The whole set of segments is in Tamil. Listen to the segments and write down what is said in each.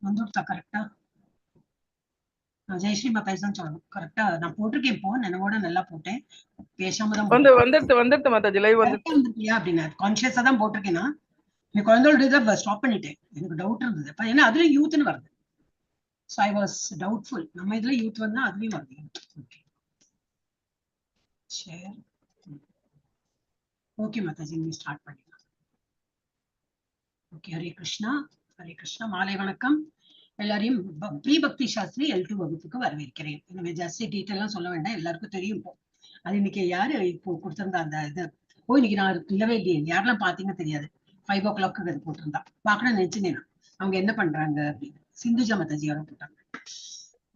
வந்துட்டா கரெக்டா? ஜெயஸ்ரீ மாதாஜி தான் சொல்லணும் கரெக்டா. நான் போட்டிருக்கேன் இப்போ, நினைவோட நல்லா போட்டேன், பேசாம தான் வந்துட்டு மாதாஜி லைவ் வந்துட்டியா அப்படின்னா கான்சியஸா தான் போட்டிருக்கேன்னா. என் குழந்தையோட ஸ்டாப் பண்ணிட்டேன், எனக்கு டவுட் இருந்தது. ஏன்னா அதுல யூத்னு வருது. So I was doubtful. நம்ம இதுல யூத் வந்தா அதுலயும் வருது. Okay share. ஓகே மாதாஜி, நீங்க ஸ்டார்ட் பண்ணிடலாம். ஓகே, ஹரே கிருஷ்ணா. ஹரே கிருஷ்ணா. மாலை வணக்கம் எல்லாரையும். ப்ரீ பக்தி சாஸ்திரி L2 வகுப்புக்கு வரவேற்கிறேன். நம்ம ஜாஸ்தி டீட்டெயிலாம் சொல்ல வேண்டாம், எல்லாருக்கும் தெரியும். இப்போ அது இன்னைக்கு யாரு இப்போ கொடுத்திருந்தா அந்த இது இன்னைக்கு நான் இல்லவே இல்லையே, யாரெல்லாம் பாத்தீங்கன்னு தெரியாது. 5 o'clock அது போட்டிருந்தா பாக்கணும்னு நினைச்சுனேன். அவங்க என்ன பண்றாங்க அப்படின்னு சிந்துஜா மாதாஜியோட போட்டாங்க.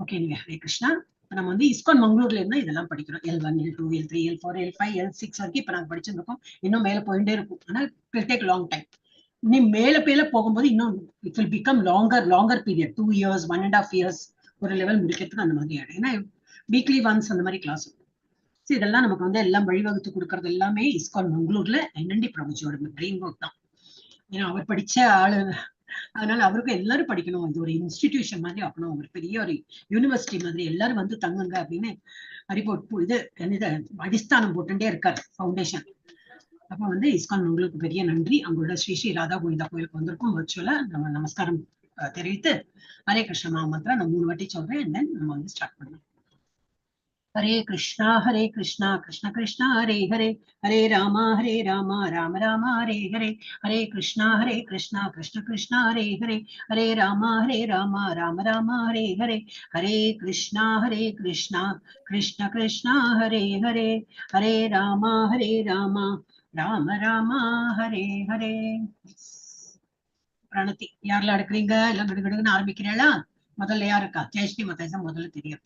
ஓகே, நீங்க ஹரே கிருஷ்ணா. நம்ம வந்து இஸ்கான் மங்களூர்ல இருந்தா இதெல்லாம் படிக்கிறோம். L1 L2 L3 L4 L5 L6 வரைக்கும் இப்ப நாங்க படிச்சிருக்கோம். இன்னும் மேல போயிட்டே இருக்கும். ஆனா it will take long time. நீ மேல போகும்போது இன்னும் it will become longer period. 2 years 1.5 years ஒரு லெவல் முடிக்கிறதுக்கு அந்த மாதிரி ஆயிடும். ஏன்னா வீக்லி ஒன்ஸ் அந்த மாதிரி கிளாஸ். இதெல்லாம் நமக்கு வந்து எல்லாம் வழிவகுத்து கொடுக்கறது எல்லாமே இஸ்கான் மங்களூர்ல NND பிரபுஜியோட ட்ரீம் ஒர்க் தான். ஏன்னா அவர் படிச்ச ஆளு, அதனால அவருக்கு எல்லாரும் படிக்கணும், இது ஒரு இன்ஸ்டிடியூஷன் மாதிரி ஆக்கணும், ஒரு பெரிய ஒரு யூனிவர்சிட்டி மாதிரி எல்லாரும் வந்து தங்குங்க அப்படின்னு ரிப்போர்ட் இது அடிஸ்தானம் போட்டுட்டே இருக்காரு, ஃபவுண்டேஷன். அப்ப வந்து இஸ்கான் உங்களுக்கு பெரிய நன்றி. அங்குள்ள ஸ்ரீ ஸ்ரீ ராதா கோவிந்தா கோயிலுக்கு வந்திருக்கும். வர்ச்சுவலா நம்ம நமஸ்காரம் தெரிவித்து ஹரே கிருஷ்ண மாத்திரம் நான் 3 வாட்டி சொல்றேன். நம்ம வந்து ஸ்டார்ட் பண்ணலாம். ஹரே கிருஷ்ணா கிருஷ்ண கிருஷ்ணா ஹரே ஹரே, ஹரே ராமா ராம ராம ஹரே ஹரே, ஹரே கிருஷ்ணா கிருஷ்ண கிருஷ்ணா ஹரே ஹரே, ஹரே ராமா ராம ராம ஹரே ஹரே, ஹரே கிருஷ்ணா கிருஷ்ண கிருஷ்ணா ஹரே ஹரே, ஹரே ராமா ராம ராம ஹரே ஹரே. பிரணத்தி யாரெல்லாம் எடுக்கிறீங்க? எல்லாம் கிடுகிடுன்னு ஆரம்பிக்கிறீங்களா? முதல்ல யாருக்கா? ஜெயஸ்ரீ மாதாஜி முதல்ல தெரியும்.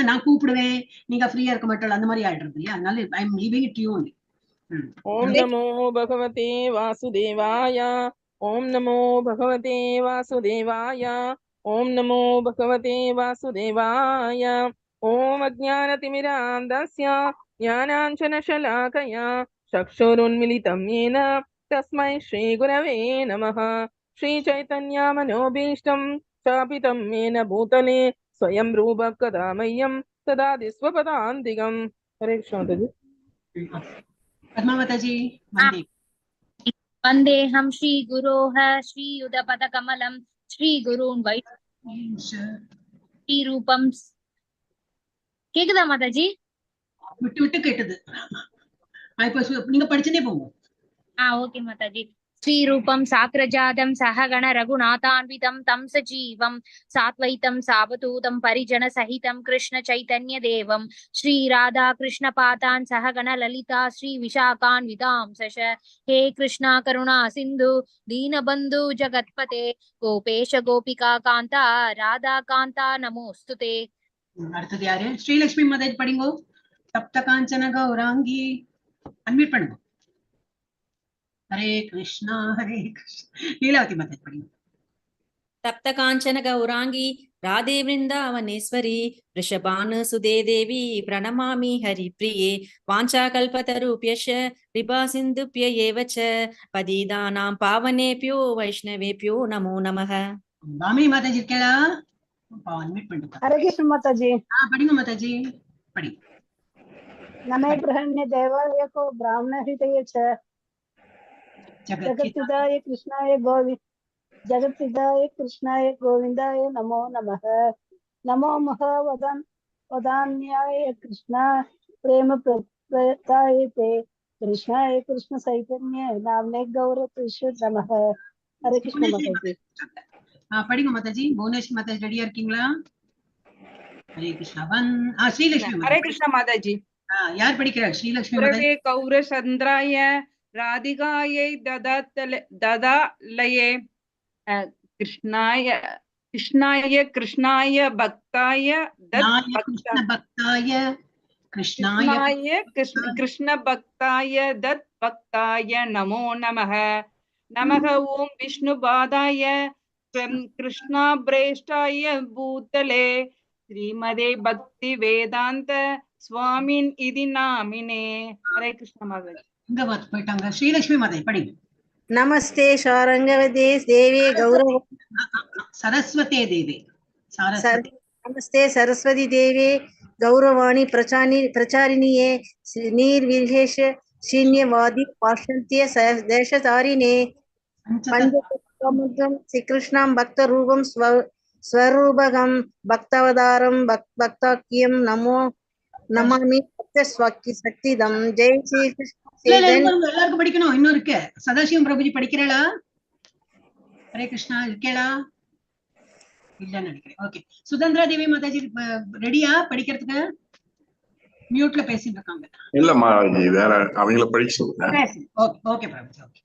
நான் கூப்பிடுவேன், நீங்க ஃப்ரீயா இருக்க மாட்டோம், அந்த மாதிரி ஆயிடுறது இல்லையா? அதனால I am leaving it you only. ஓம் நமோ பகவதே வாசுதேவாய, ஓம் நமோ பகவதே வாசுதேவாய, ஓம் நமோ பகவதே வாசுதேவாய. ஓம் அஜ்ஞானதிமிராந்தஸ்ய ஞானாஞ்சனशलाकया चक्षुरुन्मिलितं येन तस्मै श्रीगुरवे नमः. श्रीचैतन्यमनोभीष्टं स्थापितं येन भूतले स्वयं रूप कदा मह्यं ददाति स्वपदान्तिकम्. हरे कृष्ण। पद्मावताजी वन्देऽहं श्रीगुरोः श्रीयुतपदकमलं श्रीगुरून् वै श्रीरूपं. கேக்குதா மாதாஜி? விட்டு விட்டு கேட்டது. நீங்க படிச்சுட்டே போங்க. ஓகே மாதாஜி. श्रीरूपं साग्रजातं सहगण रघुनाथान्वितं तं सजीवं सात्वैतं सावधूतं परिजनसहितं कृष्ण चैतन्य देवं श्रीराधा कृष्णपादान् सहगण ललिता श्रीविशाखान्वितांसश. हे कृष्णा करुणा सिन्धु दीनबन्धु जगत्पते गोपेश गोपिका कान्ता राधा कान्ता नमोस्तुते. அடுத்தது யாரு? ஸ்ரீலட்சுமி மாதாஜி படிங்கோ. சப்த காஞ்சன கௌராங்கி அன்மியூட் பண்ணுங்க. हरे कृष्णा लीलावती माता पढ़ी. तप्त कांचन गौरांगी राधे वृंदावनेश्वरी वृषभानुसुते देवी प्रणमामि हरिप्रिये. वाञ्छाकल्पतरुभ्यश्च कृपा सिन्धुभ्य एव च पतितानां पावनेभ्यो वैष्णवेभ्यो नमो नमः. बामी माताजी केला अनम्यूट பண்ணுங்க. हरे कृष्ण माताजी. படிங்க माताजी पढ़ी. नमे ब्रह्मण्य देवाय को ब्राह्मण हृदय च जगत्पिताय कृष्णाय गोविंदाय नमो नमः. नमो वदान्याय कृष्ण प्रेम प्रदाय ते कृष्णाय कृष्ण चैतन्य नामने गौरव नमः. हरे कृष्ण माताजी. படிங்க माताजी. புவனேஸ்வரி மாதாஜி ரெடியா இருக்கீங்களா? हरे कृष्ण श्रीलक्ष्मी. हरे कृष्ण माताजी. यार படிக்கிறார்? ஸ்ரீலக்ஷ்மி மாதாஜி. கௌரசந்திராய राधिकायै ददालये कृष्णाय भक्ताय कृष्ण भक्ताय दत् भक्ताय नमो नमः. नमः ओम विष्णुपादाय कृष्णाभ्रेष्टाय भूतले श्रीमदे भक्ति वेदांत स्वामिन इति नामिने. हरे कृष्ण माताजी. போயிட்டாங்க. ஸ்ரீலட்சுமி மாதாஜி படிங்க. नमस्ते शारंगवते देवे गौरव சரஸ்வதே தேவி. சரஸ்வதி. नमस्ते सरस्वती देवे गौरवाणी प्रचारिणीये निर्विशेष शून्यवादी पार्श्वन्त्य देशतारिणे पंचतत्वमुद्रं श्रीकृष्णां भक्तरूपं स्वरूपगं भक्तावतारं भक्ताख्यं नमामि भक्तस्वक्तिदं जय श्री எல்லாருக்கும் படிக்கணும். இன்னும் இருக்கு. சதாசிவம் பிரபுஜி படிக்கிறா? ஹரே கிருஷ்ணா இருக்கேளா? இல்லன்னு நினைக்கிறேன். ஓகே, சுதந்திரா தேவி மாதாஜி ரெடியா படிக்கிறதுக்கு? மியூட்ல பேசிட்டு இருக்காங்க. இல்லம்மா, வேற அவங்கள படிக்க சொல்லுங்க. ஓகே பிரபுஜி. ஓகே,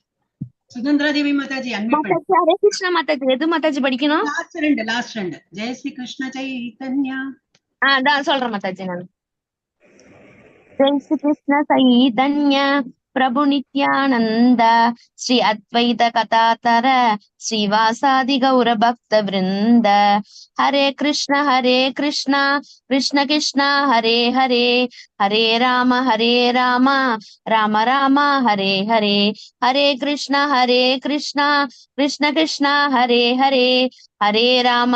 சுதந்திரா தேவி மாதாஜி அன்மியூட் பண்ணி. ஹரே கிருஷ்ணா மாதாஜி, எது மாதாஜி படிக்கணும்? லாஸ்ட் ரெண்டு. ஜெய ஸ்ரீ கிருஷ்ண சைதன்யா. அதான் சொல்றேன் மாதாஜி நான். जय श्री कृष्ण चैतन्य प्रभु नित्यानंद श्री अद्वैत कथातर श्रीवासादि गौर भक्त वृंद हरे कृष्ण कृष्ण कृष्ण हरे हरे हरे राम राम राम हरे हरे हरे कृष्ण कृष्ण कृष्ण हरे हरे हरे राम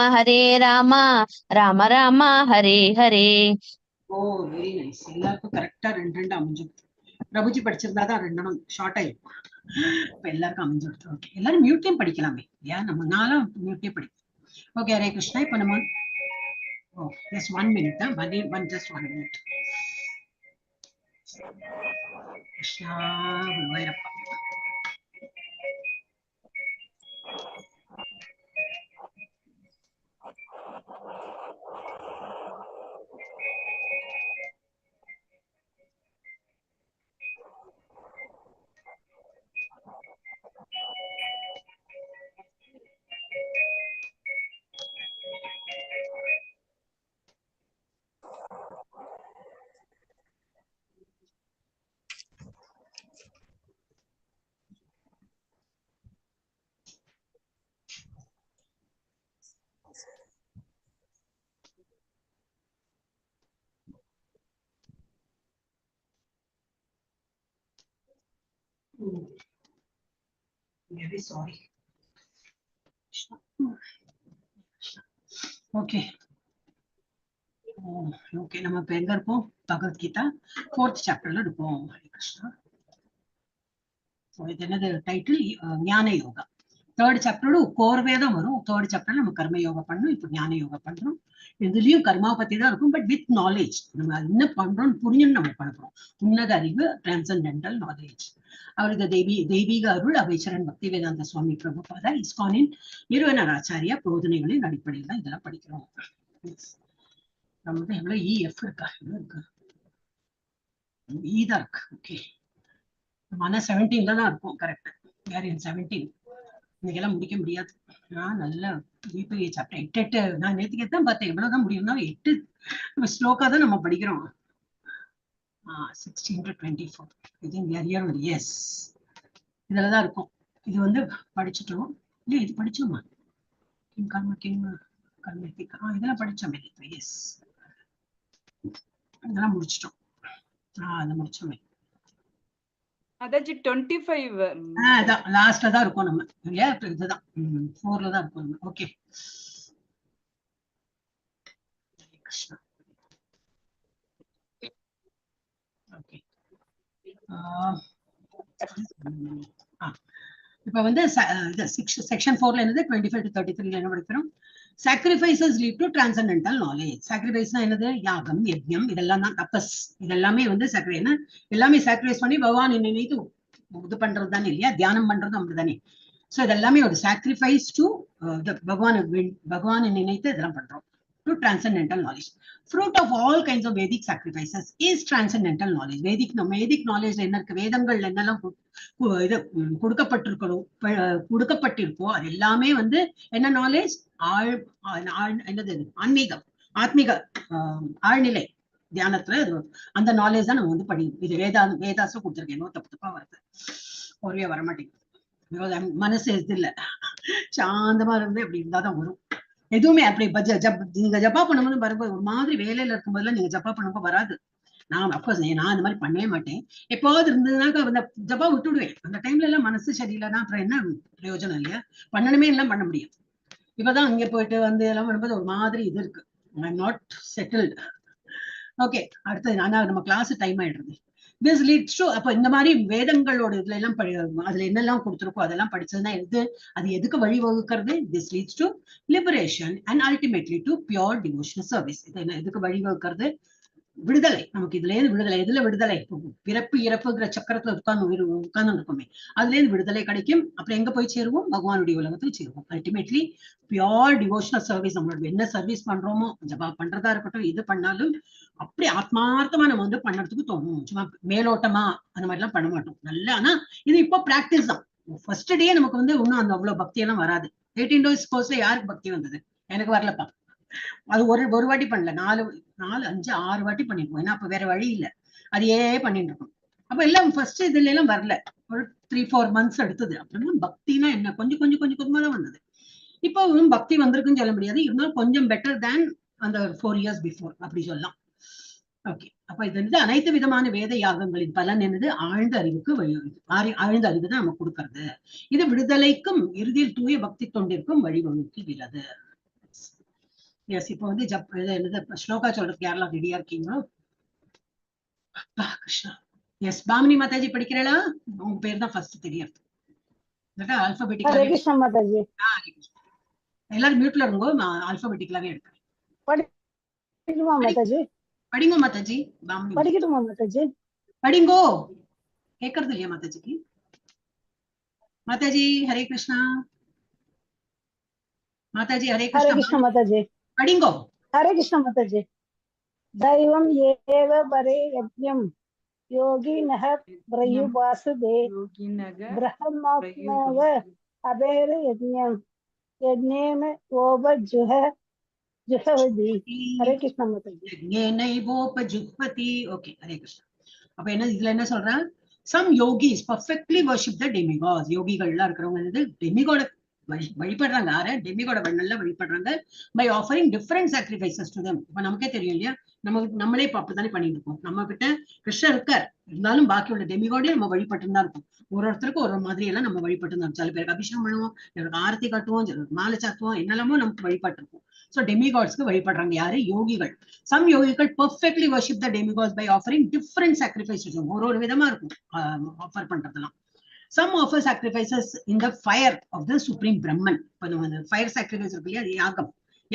राम राम हरे हरे. ஓ, வெரி நைஸ். எல்லாருக்கும் கரெக்டா ரெண்டு அமைஞ்சிருக்கு. பிரபுஜி படிச்சிருந்தாதான் ரெண்டும் ஷார்ட் ஆயிருக்கும். இப்ப எல்லாருக்கும் அமைஞ்சிருக்கு. ஓகே, எல்லாரும் மியூட்லயும் படிக்கலாமே. ஏன் நம்ம நானும் மியூட்லயே படிப்போம். ஓகே, ஹரே கிருஷ்ணா. இப்ப நம்ம just 1 minute. Just 1 minute. Krishna Guruvayurappa. Very sorry. Okay. Okay, நம்ம இப்ப எங்க இருப்போம்? பகவத்கீதா 4th சாப்டர்ல இருப்போம். ஹரே கிருஷ்ணா. இது என்னது டைட்டில்? ஞான யோகா. 3rd சாப்டரோட கோர்வே தான் வரும். 3rd சாப்டர்ல நம்ம கர்ம யோகா பண்ணோம். இப்போ ஞான யோகா பண்றோம். இதுலயும் கர்மாவை பத்தி தான் இருக்கும், பட் வித் நாலேஜ். நம்ம என்ன பண்றோம்னு புரிஞ்சுன்னு நம்ம பண்றோம். உன்னத அறிவு, டிரான்சென்டென்டல் நாலேஜ். அவரது தெய்வீக அருள் அவைச்சரன் பக்தி வேதாந்த சுவாமி பிரபுபாதா இஸ்கானின் நிறுவனர் ஆச்சாரியா போதனைகளின் அடிப்படையில் தான் இதெல்லாம் படிக்கிறோம். நம்ம எவ்வளவு EF இருக்கா? எவ்வளவு இருக்கு? E தான் இருக்கு. ஓகே, நம்ம 17 தான் இருக்கும். கரெக்ட். வேற 17 இன்னைக்கெல்லாம் முடிக்க முடியாது. நான் நல்ல பெரிய சாப்டர் 8 நான் நேற்றுக்கு தான் பார்த்தேன். எவ்வளவுதான் முடியும்னா 8 ஸ்லோகா தான் நம்ம படிக்கிறோம். 16 to 24. எஸ், இதுலதான் இருக்கும். இது வந்து படிச்சுட்டோம். இல்ல இது படிச்சோமா? இதெல்லாம் படிச்சோமே. எஸ், இதெல்லாம் முடிச்சிட்டோம். அதை முடிச்சோமே. மாதாஜி 25 அதான் லாஸ்ட்ல தான் இருக்கும் நம்ம இல்லையா? இதுதான் 4ல தான் இருக்கும் நம்ம. Okay, okay. இப்ப வந்து செக்ஷன் 4ல என்னது 25 to 33ல என்ன படிக்கிறோம்? sacrifices lead to transcendental knowledge. sacrifice என்னது? யாகம், யஜ்ஞம், இதெல்லாம் தான் தபஸ். இதெல்லாமே வந்து எல்லாமே சாக்ரிஃபைஸ் பண்ணி பகவான் நினைத்து இது பண்றது தானே இல்லையா? தியானம் பண்றது அப்படிதானே. சோ இதெல்லாமே ஒரு சாக்ரிஃபைஸ் டு பகவானை நினைத்து இதெல்லாம் பண்றோம். to transcendental knowledge. Fruit of all kinds of Vedic sacrifices is transcendental knowledge. Vedic knowledge என்ன இருக்கு? வேதங்கள்ல என்னெல்லாம் இது கொடுக்கப்பட்டிருக்கோ அது எல்லாமே வந்து என்ன நாலேஜ்? என்னது? ஆத்மீக ஆழ்நிலை தியானத்துல அந்த நாலேஜ் தான் நம்ம வந்து படிக்கணும். இது வேதாசம் கொடுத்துருக்கேன். தப்பா வருது, ஒரே வரமாட்டேங்குது. மனசு இது இல்ல, சாந்தமா இருந்து அப்படி இருந்தாதான் வரும். எதுவுமே அப்படி நீங்க ஜப்பா பண்ணும்போது வரும்போது ஒரு மாதிரி வேலையில இருக்கும்போதுல நீங்க ஜப்பா பண்ணும்போது வராது. நான் அப்கோர்ஸ் நான் அந்த மாதிரி பண்ணவே மாட்டேன். எப்போது இருந்ததுனாக்கா அந்த ஜபா விட்டுடுவேன். அந்த டைம்ல எல்லாம் மனசு சரியில்லைன்னா அப்புறம் என்ன பிரயோஜனம் இல்லையா? பண்ணணுமே எல்லாம் பண்ண முடியும். இப்பதான் அங்க போயிட்டு வந்து எல்லாம் பண்ணும்போது ஒரு மாதிரி இது இருக்கு. I am not settled. Okay, அடுத்தது நம்ம கிளாஸ் டைம் ஆயிடுறது. திஸ் லீட்ஸ் டு, அப்ப இந்த மாதிரி வேதங்களோட இதுல எல்லாம் அதுல என்னெல்லாம் கொடுத்துருக்கோ அதெல்லாம் படிச்சதுன்னா அது எதுக்கு வழிவகுக்கிறது? This leads to liberation and ultimately to pure devotional service. இது என்ன எதுக்கு வழிவகுக்கிறது? விடுதலை. நமக்கு இதுல இருந்து விடுதலை. எதுல விடுதலை? பிறப்பு இறப்புங்கிற சக்கரத்துல உட்கார்ந்து இருக்கோமே, அதுல இருந்து விடுதலை கிடைக்கும். அப்புறம் எங்க போய் சேருவோம்? பகவானுடைய உலகத்துக்கு சேருவோம். Ultimately pure devotional service. நம்மளோட என்ன சர்வீஸ் பண்றோமோ, ஜபா பண்றதா இருக்கட்டும், இது பண்ணாலும் அப்படி ஆத்மார்த்தமா நம்ம வந்து பண்ணறதுக்கு தோணும். சும்மா மேலோட்டமா அந்த மாதிரி எல்லாம் பண்ண மாட்டோம். நல்ல ஆனா இது இப்போ பிராக்டிஸ் தான். ஃபர்ஸ்ட் டே நமக்கு வந்து இன்னும் அந்த அவ்வளவு பக்தி எல்லாம் வராது. 18 days கோர்ஸ்ல யாருக்கு பக்தி வந்தது? எனக்கு வரலப்பா. அது ஒரு வாட்டி பண்ணல, 4, 5, 6 வாட்டி பண்ணிருக்கோம். ஏன்னா அப்ப வேற வழி இல்லை, அதையே பண்ணிட்டு இருக்கோம். அப்ப எல்லாம் ஃபர்ஸ்ட் இதுல எல்லாம் வரல. ஒரு 3-4 months எடுத்தது. அப்புறமா பக்தினா என்ன கொஞ்சம் கொஞ்சமா தான் வந்தது. இப்போ பக்தி வந்திருக்குன்னு சொல்ல முடியாது, இருந்தாலும் கொஞ்சம் பெட்டர் தேன் அந்த 4 years பிஃபோர் அப்படி சொல்லலாம். ஓகே, அப்ப இது வந்து அனைத்து விதமான வேத யாகங்களின் பலன் என்னது? ஆழ்ந்த அறிவுக்கு ஆழ்ந்த அறிவு தான் நம்ம கொடுக்கறது. இது விடுதலைக்கும் இறுதியில் தூய பக்தி தொண்டிற்கும் வழிவகுக்கிறது. எஸ், இப்போ வந்து என்னது ஸ்லோகா சொல்றதுக்கு யாரெல்லாம் ரெடியா இருக்கீங்களோ? கிருஷ்ணா. எஸ், பாமினி மாதாஜி படிக்கிறீங்களா? உங்க பேர் தான் ஃபர்ஸ்ட் தெரியாது. ஹரே கிருஷ்ணா மாதாஜி. எல்லாரும் மியூட்ல இருங்கோ, நான் ஆல்பபெட்டிக்கலாவே எடுக்கிறேன். படிக்கட்டுமா மாதாஜி? படிங்கோ மாதாஜி. பாமினி படிக்கட்டுமா மாதாஜி? படிங்கோ. கேட்கறது இல்லையா மாதாஜிக்கு? மாதாஜி ஹரே கிருஷ்ணா. மாதாஜி ஹரே ஹரே கிருஷ்ணா. கிருஷ்ணா மாதாஜி. படிங்கோ. ஹரே கிருஷ்ணா மாதாஜி. தைவம் ஏவ பரே யஜ்ஞம் யோகினஹ பிரயுபாசுதே பிரம்மமாப்னோவ அபேர யஜ்ஞம் யஜ்ஞேன ஓபஜுஹ ஜுஹவதி. ஹரே கிருஷ்ணா மாதாஜி. யஜ்ஞேனைவோபஜுஹ்வதி. ஓகே, ஹரே கிருஷ்ணா. அப்ப என்ன இதுல என்ன சொல்றேன்? Some yogis perfectly worship the demigods. யோகிகள்லாம் இருக்கிறவங்க வந்து டெமிகோட வழிபடுறாங்க. யார? டெமிகோட வண்ணல்ல வழிபடுறாங்க. By offering different sacrifices to them. இப்ப நமக்கே தெரியும் இல்லையா, நம்மளே இப்ப அப்படித்தானே பண்ணிட்டு இருக்கோம். நம்ம கிட்ட கிருஷ்ணர் இருக்கார், இருந்தாலும் பாக்கி உள்ள டெமிகோடையும் நம்ம வழிபட்டு தான் இருக்கும். ஒருத்தருக்கு ஒரு மாதிரி எல்லாம் நம்ம வழிபட்டு தான். சில பேருக்கு அபிஷேகம் பண்ணுவோம், சிலருக்கு ஆரத்தி காட்டுவோம், சிலருக்கு மாலை சாத்துவோம், என்னெல்லாமோ நமக்கு வழிபட்டு இருக்கும். So demigodsக்கு வழிபடுறாங்க யாரு? யோகிகள். Some யோகிகள் perfectly worship the demigods by offering different sacrifices. ஒரு விதமா இருக்கும் ஆஃபர் பண்றதெல்லாம். Some offer sacrifices in the fire of the supreme Brahman. இப்ப நம்ம ஃபயர் சாக்ரிஃபைஸ் இருக்கு இல்லையா, அது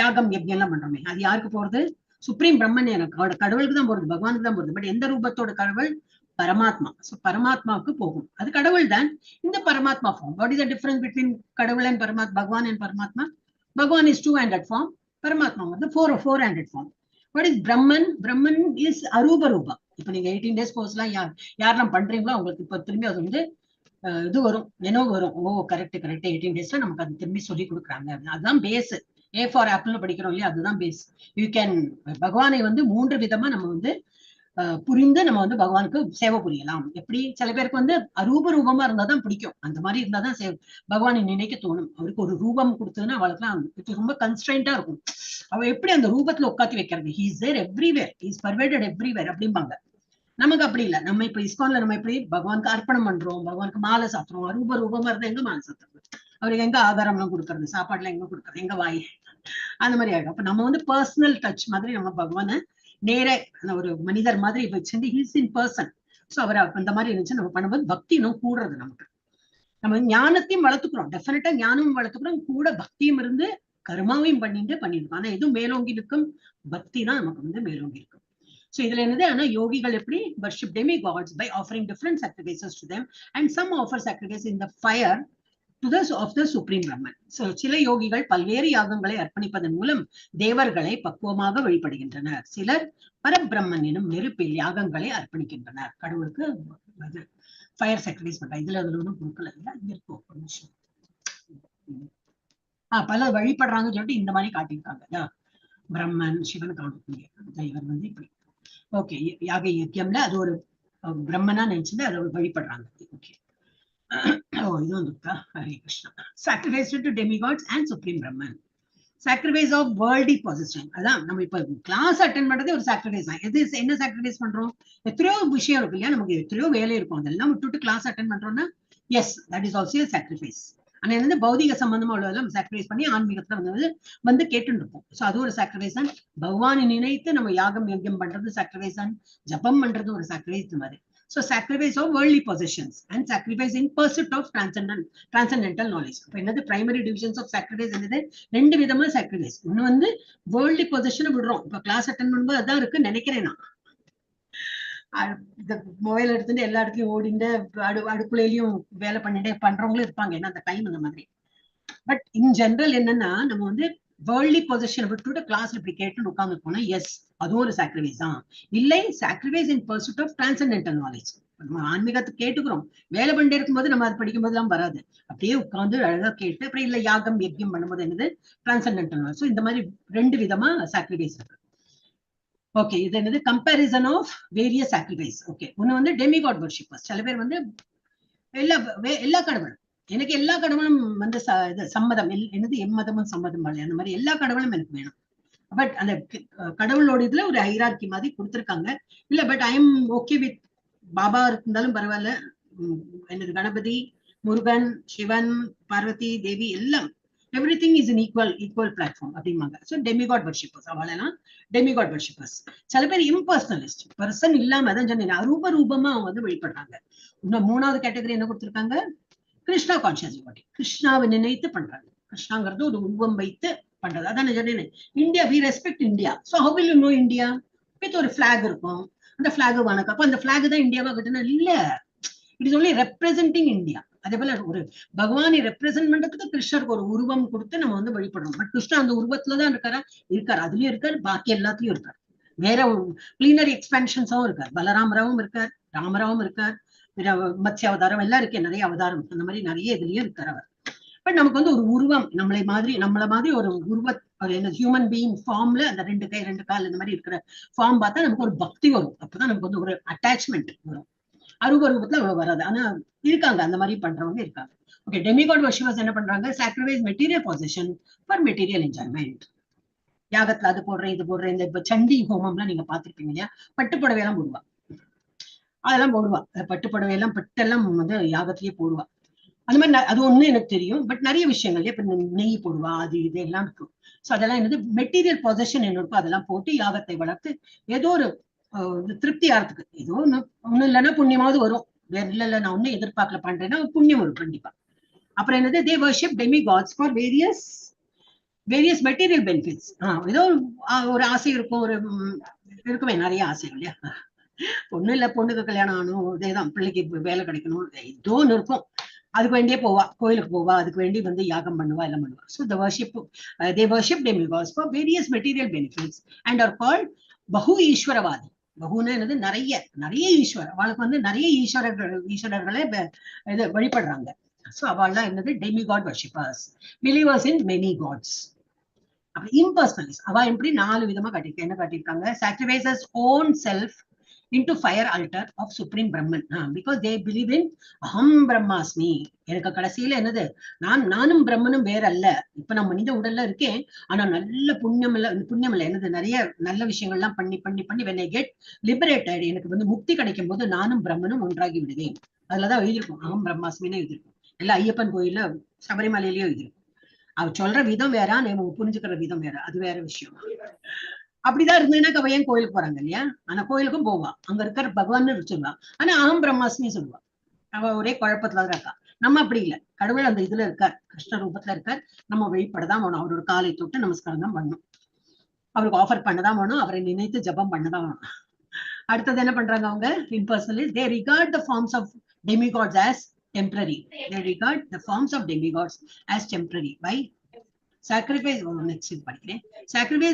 யாகம் யஜ்ஞம் எல்லாம் பண்றோமே, அது யாருக்கு போறது? சுப்ரீம் பிரம்மன், எனக்கு கடவுளுக்கு தான் போறது, பகவானுக்கு தான் போறது. பட் எந்த ரூபத்தோட கடவுள்? பரமாத்மா. சோ பரமாத்மாவுக்கு போகும். அது கடவுள் தான். இந்த Paramatma form. What is the difference between kadavul and Bhagavan and Paramatma? Bhagavan is 200 form, Paramatma வந்து 400 form. What is Brahman? Brahman is Arupa Rupa. இப்ப நீங்க 18 days கோர்ஸ்லாம் யாரெல்லாம் பண்றீங்களோ அவங்களுக்கு இப்ப திரும்பி அது வந்து இது வரும், நினைவு வரும். ஓ கரெக்ட் 18 daysல நமக்கு அது திரும்பி சொல்லி கொடுக்குறாங்க. அதுதான் பேஸ். A for Apple படிக்கிறோம் இல்லையா, அதுதான் பேஸ். யூ கேன் பகவானை வந்து 3 விதமா நம்ம வந்து புரிந்து நம்ம வந்து பகவானுக்கு சேவை புரியலாம். எப்படி? சில பேருக்கு வந்து அரூப ரூபமா இருந்தாதான் பிடிக்கும். அந்த மாதிரி இருந்தாதான் பகவானை நினைக்க தோணும். அவருக்கு ஒரு ரூபம் கொடுத்ததுன்னா அவளுக்குலாம் ரொம்ப கன்ஸ்ட்ரெயின்டா இருக்கும். அவ எப்படி அந்த ரூபத்துல உட்காத்தி வைக்கிறது? He is there everywhere, he is pervaded everywhere அப்படிம்பாங்க. நமக்கு அப்படி இல்லை. நம்ம இப்ப இஸ்கான்ல நம்ம எப்படி பகவானுக்கு அர்ப்பணம் பண்றோம், பகவானுக்கு மாலை சாத்துறோம். அரூப ரூபமா இருந்தா எங்க மாலை சாத்துறது? அவருக்கு எங்க ஆதாரம் எல்லாம் கொடுக்கறது? சாப்பாடுல எங்க கொடுக்கறது? எங்க வாய்? அந்த மாதிரி ஆயிடும். அப்ப நம்ம வந்து பர்சனல் டச் மாதிரி நம்ம பகவானை நேர ஒரு மனிதர் மாதிரி வச்சுட்டு ஹீஸ் இன் பர்சன். சோ அவர் அந்த மாதிரி இருந்துச்சு நம்ம பண்ணும்போது பக்தி இன்னும் கூடுறது. நமக்கு நம்ம ஞானத்தையும் வளர்த்துக்கிறோம், டெஃபினட்டா ஞானமும் வளர்த்துக்கிறோம், கூட பக்தியும் இருந்து கர்மாவையும் பண்ணிருக்கோம். ஆனா எதுவும் மேலோங்கி இருக்கும்? பக்தி தான் நமக்கு வந்து மேலோங்கி இருக்கும். சோ இதுல என்னது? ஆனா யோகிகள் எப்படி worship demigods by offering different sacrifices to them, and some offer sacrifice in the fire to the of the supreme Brahman. So சில யோகிகள் பல்வேறு யாகங்களை அர்ப்பணிப்பதன் மூலம் தேவர்களை பக்குவமாக வழிபடுகின்றனர். சிலர் பரபிரம்மன் எனும் நெருப்பில் யாகங்களை அர்ப்பணிக்கின்றனர். கடவுளுக்கு ஃபயர் சாக்ரிஃபைஸ் பண்றாங்க. இதுல ஒன்றும் கொடுக்கல இல்ல, இங்க இருக்கும் ஒரு நிமிஷம். பல வழிபடுறாங்கன்னு சொல்லிட்டு இந்த மாதிரி காட்டியிருக்காங்க. பிரம்மன் சிவன் காணக்கூடிய இவர் வந்து இப்படி. ஓகே, யாக யஜ்யம்ல அது ஒரு பிரம்மனா நினைச்சுட்டு அதை வழிபடுறாங்க. ஓகே, இது வந்து Hare Krishna. Sacrifice to demigods and supreme Brahman. Sacrifice of worldly position. அதான் நம்ம இப்ப கிளாஸ் அட்டென்ட் பண்றதே ஒரு சாக்ரிஃபைஸ் தான். எது என்ன சாக்ரிஃபைஸ் பண்றோம்? எத்தனையோ விஷயம் இருக்கு இல்லையா, நமக்கு எத்தனையோ வேலை இருக்கும், அதெல்லாம் விட்டுட்டு கிளாஸ் அட்டென்ட் பண்றோம்னா yes, that is also sacrifice. ஆனா வந்து பௌதிக சம்பந்தமா உள்ளதெல்லாம் சாக்ரிஃபைஸ் பண்ணி ஆன்மீகத்துல வந்து கேட்டுட்டு இருப்போம். சோ அது ஒரு சாக்ரிஃபைஸ் தான். பகவானை நினைத்து நம்ம யாகம் யஜ்யம் பண்றது சாக்ரிஃபைஸ் தான். ஜபம் பண்றது ஒரு சாக்ரிஃபைஸ் மாதிரி. So sacrifice of worldly possessions and sacrifice in pursuit of transcendental knowledge. அப்ப என்னது பிரைமரி டிவிஷன்ஸ் ஆஃப் சாக்ரிஃபைஸ் என்னது? ரெண்டு விதமா சாக்ரிஃபைஸ். ஒண்ணு வந்து வேர்ல்ட்லி பொசிஷனை விடுறோம். இப்ப கிளாஸ் அட்டென்ட் பண்ணும்போது அதான் இருக்கு நினைக்கிறேன் நான். இந்த மொபைல் எடுத்துட்டு எல்லா இடத்துலயும் ஓடிண்டு அடுக்குலையிலயும் வேலை பண்ணிட்டே பண்றவங்களும் இருப்பாங்க, ஏன்னா அந்த டைம் அந்த மாதிரி. பட் இன் ஜெனரல் என்னன்னா, நம்ம வந்து வேர்ல்ட்லி பொசிஷனை விட்டுட்டு கிளாஸ்ல இப்படி கேட்டு உட்கார்ந்து போனா எஸ், அதுவும் ஒரு சாக்ரிஃபைஸ் தான். இல்லை, sacrifice in pursuit of transcendental knowledge. நம்ம ஆன்மீகத்தை கேட்டுக்கிறோம், வேலை பண்ணிட்டே இருக்கும்போது நம்ம அது படிக்கும் போது எல்லாம் வராது, அப்படியே உட்கார்ந்து அழகா கேட்டு அப்புறம் இல்ல யாகம் யஜ்யம் பண்ணும்போது என்னது டிரான்சென்டென்டல் நாலேஜ். ஸோ இந்த மாதிரி ரெண்டு விதமா சாக்ரிஃபைஸ் இருக்கு. ஓகே, இது என்னது comparison of various sacrifice. Okay, ஒன்னு வந்து டெமிகாட் வர்ஷிப்பர்ஸ். சில பேர் வந்து எல்லா கடவுளும் எனக்கு எல்லா கடவுளும் வந்து சம்மதம், என்னது எம்மதமும் சம்மதம் அந்த மாதிரி எல்லா கடவுளும் எனக்கு வேணும். பட் அந்த கடவுளோட இதுல ஒரு ஹைரார்கி மாதிரி கொடுத்துருக்காங்க. இல்ல but I am okay with Baba இருந்தாலும் பரவாயில்ல, என்னது கணபதி, முருகன், சிவன், பார்வதி தேவி எல்லாம் everything is in equal platform அப்படிம்பாங்க. ஸோ டெமிகாட் வர்ஷிப்பர்ஸ், அவளெல்லாம் டெமிகாட் வர்ஷிப்பர்ஸ். சில பேர் இம்பர்சனலிஸ்ட், பர்சன் இல்லாம அதான் சொன்னீங்க அரூப ரூபமா அவங்க வந்து வழிபடுறாங்க. இன்னும் மூணாவது கேட்டகரி என்ன கொடுத்துருக்காங்க? கிருஷ்ணா கான்சியஸ் டிவோட்டி, கிருஷ்ணாவை நினைத்து பண்றாங்க. கிருஷ்ணாங்கிறது ஒரு உருவம் வைத்து பண்றது. அதான் சொன்னேன், India, we respect India. So how will you know India? With ஒரு பிளாக் இருக்கும், அந்த பிளாக் வணக்கம். அப்ப அந்த பிளாக் தான் இந்தியாவா கட்டணும் இல்ல, it is only representing India. அதே போல ஒரு பகவானை ரெப்ரசென்ட் பண்றதுக்கு கிருஷ்ணருக்கு ஒரு உருவம் கொடுத்து நம்ம வந்து வழிபடுறோம். பட் கிருஷ்ணா அந்த உருவத்துலதான் இருக்காரு, அதுலயும் இருக்காரு, பாக்கி எல்லாத்துலயும் இருக்காரு. வேற பிளீனரி எக்ஸ்பென்ஷன்ஸும் இருக்காரு. பலராமராவும் இருக்கார், ராமராவும் இருக்கார், மத்ஸ்ய அவதாரம் எல்லாம் இருக்கு, நிறைய அவதாரம் அந்த மாதிரி நிறைய இதுலயும் இருக்காரு அவர். பட் நமக்கு வந்து ஒரு உருவம் நம்மள மாதிரி ஒரு ஹியூமன் பீயிங் ஃபார்ம்ல அந்த ரெண்டு கை ரெண்டு கால் இந்த மாதிரி இருக்கிற ஃபார்ம் பார்த்தா நமக்கு ஒரு பக்தி வரும். அப்பதான் நமக்கு வந்து ஒரு அட்டாச்மெண்ட் வரும். அரூப ரூபத்துல அவ்வளவு வராது, ஆனா இருக்காங்க அந்த மாதிரி பண்றவங்க இருக்காங்க. ஓகே, டெமிகாட் வர்ஷிப்பர்ஸ் என்ன பண்றாங்க? Sacrifice material position for material enjoyment. யாகத்துல அது போடுறேன் இது போடுறேன், இந்த சண்டி ஹோமம்லாம் நீங்க பாத்திருப்பீங்க இல்லையா, பட்டு புடவையெல்லாம் போடுவா, அதெல்லாம் போடுவா, பட்டு புடவையெல்லாம் பட்டெல்லாம் வந்து யாகத்திலேயே போடுவா. அந்த மாதிரி அது ஒண்ணு எனக்கு தெரியும். பட் நிறைய விஷயங்கள் இப்ப நெய் போடுவா, அது இது எல்லாம் இருக்கும். ஸோ அதெல்லாம் என்னது மெட்டீரியல் பொசிஷன் என்ன இருக்கும் அதெல்லாம் போட்டு யாகத்தை வளர்த்து ஏதோ ஒரு திருப்தி ஆகிறதுக்கு, ஏதோ ஒண்ணு இல்லைன்னா புண்ணியமாவது வரும். வேற இல்ல நான் ஒன்னும் எதிர்பார்க்கல பண்றேன்னா புண்ணியம் வரும் கண்டிப்பா. அப்புறம் என்னது, they worship demigods for various material benefits. ஏதோ ஒரு ஆசை இருக்கும், ஒரு இருக்குமே நிறைய ஆசை இல்லையா, பொண்ணு இல்ல பொண்ணுக்கு கல்யாணம் ஆகணும், இதேதான் பிள்ளைக்கு வேலை கிடைக்கணும், ஏதோ ஒண்ணு இருக்கும், அதுக்கு வேண்டியே போவா, கோயிலுக்கு போவா, அதுக்கு வேண்டி வந்து யாகம் பண்ணுவா, எல்லாம் பண்ணுவா. So they worship demigods for various material benefits and are called பகு ஈஸ்வரவாதி. பகுனா என்னது, நிறைய ஈஸ்வரர், அவளுக்கு வந்து நிறைய ஈஸ்வரர்களை இது வழிபடுறாங்க. ஸோ அவள்லாம் என்னது demigod worshippers, believers in many God's. அப்படி இம்பர்சனலிஸ்ட் அவ எப்படி 4 விதமா காட்டியிருக்காங்க. என்ன காட்டியிருக்காங்க? Sacrifices own self into fire altar of supreme Brahman, because they believe in aham brahmasmi. எனக்கு கடைசியில என்னது, நானும் பிரம்மனும் வேற அல்ல, இப்ப நான் மனித உடல்ல இருக்கேன், ஆனா நல்ல புண்ணியம் இல்ல என்னது, நிறைய நல்ல விஷயங்கள்லாம் பண்ணி பண்ணி பண்ணி when I get liberated, எனக்கு வந்து முக்தி கிடைக்கும் போது நானும் பிரம்மனும் ஒன்றாகி விடுவேன். அதுலதான் எழுதியிருக்கும் அகம் பிரம்மாஸ்மின்னு எழுதியிருக்கும். எல்லாம் ஐயப்பன் கோயில்ல சபரிமலையிலயும் எழுதியிருக்கும். அவர் சொல்ற விதம் வேற, நம்ம புரிஞ்சுக்கிற விதம் வேற, அது வேற விஷயம். அப்படிதான் இருந்ததுன்னா பையன் கோயிலுக்கு போறாங்க இல்லையா, ஆனா கோயிலுக்கும் போவா, அங்க இருக்கிற பகவான்னு சொல்லுவா, ஆனா அகம் பிரம்மாஸ்மி சொல்லுவா. அவ ஒரே குழப்பத்துலதான் இருக்கா. நம்ம அப்படி இல்லை, கடவுள் அந்த இதுல இருக்கார், கிருஷ்ண ரூபத்துல இருக்கார், நம்ம வழிபடதான் வேணும், அவரோட காலை தொட்டு நமஸ்காரம் தான் பண்ணணும், அவருக்கு ஆஃபர் பண்ணதான் வேணும், அவரை நினைத்து ஜபம் பண்ணதான் வேணும். அடுத்தது என்ன பண்றாங்க அவங்க? இம்பர்சனலிஸ்ட், they regard the forms of demigods as temporary. They regard the forms of demigods as temporary by sacrifice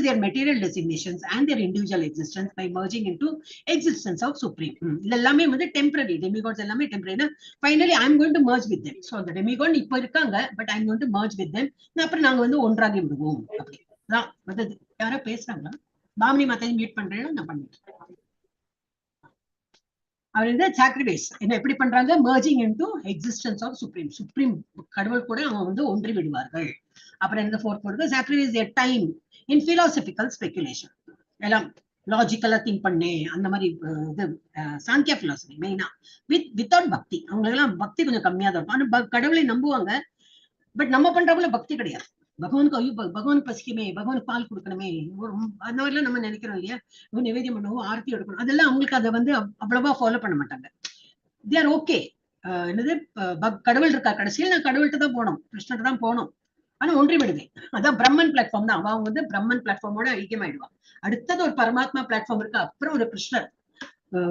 their material designations and their individual existence by merging into existence of supreme. இதெல்லாமே வந்து temporary, demigods எல்லாமே temporary. Finally I am going to merge with them. So the demigod இப்ப இருக்காங்க, but I am going to merge with them. அப்புறம் நாங்க வந்து ஒன்றாகி விடுவோம். அப்படிதான். யாரோ பேசுறாங்களா? பாமினி மாதாஜி மியூட் பண்றேன்னா நான் பண்ணிட்டேன். அவர் இந்த சாக்ரிஃபைஸ் என்ன எப்படி பண்றாங்க, merging into existence of supreme கடவுள் கூட அவன் வந்து ஒன்றி விடுவார்கள். அப்புறம் இந்த ஃபோர்த் போடுறது sacrifice a time in philosophical speculation. எல்லாம் லாஜிக்கலா திங்க் பண்ணே அந்த மாதிரி இது சாங்கியா பிலாசபி மெயினா வித்தவுட் பக்தி. அவங்களுக்கு எல்லாம் பக்தி கொஞ்சம் கம்மியா தான் இருக்கும். ஆனா கடவுளை நம்புவாங்க, பட் நம்ம பண்றவங்கள பக்தி கிடையாது. பகவானுக்கு ஐயோ பகவானுக்கு பசிக்குமே, பகவானுக்கு பால் கொடுக்கணுமே, அந்த மாதிரிலாம் நம்ம நினைக்கிறோம் இல்லையா, நிவேதியம் பண்ணவும் ஆர்த்தி எடுக்கணும், அதெல்லாம் அவங்களுக்கு அதை வந்து அவ்வளவா ஃபாலோ பண்ண மாட்டாங்க. They are okay. என்னது கடவுள் இருக்கா, கடைசியில் நான் கடவுள்கிட்ட தான் போனோம், கிருஷ்ணர்கிட்ட தான் போனோம், ஆனா ஒன்றி விடுவேன். அதான் பிரம்மன் பிளாட்ஃபார்ம் தான். அவங்க வந்து பிரம்மன் பிளாட்ஃபார்மோட ஐக்கியமாயிடுவான். அடுத்தது ஒரு பரமாத்மா பிளாட்ஃபார்ம் இருக்கு, அப்புறம் ஒரு கிருஷ்ணர்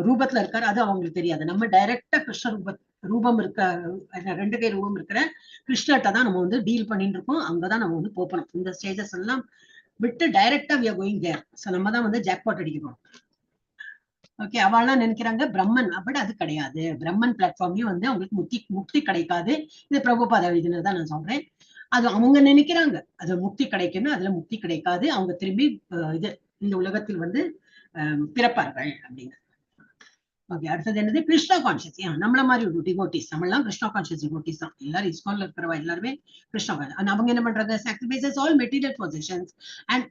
ரூபத்துல இருக்காரு, அது அவங்களுக்கு தெரியாது. நம்ம டைரக்டா கிருஷ்ண ரூபம் இருக்க 2 கை ரூபம் இருக்கிற கிருஷ்ணர்கிட்ட தான் நம்ம வந்து டீல் பண்ணிட்டு இருக்கோம். அங்கதான் நம்ம வந்து போகணும். இந்த ஸ்டேஜஸ் எல்லாம் விட்டு டைரக்டா we are going there. So நம்ம தான் வந்து ஜாக்பாட் அடிக்கிறோம். ஓகே, அவள்லாம் நினைக்கிறாங்க பிரம்மன், பட் அது கிடையாது. பிரம்மன் பிளாட்ஃபார்ம்லயும் வந்து அவங்களுக்கு முக்தி கிடைக்காது. இது பிரபுபாத எழுதினதான் நான் சொல்றேன். அது அவங்க நினைக்கிறாங்க அது முக்தி கிடைக்கணும், அதுல முக்தி கிடைக்காது, அவங்க திரும்பி இது இந்த உலகத்தில் வந்து பிறப்பார்கள் அப்படின்னு. ஓகே, அடுத்தது என்னது, கிருஷ்ணா கான்சியஸ். நம்மள மாதிரி ஒரு டிவோட்டிஸ், நம்மளாம் கிருஷ்ணா கான்சியஸ் டிவோட்டிஸ் தான். எல்லாரும் இஸ்கான்ல இருக்கிறவா எல்லாருமே கிருஷ்ணா கான்சியஸ். அவங்க என்ன பண்றாங்க, sacrifices all material positions and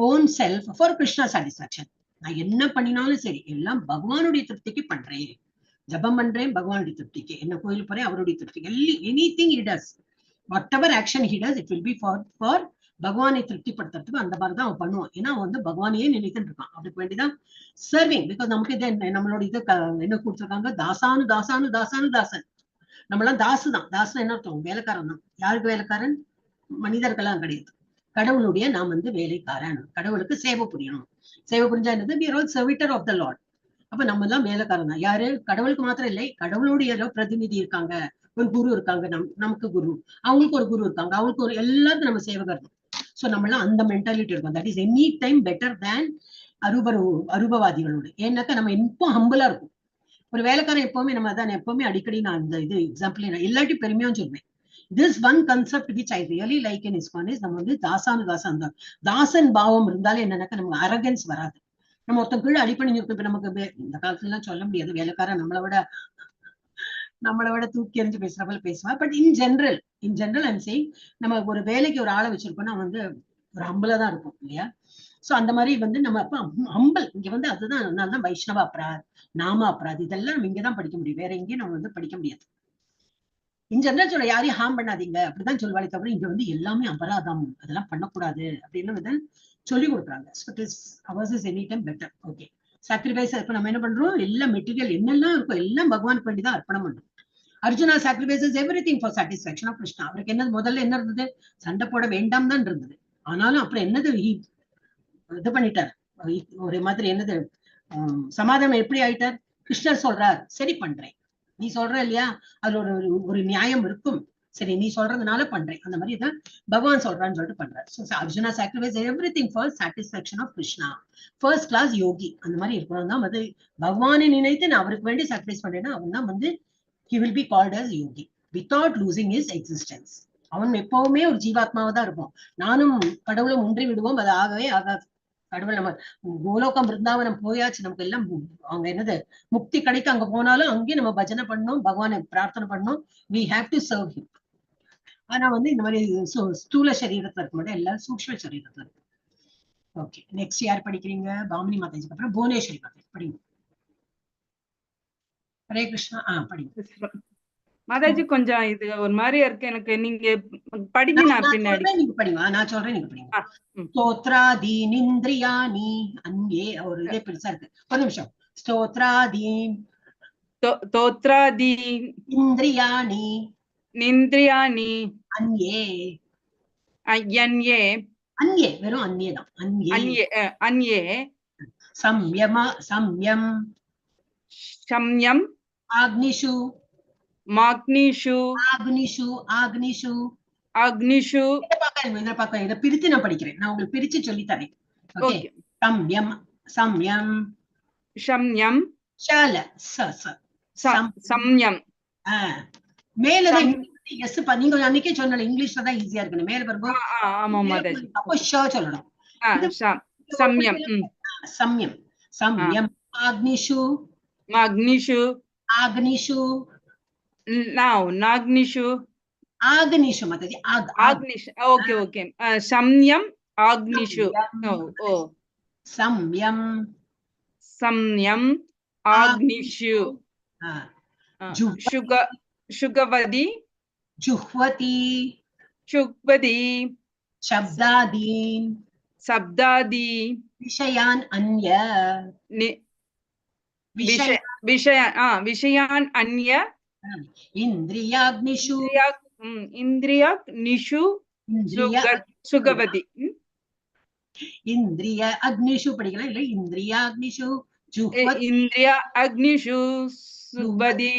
own self for Krishna satisfaction. நான் என்ன பண்ணினாலும் சரி எல்லாம் பகவானுடைய திருப்திக்கு பண்றேன். ஜபம் பண்றேன் பகவானுடைய திருப்திக்கு, என்ன கோயில் போறேன் அவருடைய திருப்திக்கு. Anything he does, whatever action he does, it will be for பகவானை திருப்திப்படுத்துறதுக்கு. அந்த மாதிரிதான் அவன் பண்ணுவான். ஏன்னா அவன் வந்து பகவானையே நினைத்துட்டு இருக்கான். அதுக்கு வேண்டிதான் சர்விங். பிகாஸ் நமக்கு இது நம்மளோட இது என்ன கொடுத்துருக்காங்க, தாசானு தாசானு தாசானு தாசன். நம்மளாம் தாசு தான். தாசன் என்ன அர்த்தம், வேலைக்காரன் தான். யாருக்கு வேலைக்காரன், மனிதர்கள்லாம் கிடையாது, கடவுளுடைய நாம் வந்து வேலைக்காரன். கடவுளுக்கு சேவை புரியணும். சேவை புரிஞ்சா என்னது, we are all servitor of the Lord. அப்ப நம்ம எல்லாம் வேலைக்காரன் தான். யாரு, கடவுளுக்கு மாத்திரம் இல்லை, கடவுளுடைய பிரதிநிதி இருக்காங்க, ஒரு குரு இருக்காங்க, நமக்கு குரு, அவங்களுக்கு ஒரு குரு இருக்காங்க, அவங்களுக்கு ஒரு எல்லாருக்கும் நம்ம சேவகர் தான். சோ நம்ம எல்லாம் அந்த மென்டாலிட்டி இருக்கும். That is any time better than அரூபவாதிகளோட. ஏன்னாக்கா நம்ம எப்போ ஹம்பிளா இருக்கும். ஒரு வேலைக்காரன் எப்பவுமே நம்ம தான் எப்பவுமே அடிக்கடி நான் இந்த இது எக்ஸாம்பிள் நான் எல்லாட்டி பெருமையும் சொல்வேன். This one concept which I really like in ISKCON is, நம்ம வந்து தாசன் தான். தாசன் பாவம் இருந்தாலே என்னன்னாக்கா நமக்கு அரகன்ஸ் வராது. நம்ம ஒருத்தன் கீழே அடிப்பணி இருக்கும். இப்ப நமக்கு இந்த காலத்துல எல்லாம் சொல்ல முடியாது, வேலைக்காரன் நம்மளை விட தூக்கி எறிஞ்சு பேசுறவங்க பேசுவா. But in general I'm saying, நம்ம ஒரு வேலைக்கு ஒரு ஆளை வச்சிருக்கோம்னா வந்து ஒரு ஹம்பிளா தான் இருக்கும் இல்லையா. சோ அந்த மாதிரி வந்து நம்ம அப்ப ஹம்பிள் இங்க வந்து அதுதான். அதனாலதான் வைஷ்ணவ அபராத், நாம அபராத் இதெல்லாம் நம்ம இங்கதான் படிக்க முடியும், வேற எங்கேயும் நம்ம வந்து படிக்க முடியாது. இன் ஜென்ரல் சொல்ல யாரையும் ஹார்ம் பண்ணாதீங்க அப்படிதான் சொல்லுவாளே தவிர இங்க வந்து எல்லாமே அபராதம், அதெல்லாம் பண்ணக்கூடாது அப்படின்னு வந்து சொல்லி கொடுக்குறாங்க. So it is hours is any time better. Okay, sacrifice இப்ப நம்ம என்ன பண்றோம், எல்லாம் மெட்டீரியல் என்னெல்லாம் இருக்கும் எல்லாம் பகவானுக்கு வேண்டிதான் அர்ப்பணம் பண்றோம். Arjuna sacrifices everything for satisfaction of Krishna. அவருக்கு என்ன முதல்ல என்ன இருந்தது, சண்டை போட வேண்டாம் தான் இருந்தது. ஆனாலும் அப்புறம் என்னது இது பண்ணிட்டார், ஒரு மாதிரி என்னது சமாதானம் எப்படி ஆயிட்டார். கிருஷ்ணர் சொல்றார், சரி பண்றேன், நீ சொல்ற இல்லையா, அதுல ஒரு நியாயம் இருக்கும், சரி நீ சொல்றதுனால பண்றேன், அந்த மாதிரி தான் பகவான் சொல்றான்னு சொல்லிட்டு பண்றாரு. So Arjuna sacrifice everything for satisfaction of Krishna. First class yogi அந்த மாதிரி இருக்கணும் தான் வந்து பகவானை நினைத்து நான் அவருக்கு வேண்டி சாக்ரிஃபைஸ் பண்றேன்னா அவன் தான் வந்து he will be called as yogi without losing his existence. அவன் எப்பவுமே ஒரு ஜீவாத்மாவா தான் இருப்போம். நானும் கடவுளும் ஒன்றி விடுவோம், அது ஆகவே ஆகாது. கடவுள் நம்ம கோலோகம் பிருந்தாவனம் போயாச்சு, நமக்கு எல்லாம் அவங்க என்னது முக்தி கிடைக்க அங்க போனாலும் அங்கேயும் நம்ம பஜனை பண்ணணும், பகவானை பிரார்த்தனை பண்ணணும். we have to serve him. ஆனா வந்து இந்த மாதிரி ஸ்தூல சரீரத்துல இருக்க மாட்டேன், எல்லாரும் சூக்ஷ்ம சரீரத்துல இருக்கு. ஓகே, நெக்ஸ்ட் யார் படிக்கிறீங்க, பாமினி மாதாஜிக்கு அப்புறம் புவனேஸ்வரி மாதாஜி படிங்க. ஹரே கிருஷ்ணா. படிங்க மாதாஜி. கொஞ்சம் இது ஒரு மாதிரியா இருக்கு எனக்கு, நீங்க படிங்க, நான் பின்னாடி நீங்க படிங்க, நான் சொல்றேன் நீங்க படிங்க. ஸ்தோத்ராதி நிந்திரியானி அன்யே, ஒரு இதே பெருசா இருக்கு, ஒரு நிமிஷம். ஸ்தோத்ராதி இந்திரியானி நிந்திரியானி அன்யே அன்யே அன்யே, வெறும் அன்யே தான். அன்யே சம்யம் சம்யம் ஆக்னிஷு இதை பிரித்து நான் படிக்கிறேன், நான் உங்களுக்கு பிரிச்சு சொல்லி தரேன். சம்யம் சம்யம் சம்யம் சம்யம் மேலதான் எஸ். நீங்க அன்னைக்கே சொன்ன இங்கிலீஷ்ல தான் ஈஸியா இருக்கு, மேல வரும்போது அப்போ சொல்லணும். சம்யம் சம்யம் சம்யம் ஆக்னிஷு Magnishu. Agnishu. Now, Nagnishu. Agnishu, Mataji. Agnish. Okay. Samyam, Agnishu. Oh. Samyam. Samyam, Agnishu. Shugavadi. Juhvati. Shugvadi. Sabdadi. Vishayan Anya. Vishayan Anya. Indriyagnishu. Indriyagnishu. Sugavadi. Indriya Agnishu படிக்கலாம் இல்ல Indriya Agnishu Juhvati. Indriya Agnishu Sugavadi.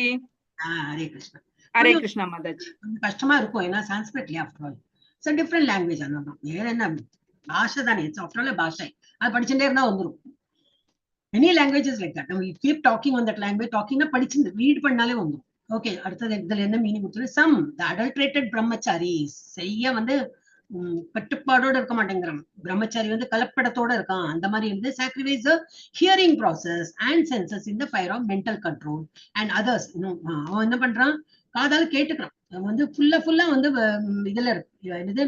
Hare Krishna. Hare Krishna Mataji. கஷ்டமா இருக்கும் ஏன்னா சான்ஸ்கிரிட்ல after all it's a different language அதான் வேற என்ன பாஷை தானே இட்ஸ் ஆஃப்டர் ஆல் பாஷை அது படிச்சுட்டே இருந்தா வந்துரும் many languages like that we keep talking on that language talking na படிச்சு ரீட் பண்ணாலே வந்துரும் ஓகே அடுத்தது இதுல என்ன மீனிங் கொடுத்துரு some the adulterated brahmacharis செய்ய வந்து கட்டுப்பாடோட இருக்க மாட்டேங்கிறான் பிரம்மச்சாரி வந்து கலப்படத்தோட இருக்கான் அந்த மாதிரி இருந்து sacrifice the hearing process and senses in the fire of mental control and others அவன் என்ன பண்றான் காதால கேட்டுக்கிறான் அவன் வந்து ஃபுல்லா வந்து இதுல என்னது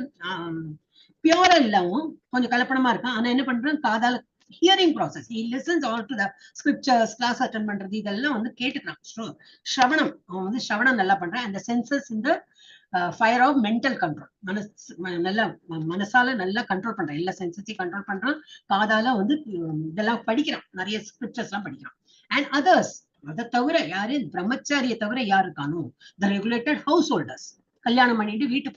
பியூரா இல்லாம கொஞ்சம் கலப்படமா இருக்கான் ஆனா என்ன பண்றான் காதால hearing process he listens all to the scriptures class attend பண்றது இதெல்லாம் வந்து கேட்டுக்கிறான் ஸ்ரவணம் அவன் வந்து ஸ்ரவணம் நல்லா பண்றான் and the senses in the fire of mental control நல்லா மனசால நல்லா கண்ட்ரோல் பண்றான் எல்லா சென்சஸையும் கண்ட்ரோல் பண்றான் காதால வந்து இதெல்லாம் படிக்கிறான் நிறைய ஸ்கிரிப்சர்ஸ் எல்லாம் படிக்கிறான் and others அதை தவிர யாரு பிரம்மச்சாரியை தவிர யாரு இருக்கானோ the regulated householders கல்யாணம் பண்ணிட்டு வீட்டு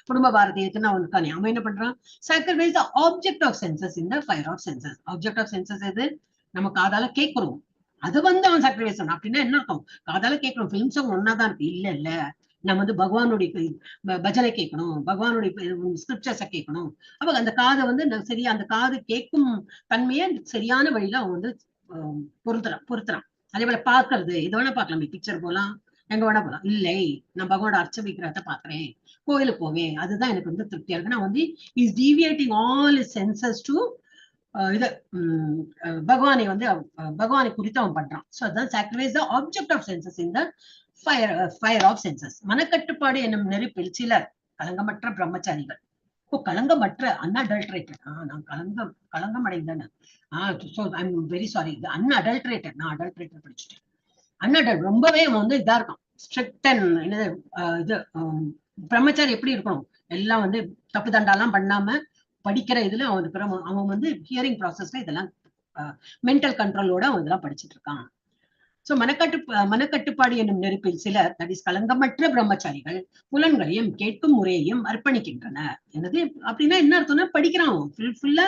குடும்ப பாரதியத்துன்னு அவன் இருக்கானே அவன் என்ன பண்றான் sacrifice the object of senses in the fire of senses object of senses எது நம்ம காதால கேட்கிறோம் அது வந்து அவன் sacrifice பண்ணான் அப்படின்னா என்ன இருக்கும் காதால கேட்கிறோம் பிலிம் சாங் ஒன்னாதான் இருக்கு இல்ல நம்ம வந்து பகவானுடைய பஜனை கேட்கணும் பகவானுடைய ஸ்கிரிப்சர்ஸ கேட்கணும் அப்ப அந்த காதை வந்து சரியா அந்த காது கேட்கும் தன்மையை சரியான வழியில அவன் வந்து பொருத்துறான் அதே போல பாக்குறது எது வேணா பாக்கலாம் பிக்சர் போலாம் எங்க வேணா போலாம் இல்லை நான் பகவானோட அர்ச்ச விக்கிரகத்தை பாக்குறேன் கோயிலுக்கு போவேன் அதுதான் எனக்கு வந்து திருப்தியா இருக்கு நான் வந்து is deviating all census to இது பகவானை வந்து பகவானை குறித்து அவன் பண்றான் சோ அதுதான் sacrifice the object of senses in the fire of senses மனக்கட்டுப்பாடு என்னும் நெருப்பில் சிலர் கலங்கமற்ற பிரம்மச்சாரிகள் கலங்கமற்ற unadulterated நான் கலங்கம் அடைந்தேன் so I'm very sorry unadulterated நான் adulterated படிச்சுட்டேன் unadulterated ரொம்பவே வந்து இதா இருக்கும் ஸ்ட்ரிக்ட் அண்ட் என்னது இது பிரம்மச்சாரி எப்படி இருக்கணும் எல்லாம் வந்து தப்பு தண்டாலாம் பண்ணாம படிக்கிற இதுல அவன் வந்து ஹியரிங் ப்ராசஸ்ல இதெல்லாம் மென்டல் கண்ட்ரோலோட அவன் இதெல்லாம் படிச்சுட்டு இருக்கான் சோ மனக்கட்டுப்பாடு என்னும் நெருப்பில் சிலர் தட் இஸ் கலங்கமற்ற பிரம்மச்சாரிகள் புலன்களையும் கேட்கும் முறையையும் அர்ப்பணிக்கின்றனர் என்னது அப்படின்னா என்ன அர்த்தம்னா படிக்கிறான் அவன் ஃபுல்லா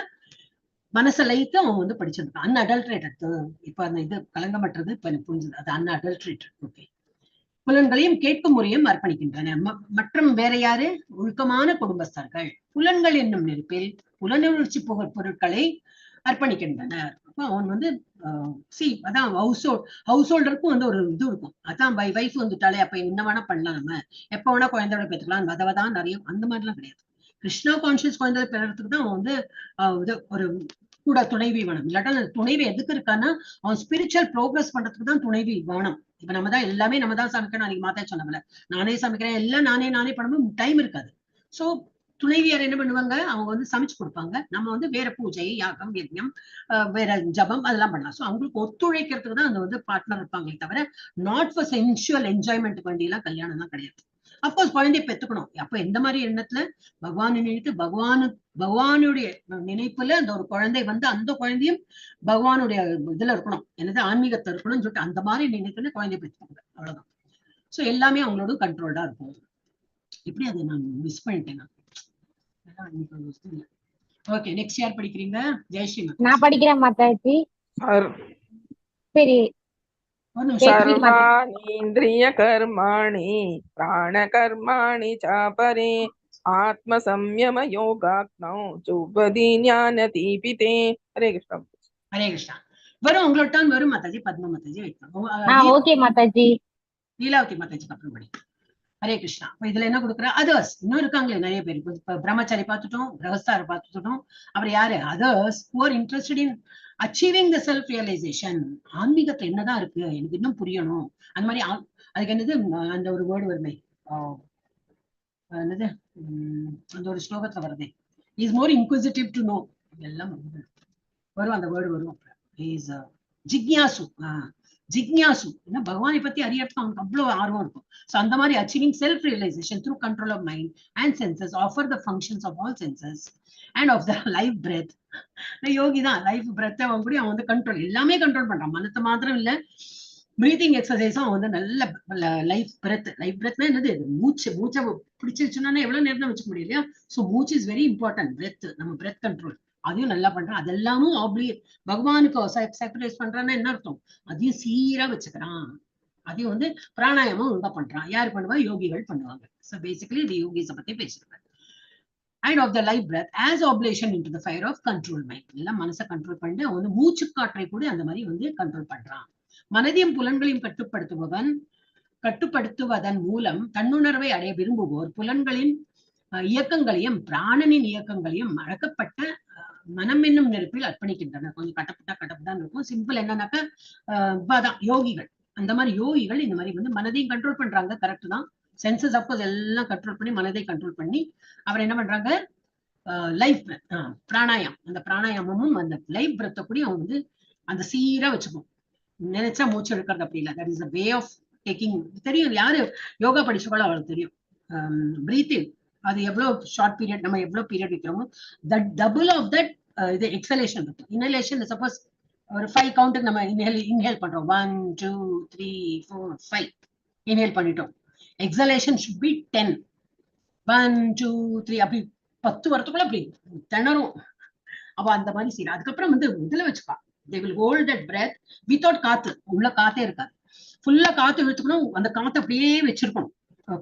மனசை லைத்து அவன் வந்து படிச்சிருக்கான் அன்அடல்ட்ரேட்டட் இப்ப அந்த இது கலங்கமற்றது இப்ப எனக்கு புரிஞ்சது அது அன்அடல்ட்ரேட்டட் ஓகே புலன்களையும் கேட்கும் முறையும் அர்ப்பணிக்கின்றன மற்றும் வேற யாரு ஒழுக்கமான குடும்பஸ்தர்கள் புலன்கள் என்னும் நெருப்பில் புலனுணர்ச்சி பொருட்களை அர்ப்பணிக்கின்றனர் அப்ப அவன் வந்து அதான் ஹவுஸ் ஹோல்டருக்கும் வந்து ஒரு இது இருக்கும் அதான் வைஃப் வந்துட்டாலே அப்ப என்ன வேணா பண்ணலாம் நம்ம எப்ப வேணா குழந்தையோட பெற்றுக்கலாம் அதவதான் நிறைய அந்த மாதிரிலாம் கிடையாது கிருஷ்ணா கான்சியஸ் குழந்தையோட பெறறதுக்கு தான் அவன் வந்து ஒரு கூட துணைவி வேணும் இல்லாட்டா அந்த துணைவி எதுக்கு இருக்கான்னா அவன் ஸ்பிரிச்சுவல் ப்ரோக்ரஸ் பண்றதுக்கு தான் துணைவி வேணும் இப்ப நம்ம தான் எல்லாமே நம்ம தான் சமைக்கணும் அன்னைக்கு மாத்தா சொன்னோம்ல நானே சமைக்கிறேன் எல்லாம் நானே பண்ணும்போது டைம் இருக்காது சோ துணைவியார் என்ன பண்ணுவாங்க அவங்க வந்து சமைச்சு கொடுப்பாங்க நம்ம வந்து வேற பூஜை யாகம் யஜ்ஞம் வேற ஜபம் அதெல்லாம் பண்ணலாம் சோ அவங்களுக்கு ஒத்துழைக்கிறதுக்கு தான் அந்த வந்து பார்ட்னர் இருப்பாங்களே தவிர நாட் ஃபார் சென்சுவல் என்ஜாய்மெண்ட் வேண்டி எல்லாம் கல்யாணம் தான் கிடையாது அப்கோர்ஸ் குழந்தைய பெத்துக்கணும் அப்ப எந்த மாதிரி எண்ணத்துல பகவானை நினைத்து பகவானுடைய நினைப்புல அந்த ஒரு குழந்தை வந்து அந்த குழந்தையும் பகவானுடைய இதுல இருக்கணும் என்னது ஆன்மீகத்தை இருக்கணும்னு சொல்லிட்டு அந்த மாதிரி நினைத்துல குழந்தைய பெற்றுப்பாங்க அவ்வளவுதான் சோ எல்லாமே அவங்களோட கண்ட்ரோல்டா இருக்கும் இப்படி அதை நான் மிஸ் பண்ணிட்டேன் ஓகே நெக்ஸ்ட் யார் படிக்கிறீங்க ஜெயஸ்ரீ நான் படிக்கிறேன் மாதாஜி சரி सर्वाणीन्द्रिय कर्माणि प्राण कर्माणि चापरे आत्म संयम योगाग्नौ जुह्वति ज्ञानदीपिते हरे कृष्ण வரும் உங்களோட டர்ன் வரும் மாதாஜி பத்மா மாதாஜி வைக்கலாம் ஓகே மாதாஜி லீலாவதி மாதாஜி அப்புறம் படி ஹரே கிருஷ்ணா. இப்ப இதுல என்ன கொடுக்குற அதர்ஸ் இன்னும் இருக்காங்களே நிறைய பேர். இப்ப பிரம்மச்சாரி பார்த்துட்டோம், கிரகஸ்தார பார்த்துட்டோம். அப்புறம் யாரு others who are interested in achieving the self realization. ஆன்மீகத்துல என்னதான் இருக்கு எனக்கு இன்னும் புரியணும். அந்த மாதிரி அதுக்கு என்னது அந்த ஒரு வேர்டு வருமே, என்னது அந்த ஒரு ஸ்லோகத்துல வருதே, is more inquisitive to know. எல்லாம் வரும் அந்த வேர்டு வரும். இஸ் ஜிக்யாசு. ஜிக்யாசு என்ன பகவானை பத்தி அறியறதுக்கு அவனுக்கு அவ்வளவு ஆர்வம் இருக்கும். சோ அந்த மாதிரி achieving self realisation through control of mind and senses, offer the functions of all senses and of the life breath. Yogi தான் லைஃப் பிரெத் அவன் கூட அவன் வந்து கண்ட்ரோல் எல்லாமே கண்ட்ரோல் பண்றான். மனத்தை மாத்திரம் இல்ல, பிரீத்திங் எக்ஸசைஸும் அவன் வந்து நல்ல லைஃப் பிரெத். லைஃப் பிரெத்னா என்னது, மூச்சை பிடிச்சிருச்சுன்னா எவ்வளவு நேரம் வச்சுக்க முடியும் இல்லையா? சோ மூச்சு இஸ் வெரி இம்பார்ட்டன்ட். பிரெத், நம்ம பிரெத் கண்ட்ரோல் அதையும் நல்லா பண்றான். அதெல்லாமும் பகவானுக்கு சாக்ரிஃபைஸ் பண்றான்னா என்ன அர்த்தம், அதையும் சீரா வச்சுக்கிறான். அதையும் வந்து பிராணாயாமம் ஒழுங்கா பண்றான். யாரு பண்ணுவா, யோகிகள் பண்ணுவாங்க. சோ பேசிக்கலி இது யோகிஸை பத்தி பேசிருக்காரு. And of the life breath as oblation into the fire of control mind. எல்லாம் மனசை கண்ட்ரோல் பண்ணிட்டு அவன் வந்து மூச்சு காற்றை கூட அந்த மாதிரி வந்து கண்ட்ரோல் பண்றான். மனதையும் புலன்களையும் கட்டுப்படுத்துவதன் மூலம் தன்னுணர்வை அடைய விரும்புவோர் புலன்களின் இயக்கங்களையும் பிராணனின் இயக்கங்களையும் அடக்கப்பட்ட மனம் என்னும் நெருப்பில் அர்ப்பணிக்கின்றனர். கொஞ்சம் கட்டப்பட்டான்னு இருக்கும். சிம்பிள் என்னன்னாக்கா யோகிகள், அந்த மாதிரி யோகிகள் இந்த மாதிரி வந்து மனதையும் கண்ட்ரோல் பண்றாங்க. கரெக்ட் தான். சென்சஸ் அப்கோர்ஸ் எல்லாம் கண்ட்ரோல் பண்ணி மனதை கண்ட்ரோல் பண்ணி அவர் என்ன பண்றாங்க, லைஃப் பிராணாயாமம். அந்த பிராணாயாமமும் அந்த லைஃப் பிரெத்தை கூட அவங்க வந்து அந்த சீரா வச்சுப்போம். நினைச்சா மூச்சு எடுக்கிறது அப்படி இல்லை. That is a way of taking. தெரியும், யாரு யோகா படிச்சவங்களோ அவளுக்கு தெரியும். பிரீத்திங் அது எவ்வளவு ஷார்ட் பீரியட், நம்ம எவ்வளவு பீரியட் வைக்கிறோமோ தட் டபுள் ஆஃப் தட் இது எக்ஸலேஷன் இருக்கும். இன்ஹலேஷன் சப்போஸ் ஒரு 5 கவுண்ட்டுக்கு நம்ம இன்ஹேல் பண்றோம். 1 2 3 4 5 இன்ஹேல் பண்ணிட்டோம். Exhalation should be 10. 1 2 3 அப்படி 10 வரத்துக்குள்ள அப்படி திணறும். அப்ப அந்த மாதிரி சரி. அதுக்கப்புறம் வந்து இதுல வச்சுப்பா, they will hold that breath without காத்து. உள்ள காத்தே இருக்காது. ஃபுல்லா காத்து இழுத்துக்கணும். அந்த காத்து அப்படியே வச்சிருக்கணும்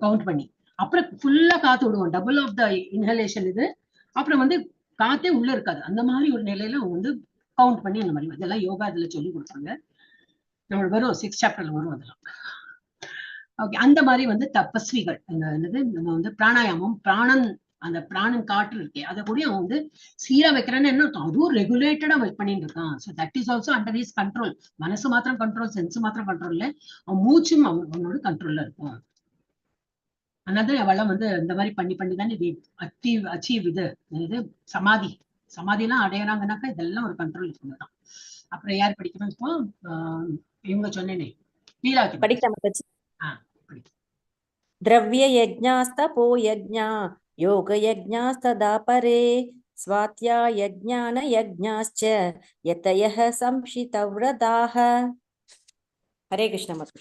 கவுண்ட் பண்ணி. அப்புறம் ஃபுல்லா காத்து விடுவோம். டபுள் ஆஃப் த இன்ஹலேஷன் இது. அப்புறம் வந்து காத்தே உள்ள இருக்காது. அந்த மாதிரி ஒரு நிலையில வந்து கவுண்ட் பண்ணி அந்த மாதிரி இதெல்லாம் யோகா இதுல சொல்லி கொடுப்பாங்க. நம்மளுக்கு வரும் 6th சாப்டர்ல வரும் அதெல்லாம். ஓகே, அந்த மாதிரி வந்து தபஸ்விகள் என்னது நம்ம வந்து பிராணாயாமம், அந்த பிராணன் காற்று இருக்கே அதை கூட அவன் வந்து சீரா வைக்கிறான்னு என்ன அர்த்தம், அதுவும் ரெகுலேட்டடா பண்ணிட்டு இருக்கான். So that is also under his control. மனசு மாத்திரம் கண்ட்ரோல், சென்ஸ் மாத்திரம் கண்ட்ரோல் இல்ல, அவன் மூச்சும் அவனோட கண்ட்ரோல்ல இருக்கும். அதனால அவெல்லாம் வந்து இந்த மாதிரி பண்ணி தானே அச்சீவ் இது சமாதி எல்லாம் அடையறாங்கன்னாக்கா இதெல்லாம் ஒரு கண்ட்ரோல் இருக்குதான். அப்புறம் யார் படிக்கணும் இப்போ, இவங்க சொன்னேனே லீலாவதி படிக்கலாம். திரவிய யஜ்ஞாஸ்தபோ யஜ்ஞா யோக யஜ்ஞாஸ்ததா பரே ஸ்வாத்யாய ஞான யஜ்ஞாஸ்ச யதயஹ சம்ஷிதவ்ரதாஹ. ஹரே கிருஷ்ண மது.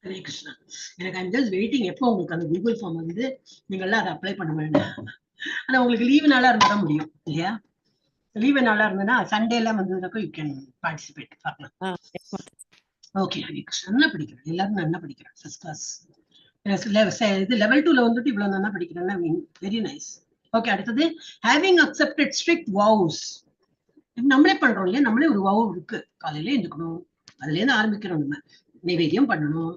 ஹரே கிருஷ்ணா. எனக்கு ஐம் ஜஸ்ட் வெயிட்டிங் எப்போ உங்களுக்கு அந்த கூகுள் ஃபார்ம் வந்து நீங்க எல்லாம் அதை அப்ளை பண்ண வேண்டாம். ஆனா உங்களுக்கு லீவு நாளா இருந்தா முடியும் இல்லையா? லீவு நாளா இருந்ததுன்னா சண்டே எல்லாம் வந்ததுனாக்கா யூ கேன் பார்ட்டிசிபேட் பார்க்கலாம். ஓகே, ஹரே கிருஷ்ணா. நல்லா படிக்கிறேன், எல்லாரும் நல்லா படிக்கிறேன், ஃபர்ஸ்ட் கிளாஸ். இது level 2ல வந்துட்டு இவ்வளவு நல்லா படிக்கிறேன்னா வெரி நைஸ். ஓகே, அடுத்தது ஹேவிங் அக்செப்டட் ஸ்ட்ரிக்ட் வவுஸ். நம்மளே பண்றோம் இல்லையா? நம்மளே ஒரு வவு இருக்கு, காலையில எழுந்துக்கணும், அதுல இருந்து ஆரம்பிக்கிறோம். நம்ம நைவேத்தியம் பண்ணணும்.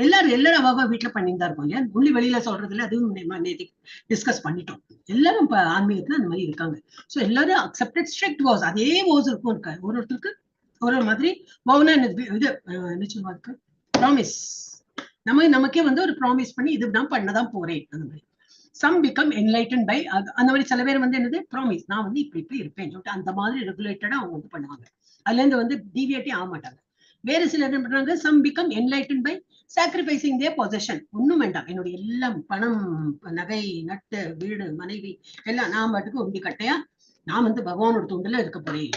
எல்லாரும் அவ வீட்டுல பண்ணிட்டு தான் இருக்கோம் இல்லையா? உள்ளி வெளியில சொல்றதுல அதுவும் டிஸ்கஸ் பண்ணிட்டோம். எல்லாரும் இப்ப ஆன்மீகத்துல அந்த மாதிரி இருக்காங்க. சோ எல்லாரும் அக்செப்டட் ஸ்ட்ரிக்ட் வாஸ். அதே வாஸ் இருக்கும் இருக்காரு ஒருத்தருக்கு ஒரு மாதிரி. வவுனா இது என்ன சொல்லுவாங்க, ப்ராமிஸ். நமக்கே வந்து ஒரு ப்ராமிஸ் பண்ணி இதுதான் பண்ணதான் போறேன் அந்த மாதிரி. சம் பிகம் என்லைட்டன் பை அந்த மாதிரி. சில பேர் வந்து என்னது ப்ராமிஸ், நான் வந்து இப்படி இருப்பேன் சொல்லிட்டு அந்த மாதிரி ரெகுலேட்டடா அவங்க வந்து பண்ணுவாங்க. அதுல இருந்து வந்து டீவியேட்டே ஆக மாட்டாங்க. வேற சிலர் என்ன பண்றாங்க, some become enlighten by sacrificing their position. ஒண்ணும் வேண்டாம், என்னுடைய எல்லாம் பணம், நகை, நட்டு, வீடு, மனைவி எல்லாம் நான் பாட்டுக்கு உண்டி கட்டையா நான் வந்து பகவானோட தூண்டுல இருக்க போறேன்.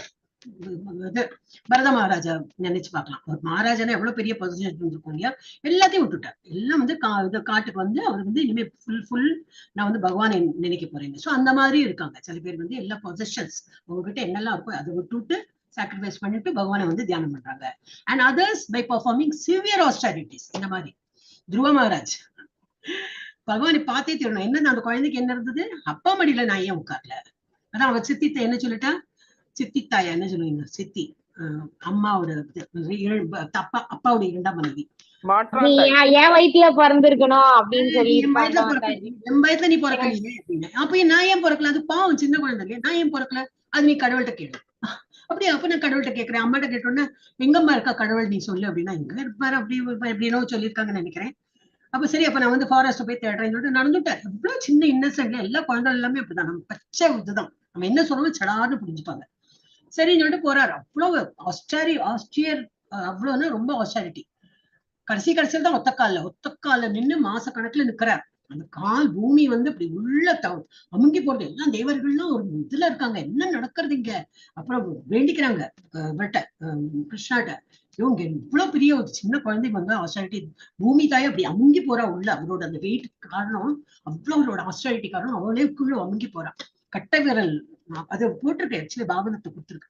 பரத மகாராஜா நினைச்சு பார்க்கலாம். ஒரு மகாராஜானா எவ்வளவு பெரிய பொசிஷன் இருக்கும் இல்லையா? எல்லாத்தையும் விட்டுட்டார். எல்லாம் வந்து காட்டுக்கு வந்து அவர் வந்து இனிமே ஃபுல் நான் வந்து பகவானை நினைக்க போறேன். சோ அந்த மாதிரி இருக்காங்க சில பேர் வந்து. எல்லா பொசிஷன்ஸ் உங்ககிட்ட என்னெல்லாம் இருக்கோ அதை விட்டுட்டு சாக்ரிஃபைஸ் பண்ணிட்டு பகவானை வந்து தியானம் பண்றாங்க. And others by performing severe austerities. இந்த மாதிரி துருவ மகாராஜ் பகவானை பார்த்தே தீரணும். என்ன அந்த குழந்தைக்கு என்ன இருந்தது, அப்பா மடியில நான் ஏன் உட்கார்ல. அதான் அவர் சித்தித்த என்ன சொல்லிட்டா, சித்தித்தாயா என்ன சொல்லுவீங்க, சித்தி அம்மாவோட அப்பாவுடைய 2ஆம் மனைவி. நீ என் வயித்துல பிறந்திருக்கணும் அப்படின்னு நீ என் வயசுல சொல்லியிருப்பாங்க பிறக்கல, மாதாஜி. என் வயசுல நீ பிறக்கலையே அப்படின்னு. அப்ப நான் ஏன் பிறக்கல? அது பாவம், சின்ன குழந்தை இல்லையா, நான் ஏன் பிறக்கல? அது நீ கடவுள்கிட்ட கேளு. அப்படியே அப்ப நான் கடவுள்கிட்ட கேட்கிறேன். அம்மாட்ட கேட்டோன்னா எங்கம்மா இருக்கா கடவுள் நீ சொல்லு அப்படின்னா, எங்க இருப்பாரு அப்படி எப்படின்னோ சொல்லியிருக்காங்கன்னு நினைக்கிறேன். அப்ப சரி, அப்ப நான் வந்து ஃபாரஸ்ட் போய் தேடுறேன்னு சொல்லிட்டு நடந்துட்டேன். எவ்வளவு சின்ன இன்னசென்ட்ல எல்லா குழந்தைகள் எல்லாமே அப்படிதான். நம்ம பச்சை இதுதான், நம்ம என்ன சொல்றோம் சடார்னு புரிஞ்சுப்பாங்க. சரின்னு சொல்லிட்டு போறாரு. அவ்வளவு ஆஸ்டியர், அவ்வளவுன்னா ரொம்ப ஆஸ்டாரிட்டி. கடைசியில தான் ஒத்தக்கால நின்னு மாச கணக்குல நிக்கிறார். அந்த கால் பூமி வந்து அப்படி உள்ள அமுங்கி போறது. எல்லாம் தேவர்கள்லாம் ஒரு இதுல இருக்காங்க, என்ன நடக்கிறது இங்க. அப்புறம் வேண்டிக்கிறாங்க இவர்ட்ட, கிருஷ்ணாட்ட. இவங்க இவ்வளவு பெரிய ஒரு சின்ன குழந்தைக்கு வந்து ஆஸ்டாரிட்டி, பூமி தாய் அப்படி அமுங்கி போறா உள்ள. அவரோட அந்த வெயிட் காரணம், அவ்வளவு அவரோட ஆஸ்டாரிட்டி காரணம் அவளேக்குள்ள அமுங்கி போறா. கட்டை விரல் அது போட்டிருக்கு, ஆக்சுவலி பாகவதத்தை கொடுத்துருக்கு.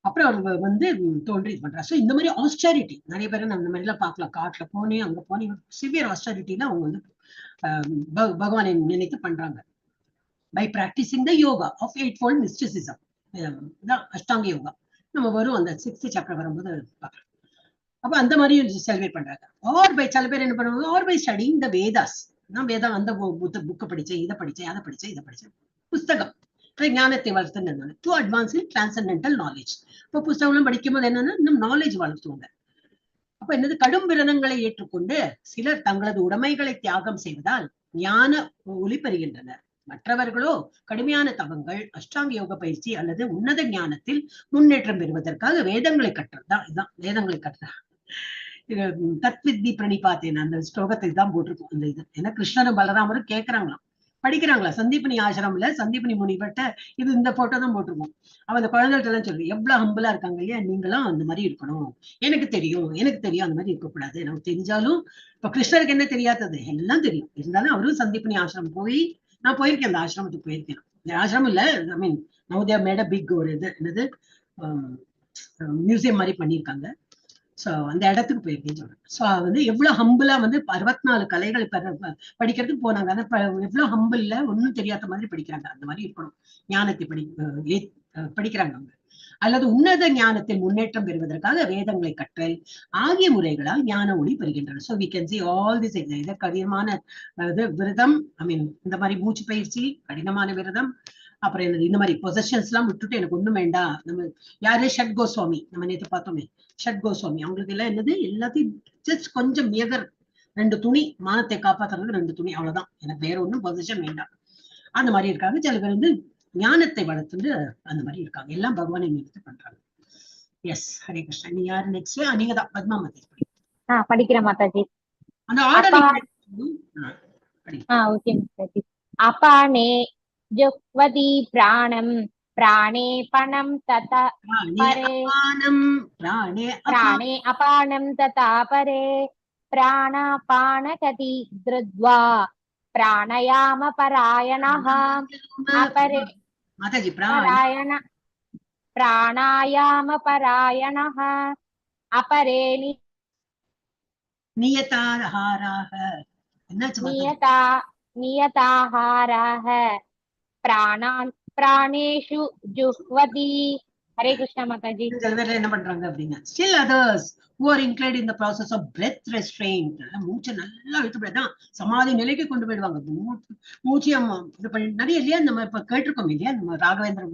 அப்புறம் அவர் வந்து தோன்றி இது பண்றாரு. ஸோ இந்த மாதிரி ஆஸ்டாரிட்டி நிறைய பேரை நம்ம இந்த மாதிரி எல்லாம் பார்க்கலாம். காட்டுல போனேன், அங்க போனேன், சிவியர் ஆஸ்டாரிட்டில அவங்க வந்து பகவானை நினைத்து பண்றாங்க. By practising the yoga of 8-fold mysticism, அஷ்டாங்க யோகா. நம்ம வரும் அந்த 6th chapter வரும்போது பார்க்கலாம். அப்ப அந்த மாதிரி செலிப்ரேட் பண்றாங்க. ஆர் பை சில பேர் என்ன பண்ணுவாங்க, or by studying the Vedas. நான் வேதம் அந்த புக்கை படிச்சேன், இதை படிச்சேன், அதை படிச்சேன், இதை படிச்சேன். புஸ்தகம் ஞானத்தை வளர்த்துன்னு to advance in transcendental knowledge. இப்போ புஸ்தகம் படிக்கும் போது என்னன்னா இன்னும் நாலேஜ் வளர்த்துவாங்க. அப்ப என்னது, கடும் விரதங்களை ஏற்றுக்கொண்டு சிலர் தங்களது உடைமைகளை தியாகம் செய்வதால் ஞான ஒளி பெறுகின்றனர். மற்றவர்களோ கடுமையான தவங்கள், அஷ்டாங்க யோக பயிற்சி அல்லது உன்னத ஞானத்தில் முன்னேற்றம் பெறுவதற்காக வேதங்களை கற்றதுதான். இதுதான் வேதங்களை கற்ற தத்வித்தி பிரணிபாத்தேன் அந்த ஸ்லோகத்தை தான் போட்டிருக்கும் அந்த இது. ஏன்னா கிருஷ்ணரும் பலராமரும் கேட்கிறாங்களாம், படிக்கிறாங்களா. சந்தீபனி ஆசிரம்ல சந்தீபனி முனிவர்கிட்ட இது இந்த போட்டோ தான் போட்டிருக்கோம். அவன் அந்த குழந்தைகிட்ட எல்லாம் சொல்லு, எவ்வளவு ஹம்பிளா இருக்காங்க இல்லையா, நீங்களும் அந்த மாதிரி இருக்கணும். எனக்கு தெரியும் அந்த மாதிரி இருக்கக்கூடாது. நமக்கு தெரிஞ்சாலும் இப்ப கிருஷ்ணருக்கு என்ன தெரியாதது எல்லாம் தெரியும். இருந்தாலும் அவரும் சந்தீபனி ஆசிரமம் போய், நான் போயிருக்கேன் அந்த ஆசிரமத்துக்கு போயிருக்கேன். இந்த ஆசிரமம் இல்ல, I mean now they made a big ஒரு இது என்னது மியூசியம் மாதிரி பண்ணியிருக்காங்க. சோ அந்த இடத்துக்கு போயிருக்கேன்னு சொல்றேன். சோ வந்து எவ்வளவு ஹம்பிளா வந்து 64 கலைகளை படிக்கிறதுக்கு போனாங்க. ஆனா எவ்வளவு ஹம்பிள்ல ஒன்னும் தெரியாத மாதிரி படிக்கிறாங்க. அந்த மாதிரி இருக்கணும். ஞானத்தை படிக்கிறாங்க அவங்க. அல்லது உன்னத ஞானத்தில் முன்னேற்றம் பெறுவதற்காக வேதங்களை கற்றல் ஆகிய முறைகளால் ஞான ஒளி பெறுகின்றன. So we can see all this. இதை கடினமான விரதம், ஐ மீன் இந்த மாதிரி மூச்சு பயிற்சி, கடினமான விரதம், அப்புறம் என்னது இந்த மாதிரி பொசஷன்ஸ் எல்லாம் விட்டுட்டு எனக்கு ஒண்ணும் வேண்டாம். நம்ம யாரு, ஷட் கோஸ்வாமி, நம்ம நேற்று பார்த்தோமே ஷட் கோஸ்வாமி, அவங்களுக்கு எல்லாம் என்னது எல்லாத்தையும் ஜஸ்ட் கொஞ்சம் மேகர் 2 துணி, மானத்தை காப்பாத்துறதுக்கு 2 துணி, அவ்வளவுதான், எனக்கு வேற ஒண்ணும் பொசிஷன் வேண்டாம். அந்த மாதிரி இருக்காங்க. சில பேர் வந்து ஞானத்தை வளர்த்துட்டு அந்த மாதிரி இருக்காங்க. எல்லாம் பகவானை நினைத்து பண்றாங்க. எஸ், ஹரே கிருஷ்ணா. நீ யாரு நெக்ஸ்ட்? நீங்க தான் பத்மா மாதாஜி. படிக்கிறேன் மாதாஜி. அந்த ஆர்டர் ஓகே மாதாஜி. அபானே ஜுக்வதி பிராணம் பிராணே பணம் ததா பரே, பிராணே அபானம் ததா பரே, பிராணாபானகதி த்ருத்வா பிராணயாம பராயணः அபரே மாதாஜி பிராணாயாம பராயணः அபரே நியதாஹாராக. நியதாஹாராக பிராணேஷு ஜுஹ்வதி. ஹரே கிருஷ்ணா மாதாஜி. சில பேர்ல என்ன பண்றாங்க அப்படின்னா, still others who are included in the process of breath restraint, மூச்சை நல்லா இழுத்துதான் சமாதி நிலைக்கு கொண்டு போயிடுவாங்க. மூச்சையம் இது பண்ணி நிறைய இல்லையா, நம்ம இப்ப கேட்டிருக்கோம் இல்லையா, நம்ம ராகவேந்திர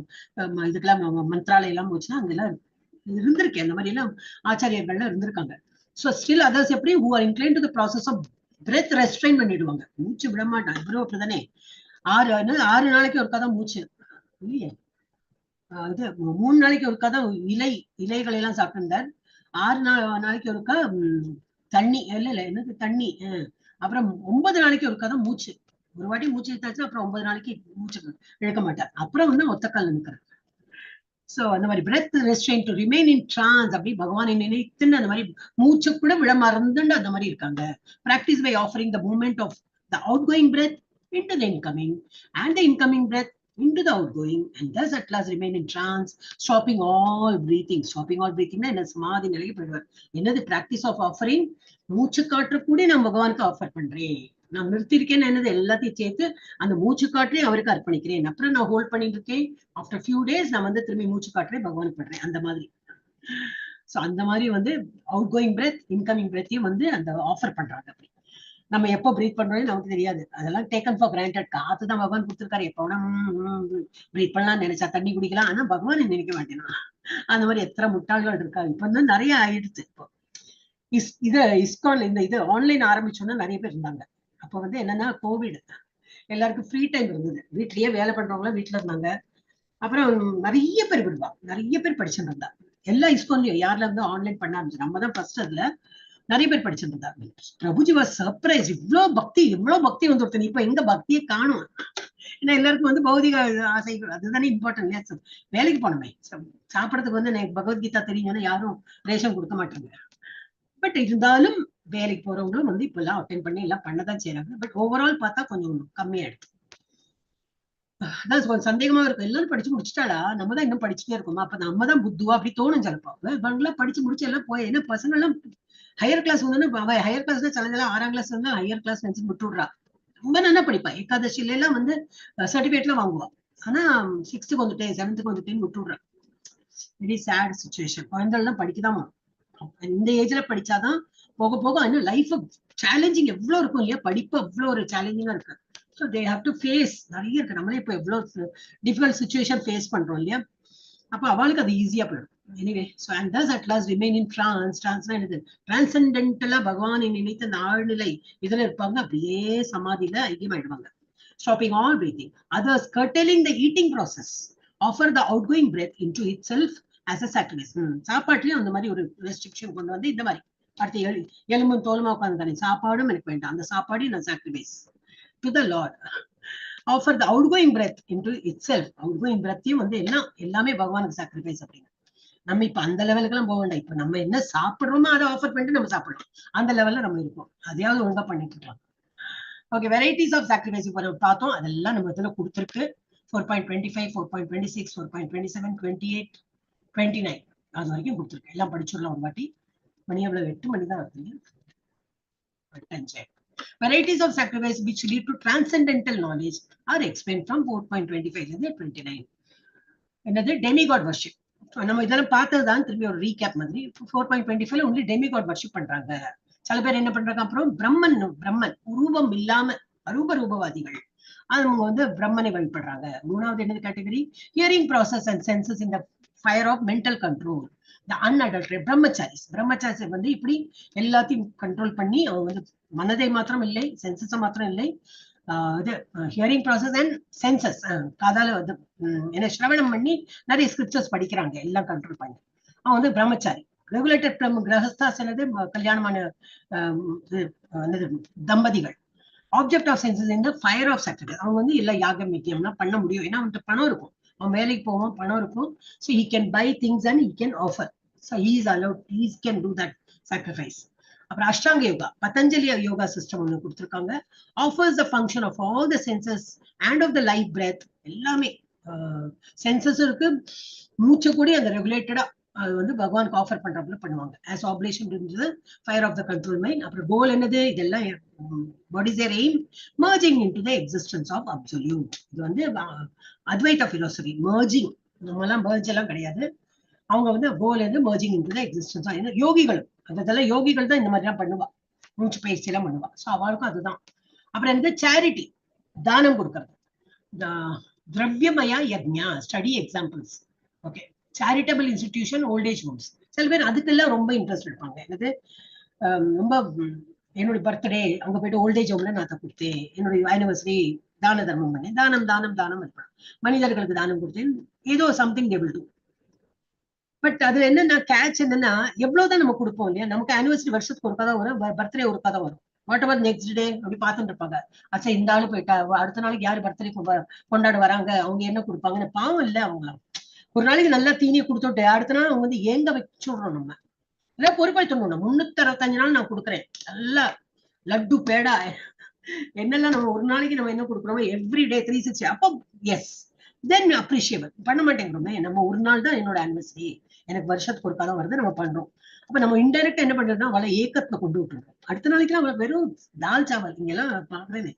இதுக்கெல்லாம் மந்த்ராலயம் எல்லாம் போச்சுன்னா அங்கெல்லாம் இருந்திருக்கேன். அந்த மாதிரி எல்லாம் ஆச்சாரியர்கள்லாம் இருந்திருக்காங்க. ஸோ ஸ்டில் அதர்ஸ் எப்படி who are inclined to the process of breath restraint பண்ணிடுவாங்க. மூச்சு விட மாட்டான். இவரும் அப்படிதானே 6 நாளைக்கு ஒருக்கா தான் மூச்சு இல்லையே, இது 3 நாளைக்கு ஒருக்கா தான் இலைகளை எல்லாம் சாப்பிட்டுருந்தார். 6 நாளைக்கு ஒருக்கா தண்ணி, இல்ல என்னது தண்ணி. அப்புறம் 9 நாளைக்கு ஒருக்கா தான் மூச்சு. ஒரு வாட்டி மூச்சு இழுத்தாச்சு, அப்புறம் 9 நாளைக்கு மூச்சு இழுக்க மாட்டார். அப்புறம் வந்து ஒத்தக்கால் நிற்கிறார். சோ அந்த மாதிரி breath restraint to remain in trance, அப்படி பகவானை நினைத்துன்னு அந்த மாதிரி மூச்சு கூட விட மறந்துண்டு அந்த மாதிரி இருக்காங்க. Practice by offering the movement of the outgoing breath into the incoming and the incoming breath into the outgoing, and thus at last remain in trance, stopping all breathing. என்ன சமாதி நிலைக்கு போயிடுவார். என்னது பிராக்டிஸ் ஆஃப் ஆஃபரிங், மூச்சு காற்று கூட நான் பகவானுக்கு ஆஃபர் பண்றேன். நான் நிறுத்திருக்கேன் என்னது எல்லாத்தையும் சேர்த்து அந்த மூச்சு காற்றையும் அவருக்கு அர்ப்பணிக்கிறேன். அப்புறம் நான் ஹோல்ட் பண்ணிட்டு இருக்கேன். ஆஃப்டர் ஃபியூ டேஸ் நான் வந்து திரும்பி மூச்சு காற்றை பகவானுக்கு பண்றேன். அந்த மாதிரி சோ அந்த மாதிரி வந்து அவுட் கோயிங் பிரெத் இன்கமிங் பிரெத்தையும் வந்து அந்த ஆஃபர் பண்றாங்க. அப்படி நம்ம எப்போ பிரீத் பண்றோம்னு நமக்கு தெரியாது, அதெல்லாம் டேக்கன் ஃபார் கிராண்டட். காத்து தான் பகவான் கொடுத்துருக்காரு, எப்போ வேணா பிரீத் பண்ணலாம், நினைச்சா தண்ணி குடிக்கலாம், ஆனா பகவான் நினைக்க மாட்டேனா. அந்த மாதிரி எத்தனை முட்டாள்கள் இருக்காங்க. இப்ப வந்து நிறைய ஆயிடுச்சு. இப்போ இது இஸ்கான் இந்த இது ஆன்லைன் ஆரம்பிச்சோன்னா நிறைய பேர் இருந்தாங்க. அப்ப வந்து என்னன்னா கோவிட், எல்லாருக்கும் ஃப்ரீ டைம் இருந்தது, வீட்லயே வேலை பண்றவங்களாம் வீட்டுல இருந்தாங்க. அப்புறம் நிறைய பேர் விடுவா, நிறைய பேர் படிச்சுட்டு இருந்தா. எல்லா இஸ்கான்லயும் யாருல இருந்து ஆன்லைன் பண்ண ஆரம்பிச்சு, நம்ம தான் ஃபர்ஸ்ட். அதுல நிறைய பேர் படிச்சுட்டு இருந்தாங்க. பிரபுஜி வாஸ் சர்ப்ரைஸ், இவ்வளவு பக்தி வந்து ஒருத்தன் இப்ப எங்க பக்தியை காணும். ஏன்னா எல்லாருக்கும் வந்து பௌதிக ஆசைகள் அதுதானே இம்பார்ட்டன்ட் இல்லையா. வேலைக்கு போனோமே, சாப்பிடறதுக்கு வந்து எனக்கு பகவத்கீதா தெரியுங்கன்னா யாரும் ரேஷன் கொடுக்க மாட்டாங்க. பட் இருந்தாலும் வேலைக்கு போறவங்களும் வந்து இப்ப எல்லாம் அட்டென்ட் பண்ணி எல்லாம் பண்ணதான் செய்யறாங்க. பட் ஓவரால் பார்த்தா கொஞ்சம் கம்மியாயிடுச்சு. அதான் கொஞ்சம் சந்தேகமா இருக்கும், எல்லாரும் படிச்சு முடிச்சுட்டாளா, நம்ம தான் இன்னும் படிச்சுட்டே இருக்கோமா, அப்ப நம்ம தான் புத்துவா அப்படி தோணும் சிலப்போ. இவங்கெல்லாம் படிச்சு முடிச்சு எல்லாம் போய் ஏன்னா பசங்க எல்லாம் ஹையர் கிளாஸ் வந்து ஹையர் கிளாஸ் சிலதெல்லாம் 6ஆம் கிளாஸ் வந்து ஹையர் கிளாஸ் நினைச்சு விட்டுடுறா. ரொம்ப நல்லா படிப்பா, ஏகாதசில எல்லாம் வந்து சர்டிபிகேட்ல வாங்குவா. ஆனா 6th வந்துட்டேன் 7th வந்துட்டேன்னு விட்டுடுறா. Very sad situation. குழந்தைகள் எல்லாம் படிக்கதான் இந்த ஏஜ்ல படிச்சாதான் போக போக இன்னும் லைஃப் சேலஞ்சிங் எவ்வளவு இருக்கும் இல்லையா. படிப்பு அவ்வளவு ஒரு சேலஞ்சிங்கா இருக்கு. So they have to face நிறைய இருக்கு. நம்மளே இப்ப எவ்வளவு டிஃபிகல்ட் சுச்சுவேஷன் ஃபேஸ் பண்றோம் இல்லையா. அப்ப அவளுக்கு அது ஈஸியா போயிடும். Anyway so and thus at last remain in trance. Trance என்னது, டிரான்சென்டென்டலா பகவானை நினைத்த அந்த ஆழ்நிலை இதுல இருப்பாங்க. அப்படியே சமாதியில ஐக்கியமாயிடுவாங்க. Stopping all breathing. Others curtailing the eating process offer the outgoing breath into itself as a sacrifice. சாப்பாட்டுலயும் அந்த மாதிரி ஒரு ரெஸ்ட்ரிக்ஷன் கொண்டு வந்து இந்த மாதிரி அடுத்து எலும்பும் தோலுமா உட்காந்து சாப்பாடும் எனக்கு வேண்டாம், அந்த சாப்பாடையும் நான் sacrifice to the Lord. Offer the outgoing breath into itself. Outgoing breath-யும் வந்து எல்லாமே பகவானுக்கு சாக்ரிஃபைஸ் அப்படின்னு. நம்ம இப்ப அந்த லெவலுக்கு எல்லாம் போக வேண்டாம். இப்ப நம்ம என்ன சாப்பிடுறோமோ அதை ஆஃபர் பண்ணிட்டு நம்ம சாப்பிடலாம். அந்த லெவல்ல நம்ம இருக்கோம், அதையாவது ஒழுங்கா பண்ணிட்டு இருக்கலாம். ஓகே, வெரைட்டிஸ் ஆஃப் சாக்ரிஃபைஸ் இப்போ பார்த்தோம். அதெல்லாம் நம்ம இதுல கொடுத்துருக்கு. 4.25, 4.26, 4.27, 28, 29 அது வரைக்கும் கொடுத்துருக்கு. எல்லாம் படிச்சிடலாம் ஒரு வாட்டி. மணி எவ்வளவு, 8 மணி தான் வருது. Varieties of sacrifice which lead to transcendental knowledge are explained from 4.25 to 29. Another demigod worship. நம்ம இதெல்லாம் பார்த்ததுதான், திரும்பி ஒரு ரீகேப் மாதிரி. 4.25 only demigod worship பண்றாங்க. சில பேர் என்ன பண்றாங்க, அப்புறம் பிரம்மன் ரூபம் இல்லாம அரூப ரூபவாதிகள் அவங்க வந்து பிரம்மனை வழிபடுறாங்க. மூணாவது என்னது category, hearing process and senses in the fire of mental control. The unadulterated பிரம்மச்சாரிஸ் வந்து இப்படி எல்லாத்தையும் கண்ட்ரோல் பண்ணி அவங்க வந்து மனதை மாத்திரம் இல்லை, சென்சஸை மாத்திரம் இல்லை, இது ஹியரிங் ப்ராசஸ் அண்ட் சென்சஸ் காதால வந்து என்ன சிரவணம் பண்ணி நிறைய ஸ்கிரிப்சர்ஸ் படிக்கிறாங்க, எல்லாம் கண்ட்ரோல் பண்ணி. அவன் வந்து பிரம்மச்சாரி. ரெகுலேட்டட் கிரகஸ்தாஸ் என்னது கல்யாணமான தம்பதிகள். ஆப்ஜெக்ட் ஆஃப் சென்சஸ் இந்த ஃபயர் ஆஃப் சாக்ரிஃபைஸ். அவங்க வந்து எல்லா யாகம் யஜ்யம்லாம் பண்ண முடியும், ஏன்னா அவன்கிட்ட பணம் இருக்கும், அவன் வேலைக்கு போவான், பணம் இருக்கும். So he can buy things and he can offer. So he is allowed, he can do that sacrifice. அப்புறம் அஷ்டாங்க யோகா, பதஞ்சலி யோகா சிஸ்டம் ஒன்று கொடுத்துருக்காங்க. Offers the function of all the senses and of the life breath. எல்லாமே சென்சஸ் இருக்கு, மூச்சை கூடி அந்த ரெகுலேட்டடா அது வந்து பகவானுக்கு ஆஃபர் பண்றப்பல பண்ணுவாங்க. ஆஸ் ஆப்லேஷன் இருந்தது fire of the control mind. அப்புறம் கோல் என்னது, இதெல்லாம் what is their aim, merging into the existence of absolute. இது வந்து அத்வைத பிலாசபி, மர்ஜிங். நம்ம எல்லாம் மர்ஜ் எல்லாம் கிடையாது. அவங்க வந்து கோல் வந்து மர்ஜிங் இன்டு த எக்ஸிஸ்டன்ஸ். யோகிகள் அதெல்லாம் யோகிகள் தான் இந்த மாதிரி எல்லாம் பண்ணுவா, மூச்சு பயிற்சி எல்லாம் பண்ணுவா. ஸோ அவளுக்கும் அதுதான். அப்புறம் வந்து சேரிட்டி, தானம் கொடுக்கறது. திரவியமயா யக்ஞா, study examples. Okay, charitable institution, old age homes. சில பேர் அதுக்கெல்லாம் ரொம்ப இன்ட்ரெஸ்ட் எடுப்பாங்க. என்னது ரொம்ப என்னுடைய பர்த்டே அங்க போயிட்டு ஓல்டேஜ் ஹோம்ல நான் கொடுத்தேன், என்னுடைய ஆனிவர்சரி தான தர்மம் பண்ணேன், தானம் இருப்பேன், மனிதர்களுக்கு தானம் கொடுத்தேன், ஏதோ சம்திங் டேபிள் டூ. பட் அதுல என்னன்னா கேட்ச் என்னன்னா, எவ்வளவுதான் நம்ம கொடுப்போம் இல்லையா. நமக்கு ஆனிவர்சரி வருஷத்துக்கு ஒரு கதை வரும், பர்த்டே ஒரு கதை வரும். வாட் எவர் நெக்ஸ்ட் டே அப்படி பார்த்துட்டு இருப்பாங்க. அச்சா இந்த ஆளு போயிட்டா, அடுத்த நாளைக்கு யாரு பர்த்டே கொண்டாட வராங்க, அவங்க என்ன கொடுப்பாங்கன்னு பாவம் இல்லை. அவங்களாம் ஒரு நாளைக்கு நல்லா தீனியை கொடுத்துட்டு அடுத்த நாள் அவங்க வந்து ஏங்க வச்சுடுறோம். நம்ம எல்லாம் பொறுப்பாய்த்தணும். 365 நாள் நான் கொடுக்குறேன், நல்லா லட்டு பேடா என்னெல்லாம் நம்ம ஒரு நாளைக்கு நம்ம என்ன கொடுக்குறோமோ எவ்ரிடே 360. அப்போ எஸ் தென் அப்ரிஷியபிள். பண்ண மாட்டேங்கிறோமே, நம்ம ஒரு நாள் தான் என்னோட ஆனிவர்சரி, எனக்கு வருஷத்துக்கு ஒரு காலம் வருது, நம்ம பண்றோம். அப்ப நம்ம இன்டைரக்டா என்ன பண்றோம்னா அவளை ஏக்கத்துல கொண்டு விட்டுருக்கோம். அடுத்த நாளைக்கு எல்லாம் அவளுக்கு வெறும் தால் சாவல். இங்க எல்லாம் பாக்குறேனே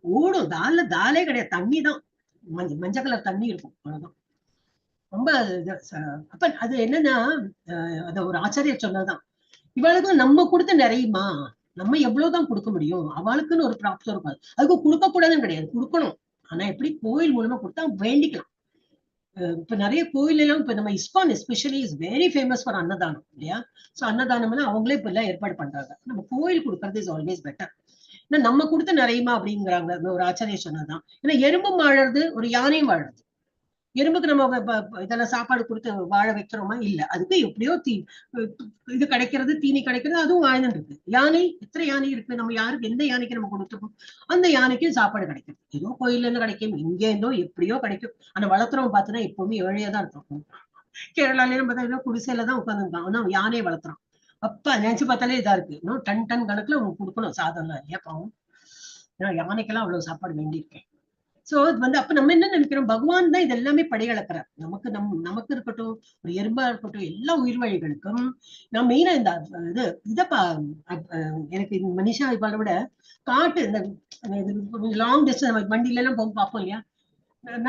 ஓடும், தாலே கிடையாது, தண்ணி தான், மஞ்சள் கலர் தண்ணி இருக்கும், அவ்வளவுதான். ரொம்ப அப்ப அது என்னன்னா அத ஒரு ஆச்சாரியர் சொன்னதுதான். இவளுக்கு நம்ம கொடுத்து நிறையுமா, நம்ம எவ்வளவுதான் கொடுக்க முடியும், அவளுக்குன்னு ஒரு ப்ராப்தம் இருக்கும். அதுக்கு கொடுக்க கூடாதுன்னு கிடையாது, கொடுக்கணும். ஆனா எப்படி கோயில் மூலமா கொடுத்தா வேண்டிக்கலாம். இப்ப நிறைய கோயில் எல்லாம் இப்ப நம்ம ISKCON especially is very famous for அன்னதானம் இல்லையா? சோ அன்னதானம் அவங்களே இப்ப எல்லாம் ஏற்பாடு பண்றாங்க. நம்ம கோயில் கொடுக்கறது இஸ் ஆல்வேஸ் பெட்டர். ஏன்னா நம்ம கொடுத்து நிறையுமா அப்படிங்கிறாங்க ஒரு ஆச்சாரிய சொன்னதுதான். ஏன்னா எறும்பும் வாழறது, ஒரு யானையும் வாழறது. எறும்புக்கு நம்ம இதெல்லாம் சாப்பாடு கொடுத்து வாழ வைக்கிறோமா? இல்ல. அதுக்கு எப்படியோ இது கிடைக்கிறது, தீனி கிடைக்கிறது, அதுவும் வாழ்ந்துட்டு இருக்கு. யானை, எத்தனை யானை இருக்கு, நம்ம யாருக்கு எந்த யானைக்கு நம்ம கொடுத்துருக்கோம், அந்த யானைக்கு சாப்பாடு கிடைக்கும். ஏதோ கோயில்ல இருந்து கிடைக்கும், இங்க இருந்தோ எப்படியோ கிடைக்கும். ஆனா வளர்த்துறவங்க பார்த்தோன்னா எப்பவுமே ஏழையா தான் இருக்கும். கேரளாலே நம்ம தான் குடிசையில தான் உட்காந்துருக்கான், ஆனா யானையை வளர்த்துறான். அப்ப நினைச்சு பார்த்தாலே இதா இருக்கு. இன்னும் டன் டன் கணக்குல அவங்க கொடுக்கணும் சாதம்லாம் இல்லையா? பாவம். ஏன்னா யானைக்கெல்லாம் அவ்வளவு சாப்பாடு வேண்டியிருக்கேன். சோ இது அப்ப நம்ம என்ன நினைக்கிறோம், பகவான் தான் இது எல்லாமே படையளக்கிறார். நமக்கு இருக்கட்டும், ஒரு எறும்பா இருக்கட்டும், எல்லா உயிர் வழிகளுக்கும். நான் மெயினா இந்த எனக்கு மனிஷா இவாளை விட காட்டு இந்த லாங் டிஸ்டன்ஸ் வண்டியில எல்லாம் போக பார்ப்போம் இல்லையா,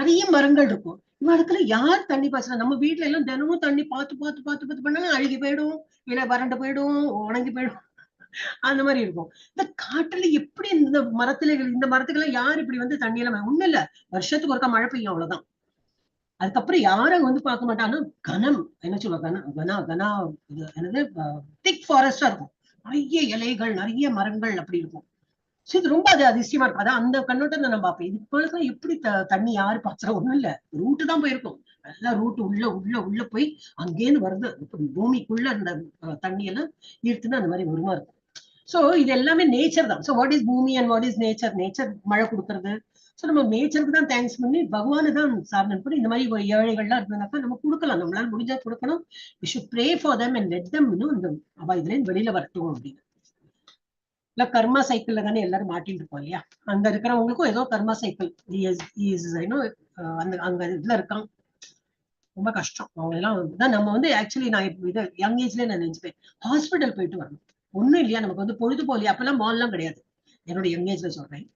நிறைய மரங்கள் இருக்கும். இவளுக்குள்ள யார் தண்ணி பாய்ச்சலாம்? நம்ம வீட்டுல எல்லாம் தினமும் தண்ணி பார்த்து பார்த்து பார்த்து பார்த்து பண்ணாலும் அழுகி போயிடும், இல்ல வறண்டு போயிடும், உணங்கி போயிடும், அந்த மாதிரி இருக்கும். இந்த காட்டுல எப்படி இந்த மரத்துக்கெல்லாம் யாரு இப்படி வந்து தண்ணி எல்லாம் ஒண்ணும் இல்ல, வருஷத்துக்கு ஒருக்கா மழை பெய்யும், அவ்வளவுதான். அதுக்கப்புறம் யாரும் வந்து பார்க்க மாட்டாங்கன்னா கனம் என்ன சொல்லுவாங்க, கனா என்னது திக் ஃபாரஸ்டா இருக்கும், நிறைய இலைகள், நிறைய மரங்கள் அப்படி இருக்கும். சோ இது ரொம்ப அது அதிசயமா இருக்கும். அதான் அந்த கண்ணோட்டத்தை நான் பார்ப்பேன். இதுக்கு எப்படி தண்ணி யாரு பாய்ச்சா? ஒண்ணும் இல்ல, ரூட்டு தான் போயிருக்கும். நல்லா ரூட்டு உள்ள உள்ள உள்ள போய் அங்கேன்னு வருது, பூமிக்குள்ள அந்த தண்ணி எல்லாம் ஈர்த்துன்னு அந்த மாதிரி வருமா இருக்கும். சோ இது எல்லாமே நேச்சர் தான். சோ வாட் இஸ் பூமி and what is nature? Nature மழை கொடுக்கறது. சோ நம்ம நேச்சருக்கு தான் தேங்க்ஸ் பண்ணி பகவானு தான் சார்ந்து பண்ணி இந்த மாதிரி ஏழைகள்லாம் இருந்ததுனாக்கா நம்ம கொடுக்கலாம், நம்மளால முடிஞ்சா கொடுக்கணும். We should pray for them and let them இந்த அவ இதுல இருந்து வெளியில வரட்டும் அப்படின்னு. இல்ல கர்மா சைக்கிள்ல தானே எல்லாரும் மாட்டிட்டு இருக்கோம் இல்லையா? அங்க இருக்கிறவங்களுக்கும் ஏதோ கர்மா சைக்கிள் அந்த அங்க இதுல இருக்கான். ரொம்ப கஷ்டம் அவங்க எல்லாம். தான் நம்ம வந்து ஆக்சுவலி நான் இது யங் ஏஜ்ல நான் நினைச்சுப்பேன், ஹாஸ்பிட்டல் போயிட்டு வரணும். ஒண்ணும் இல்லையா, நமக்கு வந்து பொழுது போலியா, அப்பெல்லாம் மால் எல்லாம் கிடையாது, என்னோட யங் ஏஜ்ல சொல்றேன்.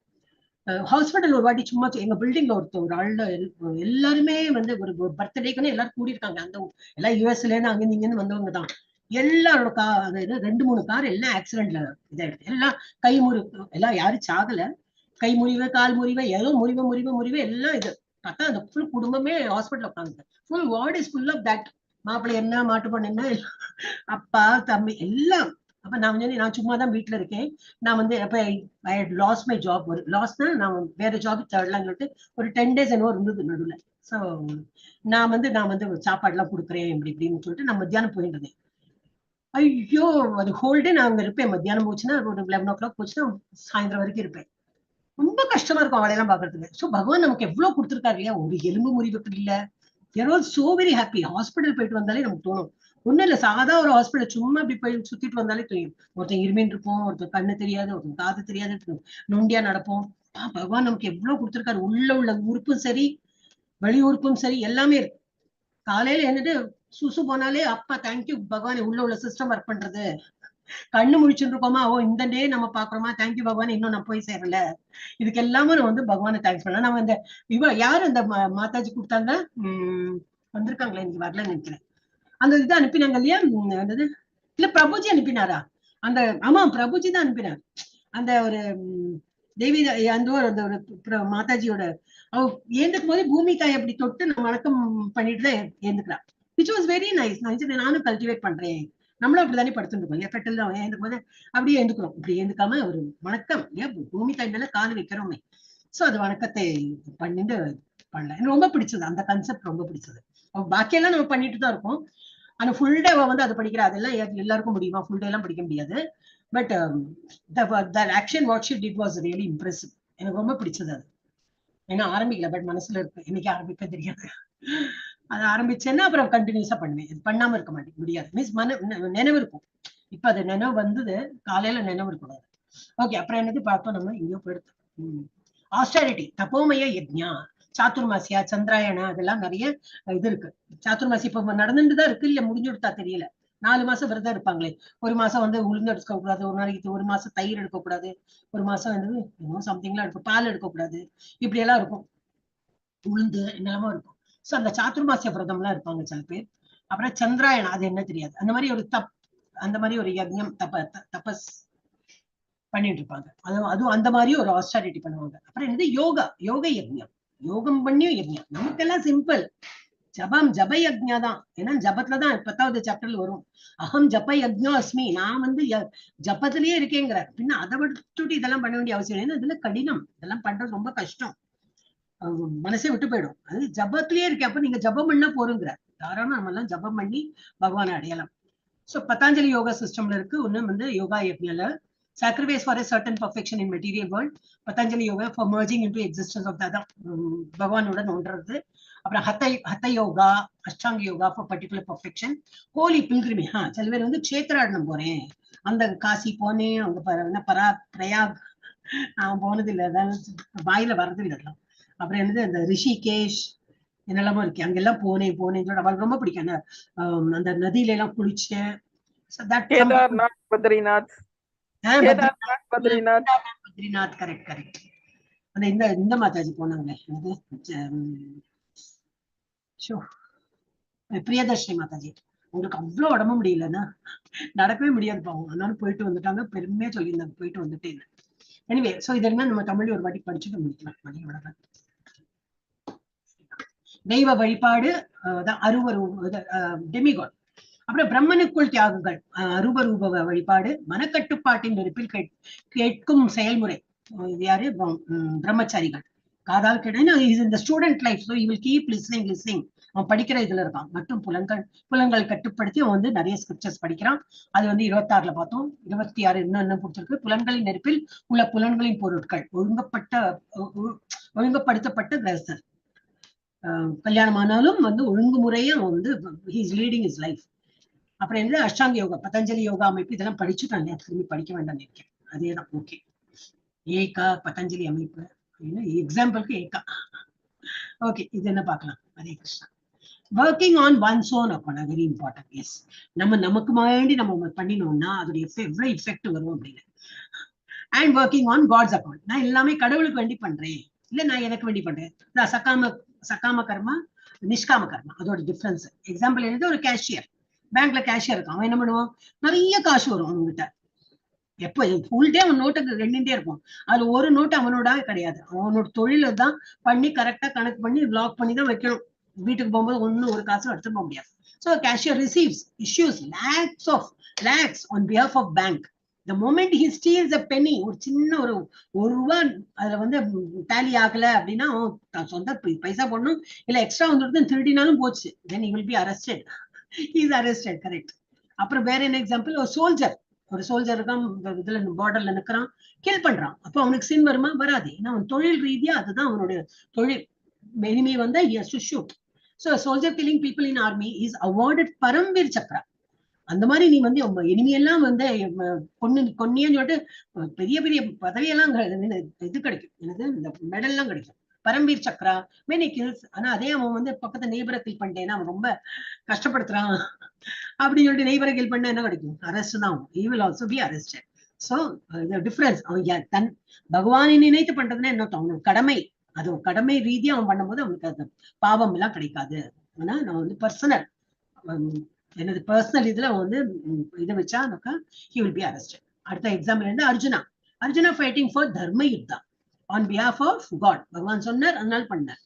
ஹாஸ்பிட்டல் ஒரு வாட்டி சும்மா எங்க பில்டிங்ல ஒரு ஆள்ல எல்லாருமே வந்து ஒரு பர்த்டேக்குன்னு எல்லாரும் கூடியிருக்காங்க. அந்த எல்லாம் யூஎஸ்ல இருந்து அங்க இங்கன்னு வந்தவங்க தான். எல்லாரோட அதாவது 2-3 கார் எல்லாம் ஆக்சிடென்ட்ல இதாயிடுது. எல்லாம் கை முறிவு, எல்லாம் யாரும் சாகல, கை முறிவு, கால் முறிவு, ஏதோ முறிவு எல்லாம். இது பார்த்தா அந்த ஃபுல் குடும்பமே ஹாஸ்பிட்டல் உட்காந்து, full ward is full of that. மாப்பிள்ளை என்ன, மாட்டு பொண்ணு என்ன, அப்பா தம்பி எல்லாம். அப்ப நான் சும்மா தான் வீட்டுல இருக்கேன். நான் வந்து அப்ப I had last my job. ஒரு லாஸ்னா நான் வேற ஜாப் தேடலாம்னு சொல்லிட்டு ஒரு 10 days என்னவோ இருந்தது நடுவில். ஸோ நான் வந்து சாப்பாடு எல்லாம் கொடுக்குறேன் இப்படின்னு சொல்லிட்டு நான் மத்தியானம் போயிட்டு இருந்தேன். ஐயோ அது ஹோல் டே நான் அங்க இருப்பேன். மத்தியானம் போச்சுன்னா ஒரு 11 o'clock போச்சுன்னா சாயந்தரம் வரைக்கும் இருப்பேன். ரொம்ப கஷ்டமா இருக்கும் அவளையெல்லாம் பாக்குறதுக்கு. ஸோ பகவான் நமக்கு எவ்வளவு கொடுத்துருக்காரு இல்லையா, ஒரு எலும்பு முறிவுக்கு இல்ல. So very happy. ஹாஸ்பிட்டல் போயிட்டு வந்தாலே நமக்கு தோணும், ஒண்ணும் இல்ல சாதா ஒரு ஹாஸ்பிட்டல் சும்மா இப்படி போய் சுத்திட்டு வந்தாலே தெரியும். ஒருத்தன் இருமீன் இருப்போம், ஒருத்தன் கண்ணு தெரியாது, ஒருத்தன் காது தெரியாது, நொண்டியா நடப்போம். பகவான் நமக்கு எவ்வளவு கொடுத்துருக்காரு. உள்ள உறுப்பும் சரி, வெளி உறுப்பும் சரி, எல்லாமே இருக்கு. காலையில எழுந்துட்டு சுசு போனாலே அப்பா தேங்க்யூ பகவான், உள்ள சிஸ்டம் ஒர்க் பண்றது. கண்ணு முழிச்சுட்டு இருக்கோமா, ஓ இந்த டே நம்ம பாக்குறோமா, தேங்க்யூ பகவான், இன்னும் நான் போய் சேரல. இதுக்கு எல்லாமே நம்ம வந்து பகவானை தேங்க்ஸ் பண்ணலாம். நம்ம இந்த யாரு இந்த மாதாஜி கொடுத்தாங்க, வந்திருக்காங்களே, இன்னைக்கு வரலன்னு நினைக்கிறேன். அந்த இதை அனுப்பினாங்க இல்லையா, அந்த இல்ல பிரபுஜி அனுப்பினாரா? அந்த ஆமா பிரபுஜி தான் அனுப்பினார். அந்த ஒரு தேவி அந்த ஒரு மாதாஜியோட அவ ஏந்துக்கும் போது பூமி தாய் அப்படி தொட்டு நம்ம வணக்கம் பண்ணிட்டு தான் ஏந்துக்கிறா. Which was very nice. நானும் கல்டிவேட் பண்றேன். நம்மளும் அப்படிதானே படுத்துருக்கோம் இல்லையா, பெட்டல் தான் ஏந்துக்கும் போது அப்படியே ஏந்துக்கிறோம். இப்படி ஏந்துக்காம ஒரு வணக்கம் ஏன் பூமி தாய் மேல கால் வைக்கிறோமே. சோ அது வணக்கத்தை பண்ணிட்டு பண்ணல. எனக்கு ரொம்ப பிடிச்சது அந்த கான்செப்ட், ரொம்ப பிடிச்சது. பாக்கியெல்லாம் நம்ம பண்ணிட்டு தான் இருக்கோம். ஆனா ஃபுல் டே வந்து அதை படிக்கிற, அதெல்லாம் எல்லாருக்கும் முடியுமா? ஃபுல் டே எல்லாம் படிக்க முடியாது. But action what she did was really impressive. எனக்கு ரொம்ப பிடிச்சது அது. ஏன்னா ஆரம்பிக்கல, பட் மனசுல இருக்கு, இன்னைக்கு ஆரம்பிக்க தெரியாது. அது ஆரம்பிச்சேன்னா அப்புறம் கண்டினியூஸா பண்ணுவேன். இது பண்ணாம இருக்க மாட்டேன், முடியாது. மீன்ஸ் நினைவு இருக்கும். இப்ப அது நினைவு வந்தது, காலையில நினைவு இருக்கக்கூடாது. ஓகே, அப்புறம் என்னது பார்த்தோம் நம்ம இங்கேயோ போயிடுது. ஆஸ்டாரிட்டி, தபோமய யஜ்ஞா, சாத்துர்மாசியா, சந்திராயணா, அதெல்லாம் நிறைய இது இருக்கு. சாத்துர்மாசி இப்ப நடந்துட்டுதான் இருக்கு, இல்ல முடிஞ்சு கொடுத்தா தெரியல. 4 மாசம் விரதம் இருப்பாங்களே. ஒரு மாசம் வந்து உளுந்து எடுக்க கூடாது, ஒரு நாளைக்கு ஒரு மாசம் தயிர் எடுக்கக்கூடாது, ஒரு மாசம் வந்து சம்திங்லாம் எடுக்கும், பால் எடுக்கக்கூடாது, இப்படி எல்லாம் இருக்கும். உளுந்து என்னெல்லாமோ இருக்கும். சோ அந்த சாதுர்மாசிய விரதம்லாம் இருப்பாங்க சில பேர். அப்புறம் சந்திராயணம், அது என்ன தெரியாது. அந்த மாதிரி ஒரு அந்த மாதிரி ஒரு யஜ்ஞம் தபஸ் பண்ணிட்டு இருப்பாங்க. அதுவும் அந்த மாதிரி ஒரு ஆஸ்டாரிட்டி பண்ணுவாங்க. அப்புறம் என்னது யோக யஜ்ஞம், யோகம் பண்ணியும் யஜ்ஞம். நமக்கெல்லாம் சிம்பிள் ஜப யஜ்ஞா தான். ஏன்னா ஜபத்துலதான் 10வது சாப்டர்ல வரும், அகம் ஜப யஜ்ஞோ அஸ்மி, நான் வந்து ஜபத்திலேயே இருக்கேங்கிற. பின்ன அதை விட்டுட்டு இதெல்லாம் பண்ண வேண்டிய அவசியம் இல்லை. ஏன்னா இதுல கடினம், இதெல்லாம் பண்றது ரொம்ப கஷ்டம், மனசே விட்டு போயிடும். அது ஜபத்திலேயே இருக்கேன், அப்ப நீங்க ஜபம் பண்ணா போருங்கிற. தாராளமா நம்ம எல்லாம் ஜபம் பண்ணி பகவானை அடையலாம். சோ பதாஞ்சலி யோகா சிஸ்டம்ல இருக்கு. ஒண்ணு வந்து yoga யஜ்ஞல sacrifice for a certain perfection in material world, Patanjali yoga for merging into existence of the பகவானுடன் ஒன்றது. அப்புறம் hatha yoga, ashtanga yoga for particular perfection. Holy pilgrimage, சில பேர் வந்து க்ஷேத்ராடனம் போறேன், அந்த காசி போனேன், அங்க பிரயாக் நான் போனது இல்லை, அதாவது வாயில வர்றது இல்லை. அப்புறம் என்னது அந்த ரிஷிகேஷ் என்னெல்லாமோ இருக்கு, அங்கெல்லாம் போனேன் சொல்லிட்டு அவளுக்கு ரொம்ப பிடிக்கும். அந்த நதியில எல்லாம் குளிச்சேன். கேதார்நாத், பத்ரிநாத், பத்ரிநாத், கரெக்ட். அந்த இந்த மாதாஜி போனாங்களே, பிரியதர்ஷினி மாதாஜி, உங்களுக்கு அவ்வளவு உடம்பு முடியலன்னா நடக்கவே முடியாது பாவம், அதனால போயிட்டு வந்துட்டாங்க. பெருமையா சொல்லியிருந்தாங்க போயிட்டு வந்துட்டேன். எனிவே, சோ இதெல்லாம் நம்ம தமிழ் ஒரு வாட்டி படிச்சுட்டு முடிக்கலாம். தெய்வ வழிபாடு, டெமிகாட். அப்புறம் பிரம்மனுக்குள் தியாகங்கள், அரூபரூப வழிபாடு, மனக்கட்டுப்பாட்டின் நெருப்பில் கேட்கும் செயல்முறை. இது யாரு? பிரம்மச்சாரிகள். காதால் கிடையாது இந்த student life. So you will keep listening. அவன் படிக்கிற இதுல இருக்கான். மற்றும் புலன்கள் கட்டுப்படுத்தி அவன் வந்து நிறைய ஸ்கிரிப்சர்ஸ் படிக்கிறான். அது வந்து 26ல பார்த்தோம். 26 என்ன கொடுத்திருக்கு? புலன்களின் நெருப்பில் உள்ள புலன்களின் பொருட்கள் ஒழுங்குபடுத்தப்பட்ட கிரகஸ்தர். கல்யாணம் ஆனாலும் வந்து ஒழுங்குமுறையா அவன் வந்து ஹீஸ் லீடிங் இஸ் லைஃப். அப்புறம் என்ன? அஷ்டாங்க யோகா, பதஞ்சலி யோகா அமைப்பு, இதெல்லாம் படிச்சுட்டாங்க, திரும்பி படிக்க வேண்டாம் நினைக்கிறேன். அதேதான். ஓகே, ஏகா பதஞ்சலி அமைப்பு எக்ஸாம்பிளுக்கு ஏகா. ஓகே, இது என்ன பார்க்கலாம்? Hare Krishna. Working on ones own account, very important. Yes, நமக்கு வேண்டி நம்ம பண்ணினோம்னா அதோடைய எவ்வளவு இஃபெக்ட் வரும் அப்படின்னு. And working on God's account, நான் எல்லாமே கடவுளுக்கு வேண்டி பண்றேன், இல்ல நான் எனக்கு வேண்டி பண்றேன். சகாம கர்மா, நிஷ்காம கர்மா, அதோட டிஃபரன்ஸ். எக்ஸாம்பிள் என்னது? ஒரு கேஷியர், பேங்க்ல கேஷியர் இருக்கான். அவன் என்ன பண்ணுவான்? நிறைய காசு வரும் அவன்கிட்ட. எப்போ ஃபுல் டே அவன் நோட்டுக்கு எண்ணிட்டே இருப்பான். அதுல ஒரு நோட்டு அவனோட கிடையாது. அவனோட தொழில தான் பண்ணி கரெக்டா கணக்கு பண்ணி லாக் பண்ணி தான் வைக்கணும். வீட்டுக்கு போகும்போது ஒரு காசும் எடுத்துட்டு போக முடியாது. So cashier receives issues lakhs on behalf of bank. The moment he steals a penny, ஒரு சின்ன ஒரு ரூபா அதுல வந்து டேலி ஆகல அப்படின்னா சொந்த பைசா போடணும், இல்ல எக்ஸ்ட்ரா வந்துட்டு திருடினாலும் போச்சு. then he will be arrested. He is arrested, correct. அப்புறம் வேற என்ன எக்ஸாம்பிள்? ஒரு சோல்ஜர் இருக்கான், இதுல பார்டர்ல நிக்கிறான், கில் பண்றான். அப்போ அவனுக்கு சின் வருமா? வராது. ஏன்னா அவன் தொழில் ரீதியா அதுதான் அவனுடைய தொழில். எனிமி வந்தா he has to shoot. So a soldier killing people in army is awarded Paramvir Chakra. அந்த மாதிரி நீ வந்து எனிமையெல்லாம் வந்து கொன்னியன்னு சொல்லிட்டு பெரிய பெரிய பதவியெல்லாம் இது கிடைக்கும். எனக்கு இந்த மெடல் எல்லாம் கிடைக்கும், பரம்வீர் சக்ரா, மெனி கில்ஸ். ஆனா அதே அவன் வந்து பக்கத்து நெய்பரை கில் பண்ணிட்டேன்னா அவன் ரொம்ப கஷ்டப்படுத்துறான் அப்படின்னு சொல்லிட்டு நெய்பரை கில் பண்ணா என்ன கிடைக்கும்? அரெஸ்ட் தான். he will also be arrested. So the difference, அவன் தன் பகவானை நினைத்து பண்றதுன்னா என்ன? அவனோட கடமை, அது கடமை ரீதியா அவன் பண்ணும்போது அவனுக்கு அது பாவம் எல்லாம் கிடைக்காது. ஆனா நான் வந்து பர்சனல் இதுல வந்து இதை வச்சா he will be arrested. அடுத்த எக்ஸாம்பிள் வந்து அர்ஜுனா ஃபைட்டிங் ஃபார் தர்ம Juttah on behalf of God. பகவான் சொன்னார், அதனால பண்ணார்.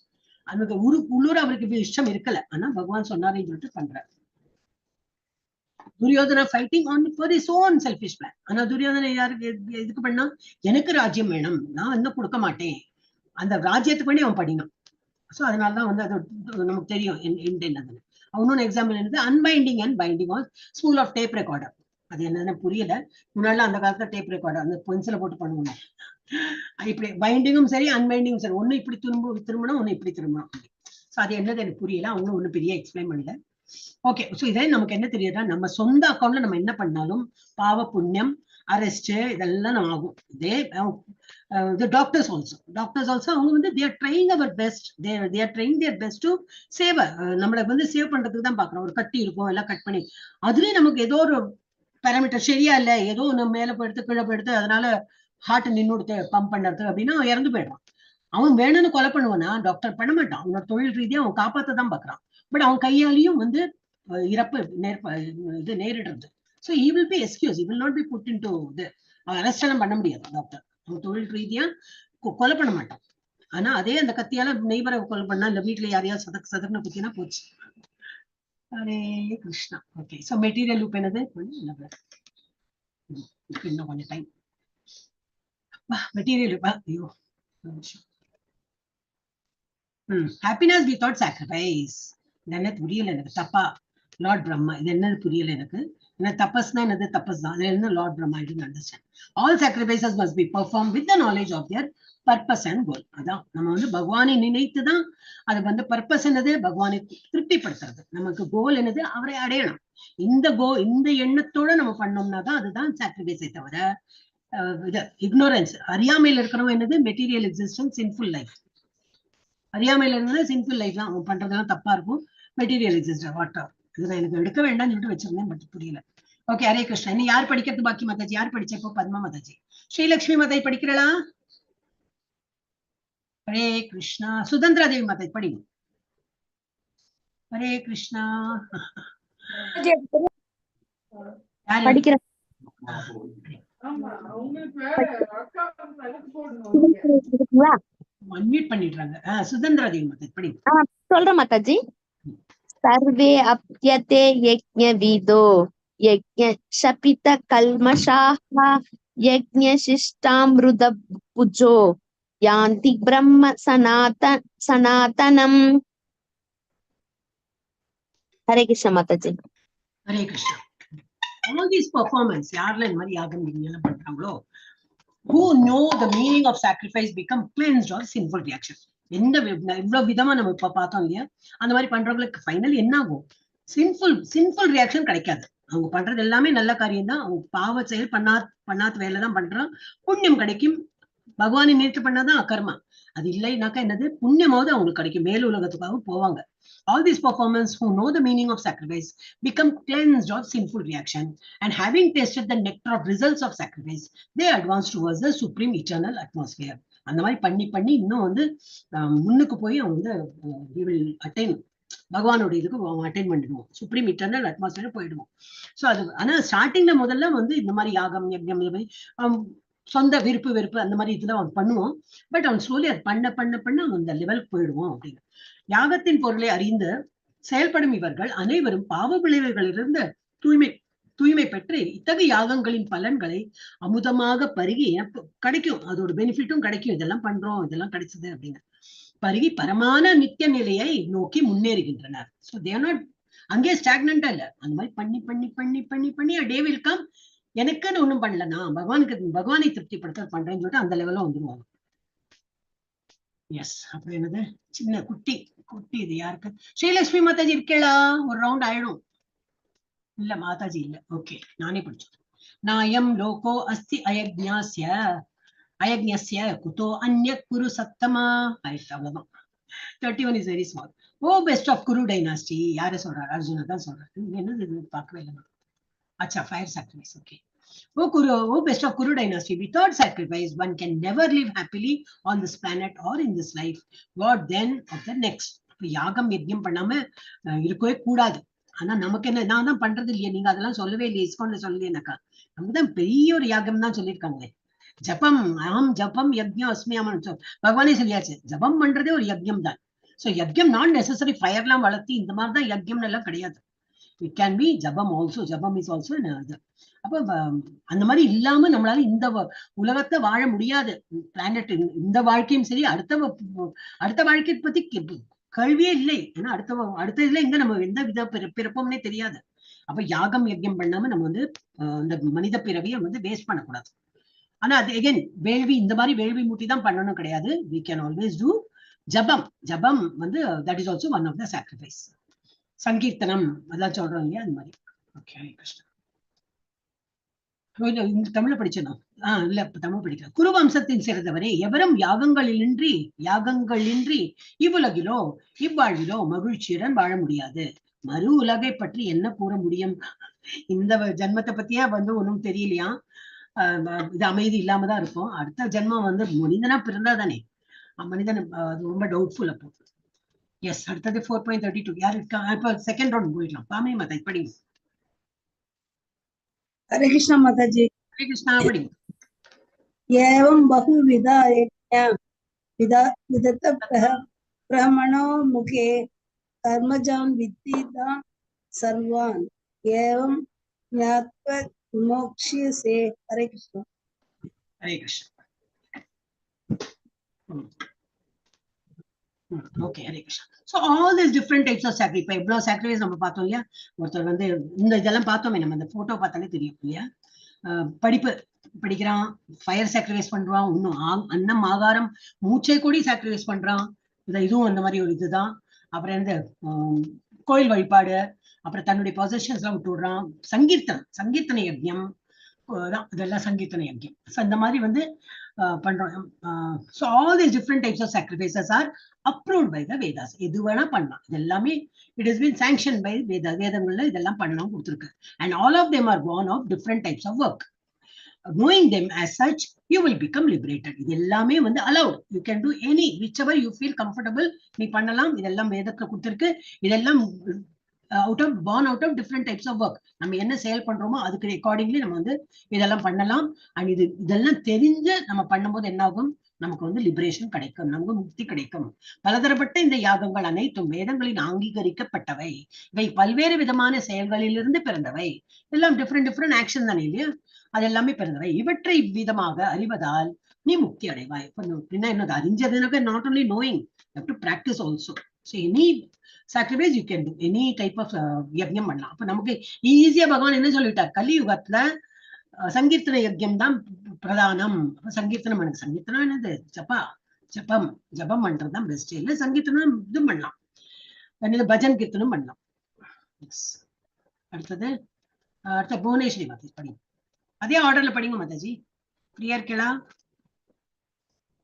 அவனுக்கு உள்ளூர் அவருக்கு இஷ்டம் இருக்கல, ஆனா பகவான் சொன்னாருன்னு சொல்லிட்டு பண்றாரு. Duryodhana fighting on for his own selfish plan. ஆனா துரியோதனா யாருக்கு எதுக்கு பண்ணா? எனக்கு ராஜ்யம் வேணும், நான் இன்னும் கொடுக்க மாட்டேன், அந்த ராஜ்யத்துக்கு வேண்டி அவன் பண்ணினான். சோ அதனாலதான் வந்து அது நமக்கு தெரியும் என்னன்னு. அவனோட எக்ஸாம்பிள் என்னது? Unbinding and binding on school of tape recorder. அது என்னன்னு புரியல. முன்னாடி அந்த காலத்துல டேப் ரெக்கார்டர் அந்த பென்சில போட்டு பண்ணுவாங்க. இப்படி பைண்டிங்கும் சரி அன்பைண்டிங்கும் சரி, ஒண்ணு இப்படி திரும்பணும், ஒண்ணு இப்படி திரும்பணும். சோ அது என்னது எனக்கு புரியல, அவங்களும் ஒண்ணு பெரிய எக்ஸ்பிளைன் பண்ணல. ஓகே, சோ இதே நமக்கு என்ன தெரியுதுன்னா, நம்ம சொந்த அக்கௌண்ட்ல நம்ம என்ன பண்ணாலும் பாவ புண்ணியம், அரெஸ்ட், இதெல்லாம் ஆகும். டாக்டர்ஸ் ஆல்சோ அவங்க வந்து they are trying our best, they are trying their best to save. நம்மள வந்து சேவ் பண்றதுக்கு தான் பாக்குறோம். ஒரு கட்டி இருக்கும், எல்லாம் கட் பண்ணி அதுலயும் நமக்கு ஏதோ ஒரு பேராமீட்டர் சரியா இல்ல, ஏதோ ஒண்ணு மேல போயிடுத்து கீழே போயிடுத்து, அதனால ஹார்ட் நின்னுடுத்து பம்ப் பண்றது அப்படின்னா இறந்து போயிடுறான். அவன் வேணும்னு கொலை பண்ணுவானா? டாக்டர் பண்ண மாட்டான். அவனோட தொழில் ரீதியா அவன் காப்பாத்ததான் பாக்குறான். பட் அவன் கையாலையும் வந்து இறப்பு இது நேரிடுறது. So he will be excused. He will not be put into இது. அவன் அரெஸ்ட் எல்லாம் பண்ண முடியாது டாக்டர். அவன் தொழில் ரீதியா கொலை பண்ண மாட்டான். ஆனா அதே அந்த கத்தியால நெய்பரை கொலை பண்ணா, இந்த வீட்டுல யாரையாவது சதக்குன்னு குத்தினா போச்சு. Hare Krishna. Okay, so material loop என்னது? இன்னும் கொஞ்சம் டைம். Material loop. ஐயோ, happiness without sacrifice. இது என்ன புரியல எனக்கு. தப்பா லார்ட் பிரம்மா, இது என்னது புரியல எனக்கு. என்ன தபஸ்னா என்னது? தபஸ் தான். அது என்ன Lord Brahma? I don't understand. All sacrifices must be performed with the knowledge of their purpose and goal. அதான் நம்ம வந்து பகவானை நினைத்துதான் அது வந்து பர்பஸ் என்னது? பகவானை திருப்திப்படுத்துறது. நமக்கு கோல் என்னது? அவரை அடையணும். இந்த எண்ணத்தோட நம்ம பண்ணோம்னா தான் அதுதான் சாக்ரிஃபைஸை தவிர இது இக்னோரன்ஸ், அறியாமையில இருக்கிறவங்க என்னது? Material existence, sinful life. அறியாமையில இருந்தா சின்ஃபுல் லைஃப் தான். அவன் பண்றதெல்லாம் தப்பா இருக்கும். Material existence water. இது நான் எனக்கு எடுக்க வேண்டாம்னு சொல்லிட்டு வச்சிருந்தேன், பட் புரியல. ஓகே, ஹரே கிருஷ்ணா. இன்னும் யார் படிக்கிறது பாக்கி? மாதாஜி யார் படிச்சப்போ? பத்மா மாதாஜி. ஸ்ரீலட்சுமி மாதாஜி படிக்கிறா? ஹரே கிருஷ்ணா. சுதந்திரா தேவி மாதாஜி படிங்க. ஹரே கிருஷ்ணா. படிக்கிறேன். அன்மியூட் பண்ணிடுறாங்க. சுதந்திரா தேவி மாதாஜி படிங்க. சொல்றேன் மாதாஜி. சர்வே அப்யதே யஜ்ஞவிதோ யஜ்ஞ ஷபித கல்மஷாஹ யஜ்ஞ சிஷ்டாம்ருத புஜோ யாந்தி பிரம்ம சனாதனம். Hare Krishna Mataji. Hare Krishna. All these performance, யாரெல்லாம் இந்த மாதிரி யாகம் எல்லாம் பண்றாங்களோ, who know the meaning of sacrifice become cleansed of sinful reaction. இவ்வளவு விதமா நம்ம இப்ப பார்த்தோம் இல்லையா? அந்த மாதிரி பண்றவங்களுக்கு ஃபைனல் என்ன ஆகும்? சின்ஃபுல் ரியாக்ஷன் கிடைக்காது. அவங்க பண்றது எல்லாமே நல்ல காரியம் தான். அவங்க பாவ செயல் பண்ணாத வேலைதான் பண்றான். புண்ணியம் கிடைக்கும். பகவானை நேற்று பண்ணாதான் அகர்மா. அது இல்லைனாக்கா என்னது? புண்ணியமாவது அவங்களுக்கு கிடைக்கும். மேல் உலகத்துக்காக போவாங்க. All these performers who know the meaning of sacrifice become cleansed of sinful reaction, and having tasted the nectar of results of sacrifice, they advance towards the supreme eternal atmosphere. அந்த மாதிரி பண்ணி இன்னும் வந்து முன்னுக்கு போய் அவங்க வந்து we will attain பகவானோட இதுக்கு அட்டைன் பண்ணிடுவோம். சுப்ரீம் இட்டர்னல் அட்மாஸ்பியர் போயிடுவோம். ஸோ அது ஆனா ஸ்டார்டிங்ல முதல்ல வந்து இந்த மாதிரி யாகம் யஜ்ஞம் இது மாதிரி சொந்த வெறுப்பு அந்த மாதிரி இதுல அவன் பண்ணுவோம். பட் அவன் ஸ்லோலி அது பண்ண அவன் அந்த லெவலுக்கு போயிடுவோம் அப்படின்னு. யாகத்தின் பொருளை அறிந்து செயல்படும் இவர்கள் அனைவரும் பாவ விளைவுகளிலிருந்து தூய்மை பெற்று இத்தகைய யாகங்களின் பலன்களை அமுதமாக பருகி கிடைக்கும். அதோட பெனிஃபிட்டும் கிடைக்கும். இதெல்லாம் பண்றோம், இதெல்லாம் கிடைச்சது அப்படின்னு பருகி பரமான நித்திய நிலையை நோக்கி முன்னேறுகின்றனர். ஸோ தேர் நாட் அங்கே ஸ்டாக்னண்டா இல்ல. அந்த மாதிரி பண்ணி டே வில் கம். எனக்குன்னு ஒண்ணும் பண்ணல, நான் பகவானை திருப்திப்படுத்த பண்றேன்னு சொல்லிட்டு அந்த லெவல்ல வந்துருவாங்க. எஸ். அப்புறம் என்னது? சின்ன குட்டி இது யாருக்கு? ஸ்ரீலட்சுமி மாதாஜி இருக்கேளா? ஒரு ரவுண்ட் ஆயிடும். இல்ல மாதாஜி இல்ல. ஓகே, நானே படிச்சேன். நாயம் லோகோ அஸ்தி அயக்ஞஸ்ய குதோ அன்ய குரு சத்தமா. அவ்வளவுதான். 31 is very small. O best of Kuru dynasty யார சொல்றாரு? அர்ஜுனா தான் சொல்றாரு. என்னது இது? பார்க்கவே இல்லை. அச்சா, fire sacrifice. Okay. Oh best of Kuru dynasty, without sacrifice one can never live happily on this planet or in this life. What then of the next? யாகம் யஜ்ஞம் பண்ணாம இருக்கவே கூடாது. ஆனா நமக்கு என்ன, நான் தான் பண்றது இல்லையா? நீங்க அதெல்லாம் சொல்லவே இல்லையே, இஸ்கான்ல சொல்லலையேனாக்கா. நமக்குதான் பெரிய ஒரு யாகம் தான் சொல்லியிருக்காங்களே. ஜபம் அஹம் ஜபம் யஜ்ஞம் அஸ்மியாமன். பகவானே சொல்லியாச்சு, ஜபம் பண்றதே ஒரு யஜ்ஞம் தான். சோ யஜ்ஞம் நாட் நெசசரி ஃபயர்லாம் வளர்த்தி இந்த மாதிரிதான் யஜ்ஞம் எல்லாம் கிடையாது. It can be ஜபம் ஆல்சோ. ஜபம் இஸ் ஆல்சோ இது. அப்ப அந்த மாதிரி இல்லாம நம்மளால இந்த உலகத்தை வாழ முடியாது. பிளானட் இந்த வாழ்க்கையும் சரி, அடுத்த வாழ்க்கையை பத்தி கேள்வியே இல்லை. ஏன்னா அடுத்த இதுல எங்க நம்ம எந்த வித பிறப்போம்னே தெரியாது. அப்ப யாகம் யஜ்ஞம் பண்ணாம நம்ம வந்து இந்த மனித பிறவியை வந்து வேஸ்ட் பண்ணக்கூடாது. ஆனா அது எகைன் வேள்வி, இந்த மாதிரி வேள்வி மூட்டி தான் பண்ணணும் கிடையாது. we can always do ஜபம் வந்து that is also one of the sacrifice. சங்கீர்த்தனம் அதெல்லாம் சொல்றோம் இல்லையா? அந்த மாதிரி. ஓகே, கிருஷ்ணா. தமிழ்ல படிச்சணும். இல்ல தமிழ் படிக்கிறேன். குரு வம்சத்தின் சேர்ந்தவரே, எவரும் யாகங்களின்றி இவ்வுலகிலோ இவ்வாழ்விலோ மகிழ்ச்சியுடன் வாழ முடியாது. மறு உலகை பற்றி என்ன கூற முடியும்? இந்த ஜென்மத்தை பத்தியா வந்து ஒன்னும் தெரியலையா? இது அமைதி இல்லாமதான் இருக்கும். அடுத்த ஜென்மம் வந்து மனிதனா பிறந்தாதானே. மனிதன் அது ரொம்ப டவுட்ஃபுல் அப்போ. எஸ், அடுத்தது 4.32 யார் இருக்கா? இப்போ செகண்ட் ரவுண்ட் போயிடலாம். பாமி மாதா படிங்க. हरे कृष्णा माता जी। ஹரே கிருஷ்ணா படிங்க. एवं बहुविध विदत ब्रह्मणो मुखे कर्मजान् विद्धितान् सर्वान् एवं ज्ञात्वा विमोक्ष्यसे। Hare Krishna. Hare Krishna. Okay, Hare Krishna. So all this different types of sacrifice, இப்போ இவ்வளோ சாக்ரிஃபைஸ் நம்ம பார்த்தோம் இல்லையா? ஒருத்தர் வந்து இந்த இதெல்லாம் பார்த்தோமே, நம்ம இந்த போட்டோ பார்த்தாலே தெரியும் இல்லையா? படிப்பு படிக்கிறான், ஃபயர் சாக்ரிஃபைஸ் பண்றான், இன்னும் அன்னம் ஆகாரம் மூச்சை கூடி சாக்ரிஃபைஸ் பண்றான். இதுவும் அந்த மாதிரி ஒரு இதுதான். அப்புறம் இந்த கோயில் வழிபாடு, அப்புறம் தன்னுடைய பொசிஷன்ஸ் எல்லாம் விட்டு விடுறான். சங்கீர்த்தன யஜ்யம் தான், இதெல்லாம் சங்கீர்த்தன யஜ்யம். ஸோ இந்த மாதிரி வந்து பண்றோம். So all these different types of sacrifices are approved by the Vedas. எது வேணா பண்ணலாம், இது எல்லாமே it is been sanction by வேதங்கள்ல இதெல்லாம் பண்ணலாம் கொடுத்துருக்கு. And all of them are born of different types of work. Knowing them as such, you will become liberated. இது எல்லாமே வந்து allowed. You can do any whichever you feel comfortable. நீ பண்ணலாம். இதெல்லாம் வேதத்துல கொடுத்திருக்கு. இதெல்லாம் born out of different types of work. நம்ம என்ன செயல் பண்றோமோ அதுக்கு அக்கார்டிங்லி நம்ம வந்து இதெல்லாம் பண்ணலாம். அண்ட் இதெல்லாம் தெரிஞ்சு நம்ம பண்ணும்போது என்ன ஆகும்? நமக்கு வந்து லிபரேஷன் கிடைக்கும், நமக்கு முக்தி கிடைக்கும். பலதரப்பட்ட இந்த யாகங்கள் அனைத்தும் வேதங்களின் அங்கீகரிக்கப்பட்டவை. இவை பல்வேறு விதமான செயல்களிலிருந்து பிறந்தவை. எல்லாம் டிஃப்ரெண்ட் ஆக்ஷன் தானே இல்லையா? அது எல்லாமே பிறந்தவை. இவற்றை இவ்விதமாக அறிவதால் நீ முக்தி அடைவாய். அப்படின்னா என்னது? அறிஞ்சதுனாக்க not only knowing, you have to practice also. So any sacrifice you can do, any type of யஜ்யம் பண்ணலாம். அப்ப நமக்கு ஈஸியா பகவான் என்ன சொல்லிட்டார்? கலியுகத்துல சங்கீர்த்தன யஜ்யம் தான் பிரதானம். சங்கீர்த்தனம் பண்ணு. சங்கீர்த்தனம் என்னது? ஜபம் பண்றதுதான் பெஸ்ட். இல்ல சங்கீர்த்தனம் இதுவும் பண்ணலாம், பஜன் கீர்த்தனம் பண்ணலாம். அடுத்தது புவனேஸ்வரி மாதாஜி படிங்க. அதே ஆர்டர்ல படிங்க மாதாஜி. ஃப்ரீயா இருக்கா?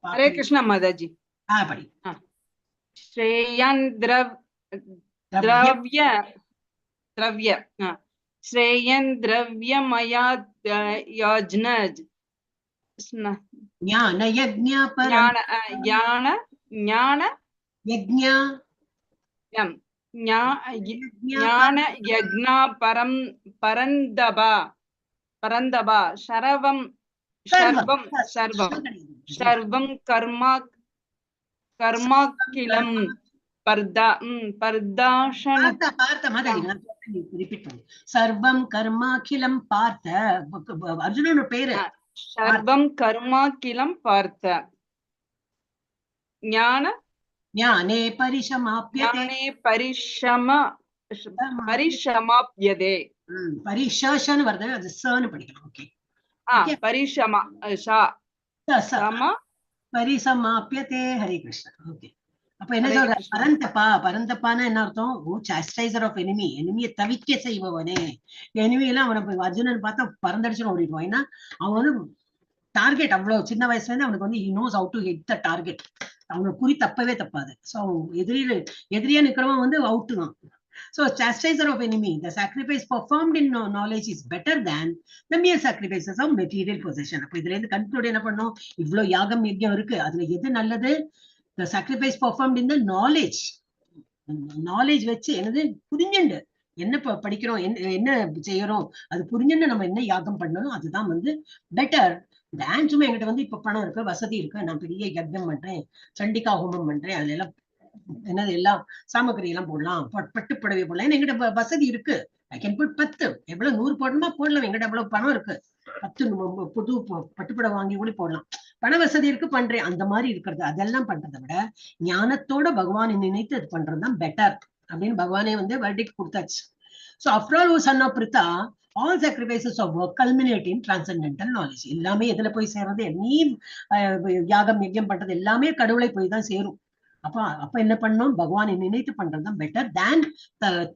ஹரே கிருஷ்ணா மாதாஜி. படி. ஸ்ரேயன் திரவ்ய श्रेयन् द्रव्यमया योजनज ज्ञान यज्ञ यज्ञ परन्दबा सर्वं कर्माखिलं சர்வம் கர்மாகிலம் பார்த்த. அர்ஜுனனோட பேரு சர்வம் கர்மாகிலம் பார்த்த. ஞானே பரிஷமாப்யதே. பரிஷாஷன்னு வருது, அது சன்னு படிக்கணும். ஓகே, பரிசமாப்யதே. ஹரே கிருஷ்ணா. ஓகே, அப்ப என்ன சொல்ற? பரந்தப்பான்னா என்ன அர்த்தம்? சாஸ்டைசர் ஆஃப் எனிமி. எனிமியை தவிக்க செய்பவனே. எனிமி எல்லாம் அவனை அர்ஜுனன் பார்த்தா பறந்தடிச்சுன்னு ஓடிடுவான். ஏன்னா அவன் வந்து டார்கெட் அவ்வளவு சின்ன வயசுல இருந்து அவனுக்கு வந்து he knows how to hit the target. அவனுக்கு குறி தப்பவே தப்பாது. ஸோ எதிரியா நிக்கிறவன் வந்து அவுட்டு தான். So chastiser of enemy, the sacrifice performed in knowledge is better than the mere sacrifices of material possession. அப்ப இதுல இருந்து கன்க்ளூட் என்ன பண்ணும்? இவ்வளவு யாகம் யஜ்யம் இருக்கு, அதுல எது நல்லது? The sacrifice performed in the knowledge. knowledge வச்சு என்னது? புரிஞ்சுண்டு என்ன படிக்கிறோம், என்ன செய்யறோம், அது புரிஞ்சுண்டு நம்ம என்ன யாகம் பண்ணணும், அதுதான் வந்து பெட்டர். தேன் சும்மா என்கிட்ட வந்து இப்ப பணம் இருக்கு, வசதி இருக்கு, நான் பெரிய யஜ்யம் பண்றேன், சண்டிகா ஹோமம் பண்றேன், அதுல எல்லாம் என்னது எல்லாம் சாமகிரி எல்லாம் போடலாம், பட்டு புடவை போடலாம், ஏன்னா எங்கிட்ட வசதி இருக்கு. ஐ கேன் புட் 10, எவ்வளவு 100 போடணுமா போடலாம், எங்கிட்ட எவ்வளவு பணம் இருக்கு, 10 புது பட்டுப்புடவை வாங்கி கூட போடலாம், பண வசதி இருக்கு பண்றேன், அந்த மாதிரி இருக்கிறது. அதெல்லாம் பண்றதை விட ஞானத்தோட பகவானை நினைத்து அது பண்றதுதான் பெட்டர் அப்படின்னு பகவானே வந்து verdict கொடுத்தாச்சு. So after all, son of Pritha, all sacrifices of work culminate in transcendental knowledge. எல்லாமே எதுல போய் சேர்றது? நீ யாகம் யஜ்யம் பண்றது எல்லாமே கடவுளை போய் தான் சேரும். அப்ப என்ன பண்ணணும்? பகவானை நினைத்து பண்றதுதான் பெட்டர் தேன்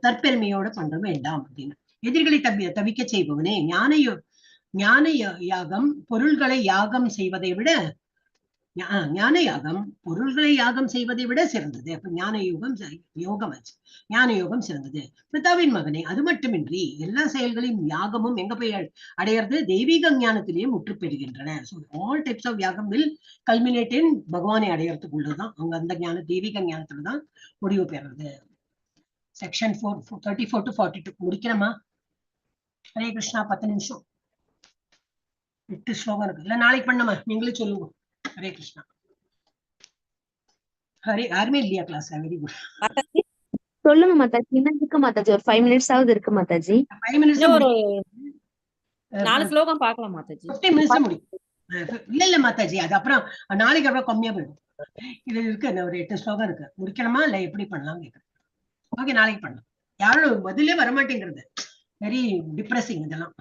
தற்பெருமையோட பண்ற வேண்டாம் அப்படின்னு. எதிரிகளை தவிக்க செய்பவனே, ஞான யாகம் பொருள்களை யாகம் செய்வதை விட ஞான யாகம் பொருள்களை யாகம் செய்வதை விட சிறந்தது. அப்ப ஞான யோகம் ஞான யோகம் சிறந்தது. பிதாவின் மகனே, அது மட்டுமின்றி எல்லா செயல்களையும் யாகமும் எங்க போய் அடையிறது? தெய்வீக ஞானத்திலேயே முற்று பெறுகின்றன. ஆல் டைப்ஸ் ஆஃப் யாகம் வில் கல்மினேட் இன் பகவானை அடையறதுக்குள்ளதான். அவங்க அந்த ஞான தெய்வீக ஞானத்துலதான் முடிவு பெறுறது. செக்ஷன் 34 to 42 முடிக்கிறமா? ஹரே கிருஷ்ணா. 10 நிமிஷம் 8 ஸ்லோகம் இருக்கு. இல்ல நாளைக்கு பண்ணமா? நீங்களே சொல்லுங்க. ஹரே கிருஷ்ணா. ஹரே யாருமே இல்லையா கிளாஸ்? Very good. சொல்லுங்க மாதாஜி. இன்னும் இருக்கு மாதாஜி, ஒரு 5 minutes ஆகுது இருக்கு மாதாஜி. 5 minutes ஒரு 4 ஸ்லோகம் பார்க்கலாம் மாதாஜி. 15 minutes முடியும். இல்ல மாதாஜி, அது அப்புறம் நாளைக்கு அப்புறம் கம்மியா போயிடும். இது இருக்கு, ஒரு 8 ஸ்லோகம் இருக்கு. முடிக்கணுமா இல்ல எப்படி பண்ணலாம் கேக்குறேன். ஓகே, நாளைக்கு பண்ணலாம். யாரும் பதிலே வரமாட்டேங்கிறது. வெரி டிப்ரெசிங் இதெல்லாம்.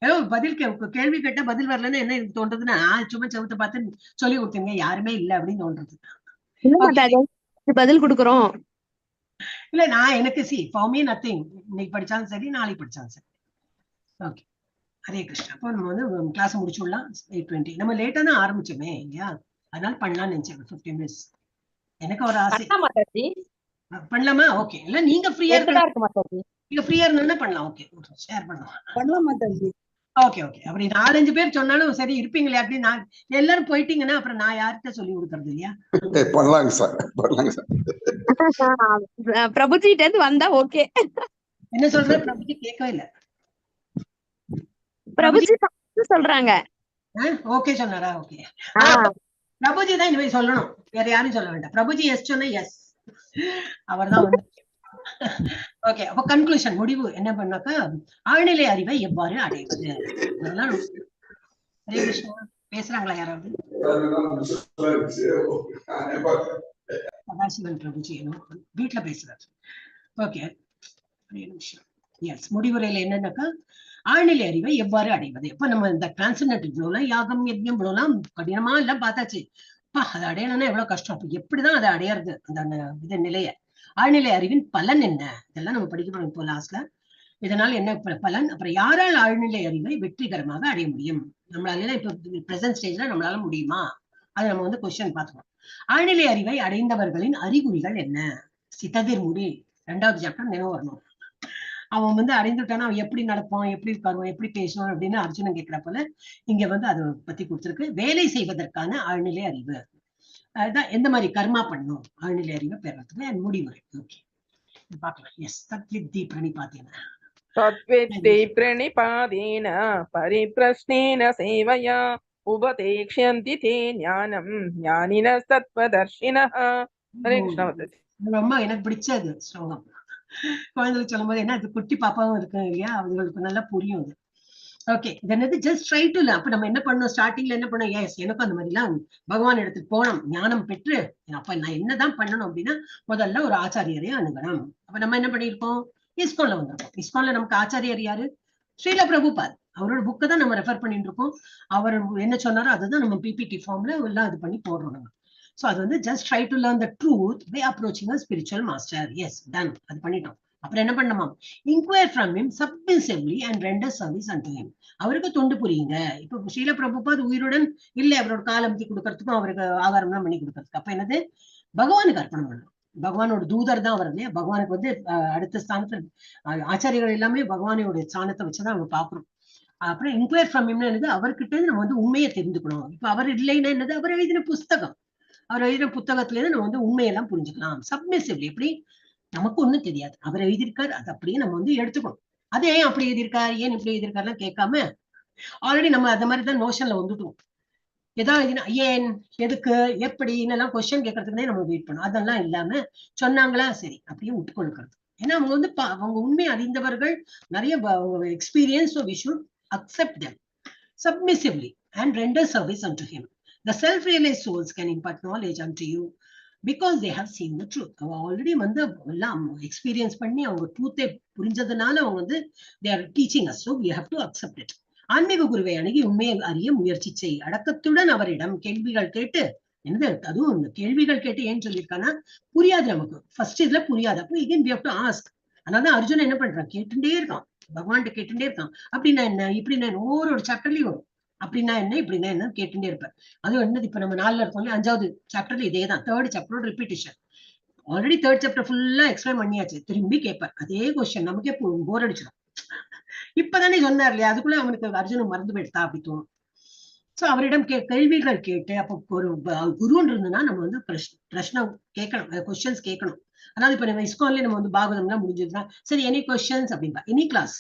ஏதோ பதில் கேள்வி கேட்டா பதில் வரலன்னு என்ன எனக்கு தோன்றதுன்னா, சும்மா செவத்தை பார்த்து சொல்லி கொடுத்தீங்க, யாருமே இல்ல அப்படின்னு தோன்றது. இல்ல மாதாஜி, பதில் கொடுக்குறோம். இல்ல நான் எனக்கு ஃபார் மீ நத்திங். இன்னைக்கு படிச்சாலும் சரி, நாளைக்கு படிச்சாலும் சரி. ஓகே, ஹரே கிருஷ்ணா. அப்போ நம்ம வந்து கிளாஸ் முடிச்சுடலாம். 8:20 நம்ம லேட்டா தான் ஆரம்பிச்சோமே இல்லையா, அதனால பண்ணலாம்னு நினைச்சேன். 15 minutes எனக்கு ஒரு ஆசை. பண்ணலாமா? ஓகே. இல்ல நீங்க ஃப்ரீயா இருக்கு, நீங்க ஃப்ரீயா இருந்தா பண்ணலாம். ஓகே, ஷேர் பண்ணலாம் மாதாஜி. Okay okay. அப்படி 4-5 பேர் சொன்னாலும் சரி இருப்பீங்களே. அப்படி நான் எல்லாரும் போயிட்டீங்கன்னா அப்புறம் நான் யார்கிட்ட சொல்லி கொடுக்கறது இல்லையா? பண்ணலாங்க சார், பண்ணலாங்க சார். பிரபுஜிட்ட இருந்து வந்தா ஓகே. என்ன சொல்ற? பிரபுஜி கேட்கவே இல்ல. பிரபுஜி சொல்றாங்க. ஓகே சொன்னாரா? ஓகே. பிரபுஜி தான் இனிமே சொல்லணும், வேற யாரும் சொல்ல வேண்டாம். பிரபுஜி எஸ் சொன்னா எஸ், அவர் தான் வந்து. ஓகே, அப்ப கன்க்ளூஷன் முடிவு என்ன பண்ணாக்கா, ஆழ்நிலை அறிவை எவ்வாறு அடைவது அதெல்லாம். ஹரே கிருஷ்ணா. பேசுறாங்களா யாராவது? சதாசிவன் பிரபுஜி வீட்டுல பேசுறாரு. Okay, S. முடிவுரையில என்னன்னாக்கா, ஆழ்நிலை அறிவை எவ்வாறு அடைவது. இப்ப நம்ம இந்த டிரான்செண்டன்ட் இவ்வளவுலாம் யாகம் யஜ்ஞம் இவ்வளவுலாம் கடினமா எல்லாம் பார்த்தாச்சு. அதை அடையணும்னா எவ்வளவு கஷ்டம். அப்ப எப்படிதான் அதை அடையிறது அந்த இது நிலைய? ஆழ்நிலை அறிவின் பலன் என்ன? இதெல்லாம் நம்ம படிக்க போறோம் இப்போ லாஸ்ட்ல. இதனால என்ன பலன்? அப்புறம் யாரால் ஆழ்நிலை அறிவை வெற்றிகரமாக அடைய முடியும்? நம்மளால இப்ப பிரசன்ட் ஸ்டேஜ்ல நம்மளால முடியுமா? அதை நம்ம வந்து கொஸ்டின் பார்த்துக்கணும். ஆழ்நிலை அறிவை அடைந்தவர்களின் அறிகுறிகள் என்ன? சித்ததிர் முடி 2வது சாப்டர் நினைவு வரணும். அவன் வந்து அடைந்துட்டானா அவன் எப்படி நடப்பான், எப்படி உட்காருவான், எப்படி பேசுவான் அப்படின்னு அர்ஜுனன் கேட்கிற போல இங்க வந்து அதை பத்தி கொடுத்திருக்கு. வேலை செய்வதற்கான ஆழ்நிலை அறிவு, அதுதான் எந்த மாதிரி கர்மா பண்ணும் ஆழ்நிலை அறிவை பெறறதுக்கு முடிவுரை. ஓகே, பார்க்கலாம். எஸ், தத்வித்தி பிரணிபாதேன தத்வித்தி பிரணிபாதேன பரிப்ரஷ்னேன சேவயா உபதேக்ஷ்யந்தி தே ஞானம் ஞானினஸ் தத்வதர்ஷினஹ. ஹரே கிருஷ்ணா. ரொம்ப எனக்கு பிடிச்சது ஸ்லோகம். குழந்தைகளுக்கு சொல்லும் போது என்ன, அது குட்டி பாப்பாவும் இருக்கு இல்லையா, அவங்களுக்கு நல்லா புரியும் அது. ஓகே, இது ஜஸ்ட் ட்ரை டு. அப்ப நம்ம என்ன பண்ணோம், ஸ்டார்டிங்ல என்ன பண்ணோம்? எஸ், எனக்கும் அந்த மாதிரி எல்லாம் பகவான் இடத்துக்கு போனோம், ஞானம் பெற்று. அப்ப நான் என்னதான் பண்ணணும் அப்படின்னா, முதல்ல ஒரு ஆச்சாரியரை அணுகணும். அப்ப நம்ம என்ன பண்ணிருக்கோம்? இஸ்கான்ல வந்திருக்கோம். இஸ்கான்ல நமக்கு ஆச்சாரியர் யாரு? ஸ்ரீல பிரபுபாத். அவரோட புக்கை தான் நம்ம ரெஃபர் பண்ணிட்டு இருக்கோம். அவர் என்ன சொன்னாரோ அதுதான் நம்ம பிபிடி ஃபார்ம்ல எல்லாம் இது பண்ணி போடுறோம் நம்ம. சோ அது வந்து just try to learn the truth by approaching a spiritual master. Yes, done. அது பண்ணிட்டோம். அப்புறம் என்ன பண்ணணுமா? Inquire from him submissively and render service unto him. அவருக்கு தொண்டு புரியுங்க. இப்ப ஸ்ரீல பிரபுபாத் உயிருடன் இல்ல, அவரோட காலம்பி கொடுக்கறதுக்கும் அவருக்கு ஆகாரம் எல்லாம் பண்ணி கொடுக்கறதுக்கு. அப்ப என்னது? பகவானுக்கு அர்ப்பணம் பண்ணணும். பகவானோட தூதர் தான் வருது. பகவானுக்கு வந்து அடுத்த ஸ்தானத்துல ஆச்சாரியர்கள் எல்லாமே பகவானோட ஸ்தானத்தை வச்சுதான் அவங்க பாக்குறோம். அப்புறம் இன்குயர் ஃப்ரம் ஹிம்னா என்னது? அவர்கிட்ட நம்ம வந்து உண்மையை தெரிந்துக்கணும். இப்ப அவர் இல்லைன்னா என்னது? அவர் எழுதின புஸ்தகம், அவர் எழுதின புத்தகத்துல இருந்து நம்ம வந்து உண்மையெல்லாம் புரிஞ்சுக்கலாம். சப்மிசிவ்லி, எப்படி? நமக்கு ஒண்ணும் தெரியாது, அவர் எழுதியிருக்காரு, அது அப்படியே நம்ம வந்து எடுத்துக்கணும். அது ஏன் அப்படி எழுதியிருக்காரு, ஏன் இப்படி எழுதியிருக்காருலாம் கேட்காம, ஆல்ரெடி நம்ம அந்த மாதிரிதான் நோஷன்ல வந்துட்டோம். ஏதாவது ஏன், எதுக்கு, எப்படின்னு எல்லாம் கொஸ்டின் கேட்கறதுக்குனே நம்ம வெயிட் பண்ணோம். அதெல்லாம் இல்லாம சொன்னாங்களா சரி அப்படியே விட்டு கொடுக்கறது. ஏன்னா அவங்க வந்து அவங்க உண்மை அறிந்தவர்கள், நிறைய experience. So we should accept them submissively and render service unto him. The self-realized souls can impart knowledge unto you because they have seen the truth. அவங்க ஆல்ரெடி வந்து எல்லாம் எக்ஸ்பீரியன்ஸ் பண்ணி அவங்க ட்ரூத்தை புரிஞ்சதுனால அவங்க வந்து they are teaching us. So we have to accept it. ஆன்மீக குருவை அணுகி உண்மையை அறிய முயற்சி செய். அடக்கத்துடன் அவரிடம் கேள்விகள் கேட்டு, என்னது அதுவும் இந்த கேள்விகள் கேட்டு ஏன் சொல்லியிருக்கான்னா, புரியாது நமக்கு ஃபர்ஸ்ட் இதுல புரியாது. அப்போ again we have to ask. அதனால அர்ஜுனன் என்ன பண்றான்? கேட்டுட்டே இருக்கான், பகவான்கிட்ட கேட்டுட்டே இருக்கான். அப்படின்னா என்ன, இப்படின்னா ஒவ்வொரு சாப்டர்லயும் வரும். அப்படின்னா என்ன இப்படின்னா என்ன கேட்டுட்டே இருப்பேன். அதுவும் என்னது இப்ப நம்ம 4ல இருக்கோம், 5வது சாப்டர்ல இதேதான், 3rd சாப்டரோட ரிப்பீட்டிஷன். ஆல்ரெடி 3rd சாப்டர் ஃபுல்லா எக்ஸ்பிளைன் பண்ணியாச்சு, திரும்பி கேட்பேன் அதே கொஸ்டின், நமக்கே போர் அடிச்சிடும். இப்பதானே சொன்னார் இல்லையா, அதுக்குள்ள அவனுக்கு அர்ஜுனன் மறந்து போயிடுதா அப்படி தோணும். சோ அவரிடம் கேள்விகள் கேட்டு, அப்போ ஒரு குருன்னு இருந்ததுன்னா நம்ம வந்து பிரச்சனை கேட்கணும், கொஸ்டின்ஸ் கேட்கணும். அதாவது இப்ப நம்ம இஸ்கான்லயே நம்ம வந்து பாகவதம்லாம் முடிஞ்சதுன்னா சரி எனி கொஸ்டின்ஸ் அப்படின்பா, எனி கிளாஸ்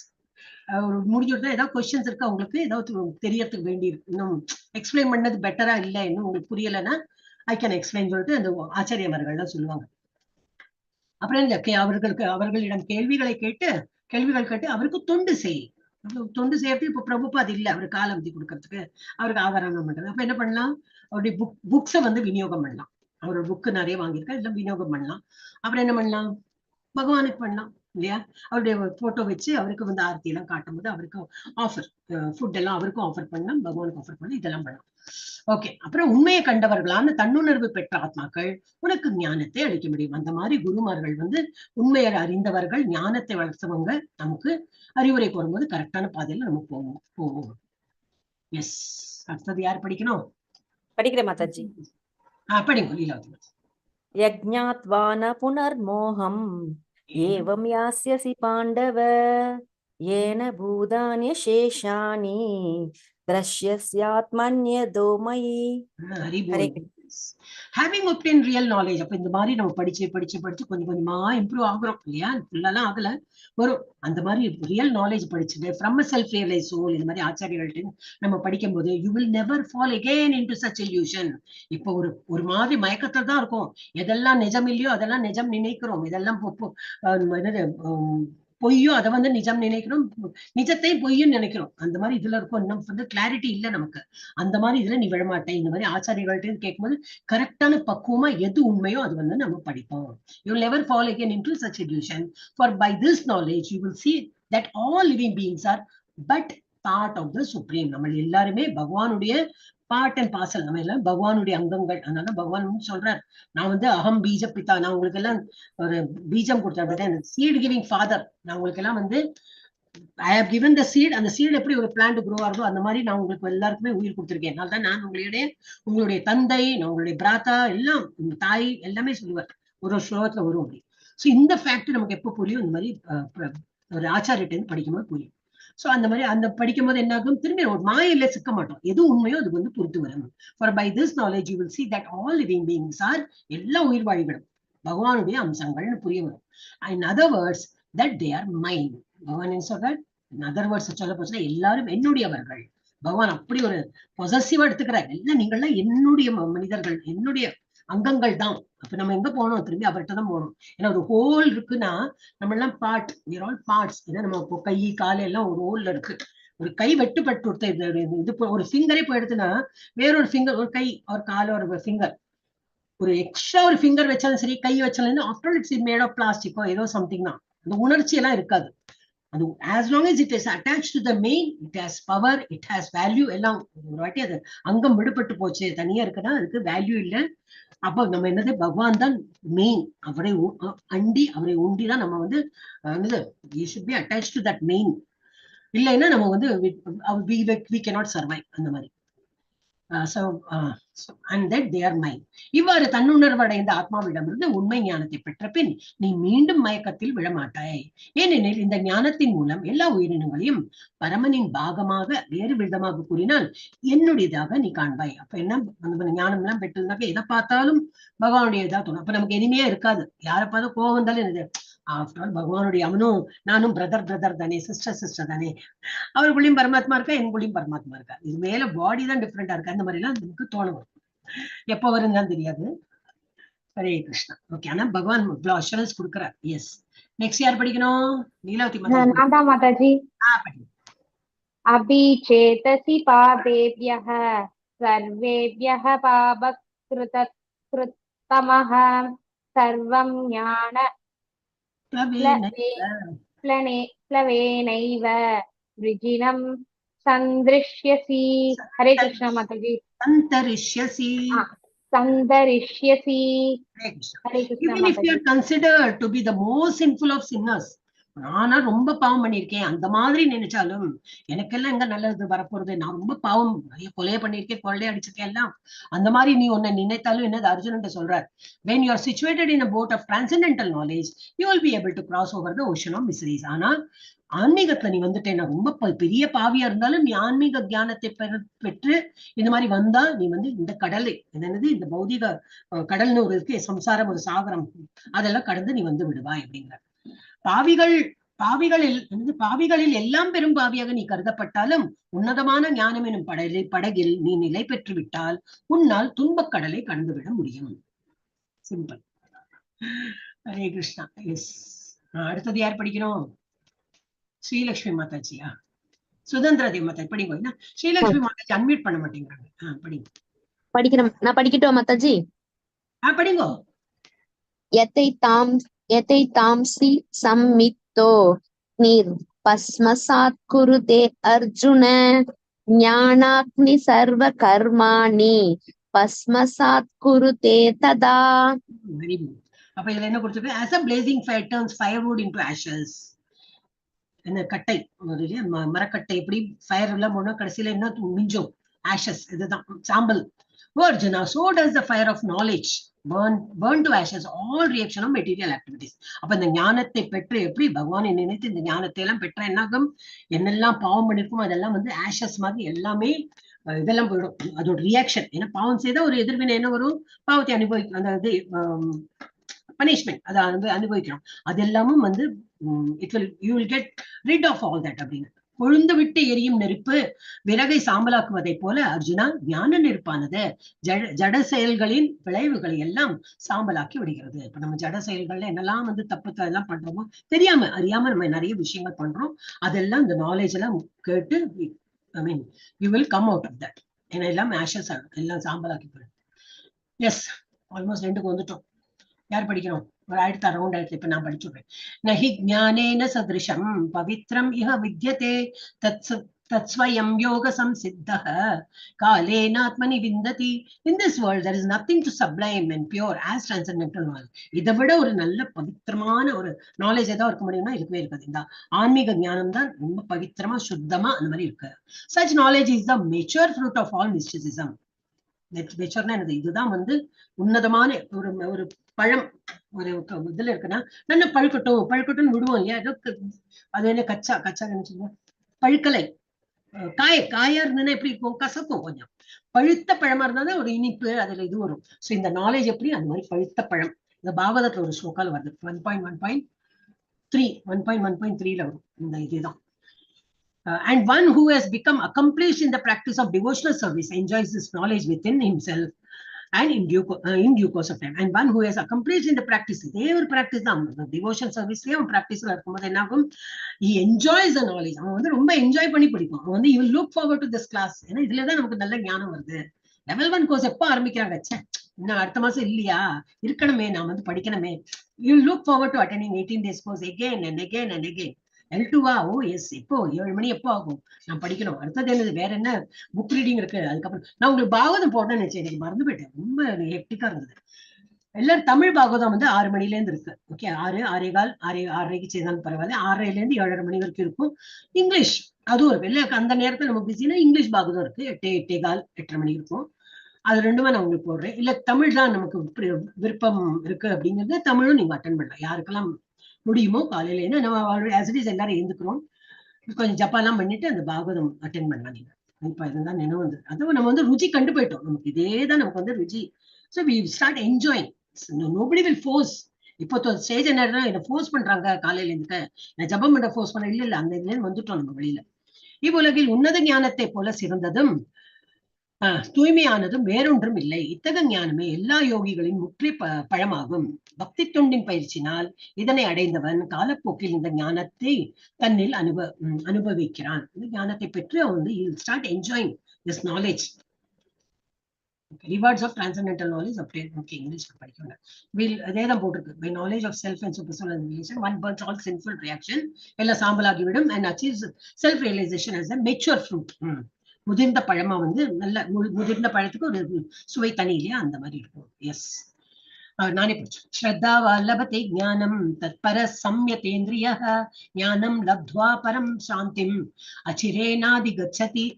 முடிஞ்சுட்டா ஏதாவது கொஸ்டின்ஸ் இருக்கு உங்களுக்கு, ஏதாவது தெரியறதுக்கு வேண்டி இருக்கு, இன்னும் எக்ஸ்பிளைன் பண்ணது பெட்டரா இல்ல, இன்னும் உங்களுக்கு புரியலைன்னா ஐ கேன் எக்ஸ்பிளைன் சொல்லிட்டு அந்த ஆச்சாரியமார்கள்லாம் சொல்லுவாங்க. அப்புறம் அவர்களிடம் கேள்விகள் கேட்டு அவருக்கு தொண்டு செய்யறதுக்கு இப்ப பிரபுபாத் இல்ல, அவரு காலவதி கொடுக்கறதுக்கு, அவருக்கு ஆவரணம் பண்றது. அப்ப என்ன பண்ணலாம், அவருடைய புக்ஸ வந்து விநியோகம் பண்ணலாம். அவரோட புக்கு நிறைய வாங்கியிருக்கா, எல்லாம் விநியோகம் பண்ணலாம். அப்புறம் என்ன பண்ணலாம், பகவானுக்கு பண்ணலாம் இல்லையா, அவருடைய போட்டோ வச்சு அவருக்கு வந்து ஆர்த்தி எல்லாம் காட்டும் போது அவருக்கு ஆஃபர், ஃபுட் எல்லாம் அவருக்கும் ஆஃபர் பண்ணலாம், பகவானுக்கு ஆஃபர் பண்ணலாம், இதெல்லாம் பண்ணலாம். ஓகே. அப்புறம் உண்மையை கண்டவர்களான தன்னுணர்வு பெற்ற ஆத்மாக்கள் உனக்கு ஞானத்தை அளிக்க முடியும். அந்த மாதிரி குருமார்கள் வந்து உண்மையை அறிந்தவர்கள், ஞானத்தை வளர்த்தவங்க நமக்கு அறிவுரை கூறும்போது கரெக்டான பாதையில நம்ம போவோம். எஸ். அடுத்தது யார் படிக்கணும்? படிக்கிறேன் மாதாஜி. படிங்க லீலாவதி. யஜ்ஞாத்வான புனர்மோகம் ஏவம் யாஸ்யசி பாண்டவ ஏன பூதானி சேஷானி த்ரஷ்யஸ்யாத்மன்யதோ மயி. Hare having obtained real knowledge. அப்ப இந்த மாதிரி நம்ம படிச்சு கொஞ்சம் கொஞ்சமா இம்ப்ரூவ் ஆகுறோம் இல்லையா, ஃபுல்லாலாம் ஆகல, வரும். அந்த மாதிரி ரியல் நாலேஜ் படிச்சுட்டு from a self realise soul, இந்த மாதிரி ஆச்சாரியர்கள்ட்ட நம்ம படிக்கும் போது you will never fall again into such illusion. இப்போ ஒரு மாதிரி மயக்கத்துல தான் இருக்கும், எதெல்லாம் நிஜம் இல்லையோ அதெல்லாம் நிஜம் நினைக்கிறோம், இதெல்லாம் பொய்யோ அதை வந்து நிஜம் நினைக்கிறோம், நிஜத்தை பொய்யும் நினைக்கிறோம். அந்த மாதிரி இதுல இருக்கும், இன்னும் வந்து கிளாரிட்டி இல்லை நமக்கு. அந்த மாதிரி இதுல நீ விழமாட்டேன். இந்த மாதிரி ஆச்சாரியர்கள்ட்ட கேட்கும்போது கரெக்டான பக்குவமா எது உண்மையோ அது வந்து நம்ம படிப்போம். You will never fall again into such illusion, for by this knowledge you will see that all living beings are but part of the supreme. நம்ம எல்லாருமே பகவானுடைய பார்ட் அண்ட் பார்சல், நம்ம எல்லாம் பகவானுடைய அங்கங்கள். அதனால பகவான் சொல்றார், நான் வந்து அகம் பீஜ பிதா, நான் உங்களுக்கு எல்லாம் ஒரு பீஜம் கொடுத்தேன், சீட் கிவிங் ஃபாதர். நான் உங்களுக்கு எல்லாம் வந்து I have given the seed. அந்த சீட் எப்படி ஒரு பிளான்ட் க்ரோ ஆகுதோ அந்த மாதிரி நான் உங்களுக்கு எல்லாருக்குமே உயிர் கொடுத்திருக்கேன். அதனால தான் நான் உங்களுடைய தந்தை, நான் உங்களுடைய பிராத்தா, எல்லாம் தாய் எல்லாமே சொல்லுவார், ஒரு ஸ்லோகத்துல வரும் அப்படி. சோ இந்த ஃபேக்ட் நமக்கு எப்போ புரியும், இந்த மாதிரி ஒரு ஆச்சாரியத்தை படிக்கும்போது புரியும். சோ அந்த மாதிரி அந்த படிக்கும் போது என்ன ஆகும், திரும்பி ஒரு மாயில சிக்க மாட்டோம், எது உண்மையோ அது வந்து புரிந்து வரும். For by this knowledge you will see that all living beings are, எல்லா உயிர் வாழிகளும் பகவானுடைய அம்சங்கள்னு புரிய வரும். In other words that they are mine. பகவான் என்ன சொல்றார், in other words சொல்ல போச்சுன்னா எல்லாரும் என்னுடையவர்கள். பகவான் அப்படி ஒரு பொசசிவா எடுத்துக்கிறார், எல்லாம் நீங்கள்லாம் என்னுடைய மனிதர்கள், என்னுடைய அங்கங்கள் தான். அப்ப நம்ம எங்க போனோம், திரும்பி அவர்கிட்ட தான் போகணும். ஏன்னா ஒரு ஹோல் இருக்குன்னா நம்ம எல்லாம் part, we are all parts. ஏன்னா நம்ம கை கால எல்லாம் ஒரு ஹோல்ல இருக்கு. ஒரு கை வெட்டுப்பட்டு இது ஒரு ஃபிங்கரே போயிடுதுன்னா வேறொரு ஃபிங்கர், ஒரு கை ஒரு கால ஒரு ஃபிங்கர், ஒரு எக்ஸ்ட்ரா ஒரு ஃபிங்கர் வச்சாலும் சரி, கை வச்சாலும் after all it's made of பிளாஸ்டிக்கோ ஏதோ சம்திங் தான். அந்த உணர்ச்சி எல்லாம் இருக்காது. அது as long as it is attached to the main, it has power, it has value. எல்லாம் ஒரு வாட்டி அது அங்கம் விடுபட்டு போச்சு, தனியா இருக்குன்னா அதுக்கு வேல்யூ இல்லை. அப்ப நம்ம என்னது, பகவான் தான் மெயின், அவரை அண்டி அவரை உண்டிதான் நம்ம வந்து we should be attached to that main. இல்லைன்னா நம்ம வந்து we cannot survive அந்த மாதிரி. And that they are mine. இவ்வாறு தன்னுணர்வு அடைந்த ஆத்மாவிடமிருந்து உண்மை ஞானத்தை பெற்ற பின் நீ மீண்டும் மயக்கத்தில் விழமாட்டாய். ஏனெனில் இந்த ஞானத்தின் மூலம் எல்லா உயிரினங்களையும் பரமனின் பாகமாக, வேறு விதமாக கூறினால் என்னுடையதாக நீ காண்பாய். அப்ப என்ன, ஞானம் எல்லாம் பெற்றதுனாக்க எதை பார்த்தாலும் பகவானுடைய இதா தோணும். அப்ப நமக்கு இனிமையா இருக்காது, யாரை பார்த்தா கோவம் வந்தாலும் என்னது, ஆஃப்டர் ஆல் பகவானுடைய அவனும் நானும் பிரதர் தானே, சிஸ்டர் தானே, அவருக்குள்ளயும் பரமாத்மா இருக்கா, எங்களுக்குள்ளயும் பரமாத்மா இருக்கா, இது மேல பாடி தான் டிஃப்ரெண்டா இருக்கு, அந்த மாதிரி எல்லாம் நமக்கு தோணும். எப்ப வரும்னு தான் தெரியாது. ஹரே கிருஷ்ணா. ஓகே, ஆனா பகவான் இவ்வளவு அஷூரன்ஸ் கொடுக்கிறார். எஸ். நெக்ஸ்ட் யார் படிக்கணும்? லீலாவதி மாதாஜி. அபி சேதசி பாபேப்யஹ சர்வேப்யஹ பாபக்ருதமஹ சர்வம் ஞான प्लवेनैव वृजिनं सन्दृश्यसि. हरे कृष्णा माताजी. संतरिष्यसि. Hare Krishna Even if you are considered to be the most sinful of sinners, நானா ரொம்ப பாவம் பண்ணிருக்கேன் அந்த மாதிரி நினைச்சாலும் எனக்கெல்லாம் எங்க நல்லது வரப்போறது, நான் ரொம்ப பாவம், நிறைய கொலையை பண்ணிருக்கேன், கொள்ளை அடிச்சிருக்கேன் எல்லாம். அந்த மாதிரி நீ உன்னை நினைத்தாலும் என்னது அர்ஜுனன் சொல்றார், when you are situated in a boat of transcendental knowledge you will be able to cross over the ocean of miseries. ஆனா ஆன்மீகத்துல நீ வந்துட்டேன்னா ரொம்ப பெரிய பாவியா இருந்தாலும் நீ ஆன்மீக ஞானத்தை பெற்று இந்த மாதிரி வந்தா நீ வந்து இந்த கடலை என்னது இந்த பௌதிக கடல்னு ஒரு இருக்கு, சம்சாரம் ஒரு சாகரம், அதெல்லாம் கடந்து நீ வந்து விடுவாய் அப்படிங்கிற. பாவிகளில் எல்லாம் பெரும் பாவியாக நீ கருதப்பட்டாலும் உன்னதமான ஞானம் எனும் படகில் நீ நிலை பெற்று விட்டால் உன்னால் துன்பக் கடலை கடந்துவிட முடியும். சிம்பிள். ஹரே கிருஷ்ணா. எஸ், அடுத்தது யார் படிக்கணும்? ஸ்ரீலட்சுமி மாதாஜியா? சுதந்திர தேவ் மாதாஜி படிங்க. ஸ்ரீலட்சுமி மாதாஜி அன்மியூட் பண்ண மாட்டேங்கிறாங்க. படிங்க. படிக்கணும். நான் படிக்கட்டும் மாதாஜி? படிங்கோ. यते तांसि सम्मितो निर्भस्मसात् कुरुते अर्जुन ज्ञानाग्नि सर्वकर्माणि भस्मसात् कुरुते तदा. Very good. அப்ப இதுல என்ன கொடுத்திருக்கு? As a blazing fire turns firewood into ashes. என்ன கட்டை மரக்கட்டை எப்படி ஃபயர் எல்லாம் போனா கடைசியில என்ன மிஞ்சும்? ஆஷஸ். இதுதான் சாம்பல். Arjuna, so does the fire of knowledge burn to ashes all reaction of material activities. அப்ப இந்த ஞானத்தை பெற்று எப்படி பகவானை நினைத்து இந்த ஞானத்தை எல்லாம் பெற்ற என்னாகும்? என்னெல்லாம் பாவம் பண்ணிருக்கும் அதெல்லாம் வந்து ஆஷஸ் மாதிரி எல்லாமே இதெல்லாம் போயிடும். அதோட ரியாக்ஷன். ஏன்னா பாவம் செய்தா ஒரு எதிர்வினை என்ன வரும்? பாவத்தை அனுபவிக்கும், அதாவது பனிஷ்மெண்ட், அதை அனுபவிக்கிறோம். அது எல்லாமும் வந்து you will get rid of all that அப்படின்னு. கொழுந்து விட்டு எரியும் நெருப்பு விறகை சாம்பலாக்குவதை போல அர்ஜுனா ஞான நெருப்பானது ஜட செயல்களின் விளைவுகளை எல்லாம் சாம்பலாக்கி விடுகிறது. இப்ப நம்ம ஜட செயல்கள்ல என்னெல்லாம் வந்து தப்பு எல்லாம் பண்றோமோ தெரியாம அறியாம நம்ம நிறைய விஷயங்கள் பண்றோம். அதெல்லாம் இந்த நாலேஜ் எல்லாம் கேட்டு I mean you will come out of that. ஏன்னா எல்லாம் ஆஷஸ் எல்லாம் சாம்பலாக்கி போயிடும். எஸ், ஆல்மோஸ்ட் ரெண்டுக்கு வந்துட்டோம். யார் படிக்கணும்? ஒரு அடுத்த ரவுண்ட் ஆயிடுச்சு. இப்ப நான் படிச்சுடுறேன். நஹி ஞானேன சதிருஷம் பவித்ரம் இஹ வித்யதே தத்ஸ்வயம் யோக சம்சித்தஹ காலேனாத்மனி விந்ததி. In this world there is nothing to sublime and pure as transcendental knowledge. இதை விட ஒரு நல்ல பவித்திரமான ஒரு நாலேஜ் ஏதாவது இருக்க முடியும்னா இருக்கவே இருக்காது. இந்த ஆன்மீக ஞானம் தான் ரொம்ப பவித்திரமா சுத்தமா அந்த மாதிரி இருக்கு. Such knowledge is the mature fruit of all mysticism. இதுதான் வந்து உன்னதமான ஒரு பழம். ஒரு இதுல இருக்குன்னா நல்ல பழுக்கட்டும் விடுவோம் இல்லையா? அது என்ன கச்சா நினைச்சுங்க, பழுக்கலை. காயா இருந்ததுன்னா எப்படி இருக்கும்? கசக்கும் கொஞ்சம். பழுத்த பழமா இருந்தாதான் ஒரு இனிப்பு அதுல இது வரும். சோ இந்த நாலேஜ் எப்படி அந்த மாதிரி பழுத்த பழம். இந்த பாகவதத்துல ஒரு ஸ்லோகால வருது 1.1.3ல வரும் இந்த இதுதான். And one who has become accomplished in the practice of devotional service enjoys this knowledge within himself and in due course of time. And one who has accomplished in the practice, they will practice the devotional service practice he enjoys the knowledge. அவன் வந்து ரொம்ப என்ஜாய் பண்ணி படிப்பான். அவன் வந்து you will look forward to this class. ஏன்னா இதுலதான் நமக்கு நல்ல ஞானம் வருது. level 1 கோர்ஸ் எப்ப ஆரம்பிக்கிறாங்க? இன்னும் அடுத்த மாசம் இல்லையா? இருக்கணுமே, நான் வந்து படிக்கணுமே. You will look forward to attending 18 days course again and again and again. L2வா? Oh yes. இப்போ 7 மணி எப்போ ஆகும்? நான் படிக்கணும். அடுத்தது என்னது? வேற என்ன புக் ரீடிங் இருக்கு? அதுக்கப்புறம் நான் உங்களுக்கு பாகவதம் போட்டேன்னு நினைச்சேன், எனக்கு மறந்து போயிட்டேன். ரொம்ப ஹெக்டிக்கா இருந்தது. எல்லாரும் தமிழ் பாகவதம் வந்து 6 மணில இருந்து இருக்கு. ஓகே, 6, 6:15, 6:30 செய்தாலும் பரவாயில்ல. 6:30ல இருந்து 7:30 மணி வரைக்கும் இருக்கும். இங்கிலீஷ் அதுவும் இருக்கு. இல்ல அந்த நேரத்துல நம்ம பிஸினா இங்கிலீஷ் பாகவதம் இருக்கு. 8, 8:15, 8:30 மணி இருக்கும். அது ரெண்டுமே நான் உங்களுக்கு போடுறேன். இல்ல தமிழ் தான் நமக்கு விருப்பம் இருக்கு அப்படிங்கிறது தமிழும் நீங்க அட்டன் பண்ணலாம். யாருக்கெல்லாம் முடியுமோ காலையில. ஏன்னா நம்ம ஆசிரியஸ் எல்லாரும் எழுந்துக்கிறோம். கொஞ்சம் ஜப்பாலாம் பண்ணிட்டு அந்த பாகவதம் அட்டென்ட் பண்ணலாம் நீங்க. இப்ப இதுதான் நினைவு வந்து அதுவும் நம்ம வந்து ருச்சி கண்டு போயிட்டோம். நமக்கு இதேதான் நமக்கு வந்து ருச்சி. So we start enjoying. Nobody will force. இப்போ ஸ்டேஜ் என்ன என்ன ஃபோர்ஸ் பண்றாங்க காலையில இருந்துக்க நான் ஜபம் பண்ண ஃபோர்ஸ் பண்ண இல்ல. அந்த இதுல வந்துட்டோம் நம்ம வெளியில. இவ்வுலகில் உன்னத ஞானத்தை போல சிறந்ததும் தூய்மையானதும் வேறொன்றும் இல்லை. இத்தக ஞானமே எல்லா யோகிகளின் முற்றி பழமாகும். பக்தி தொண்டின் பயிற்சினால் இதனை அடைந்தவன் காலப்போக்கில் இந்த ஞானத்தை தன்னில் அனுபவிக்கிறான். இந்த ஞானத்தை பெற்று அவன் வந்து start enjoying this knowledge. Rewards of transcendental knowledge obtained. Okay, English படிக்கணும். அதேதான் போட்டிருக்கு. By knowledge of self and supersoul realization, one burns all sinful reaction. எல்லாம் சாம்பலாகிவிடும் and achieves self realization as a mature fruit. முதிர்ந்த பழமா வந்து நல்ல முதிர்ந்த பழத்துக்கு ஒரு சுவை தனி இல்லையா? அந்த மாதிரி இருக்கும். எஸ், நானே படிச்சேன். ஸ்ரத்தாவா லபதே ஞானம் தத்பர சம்யதேந்திரியः ஞானம் லப்த்வா பரம் சாந்திம் அச்சிரேனாதி கச்சதி.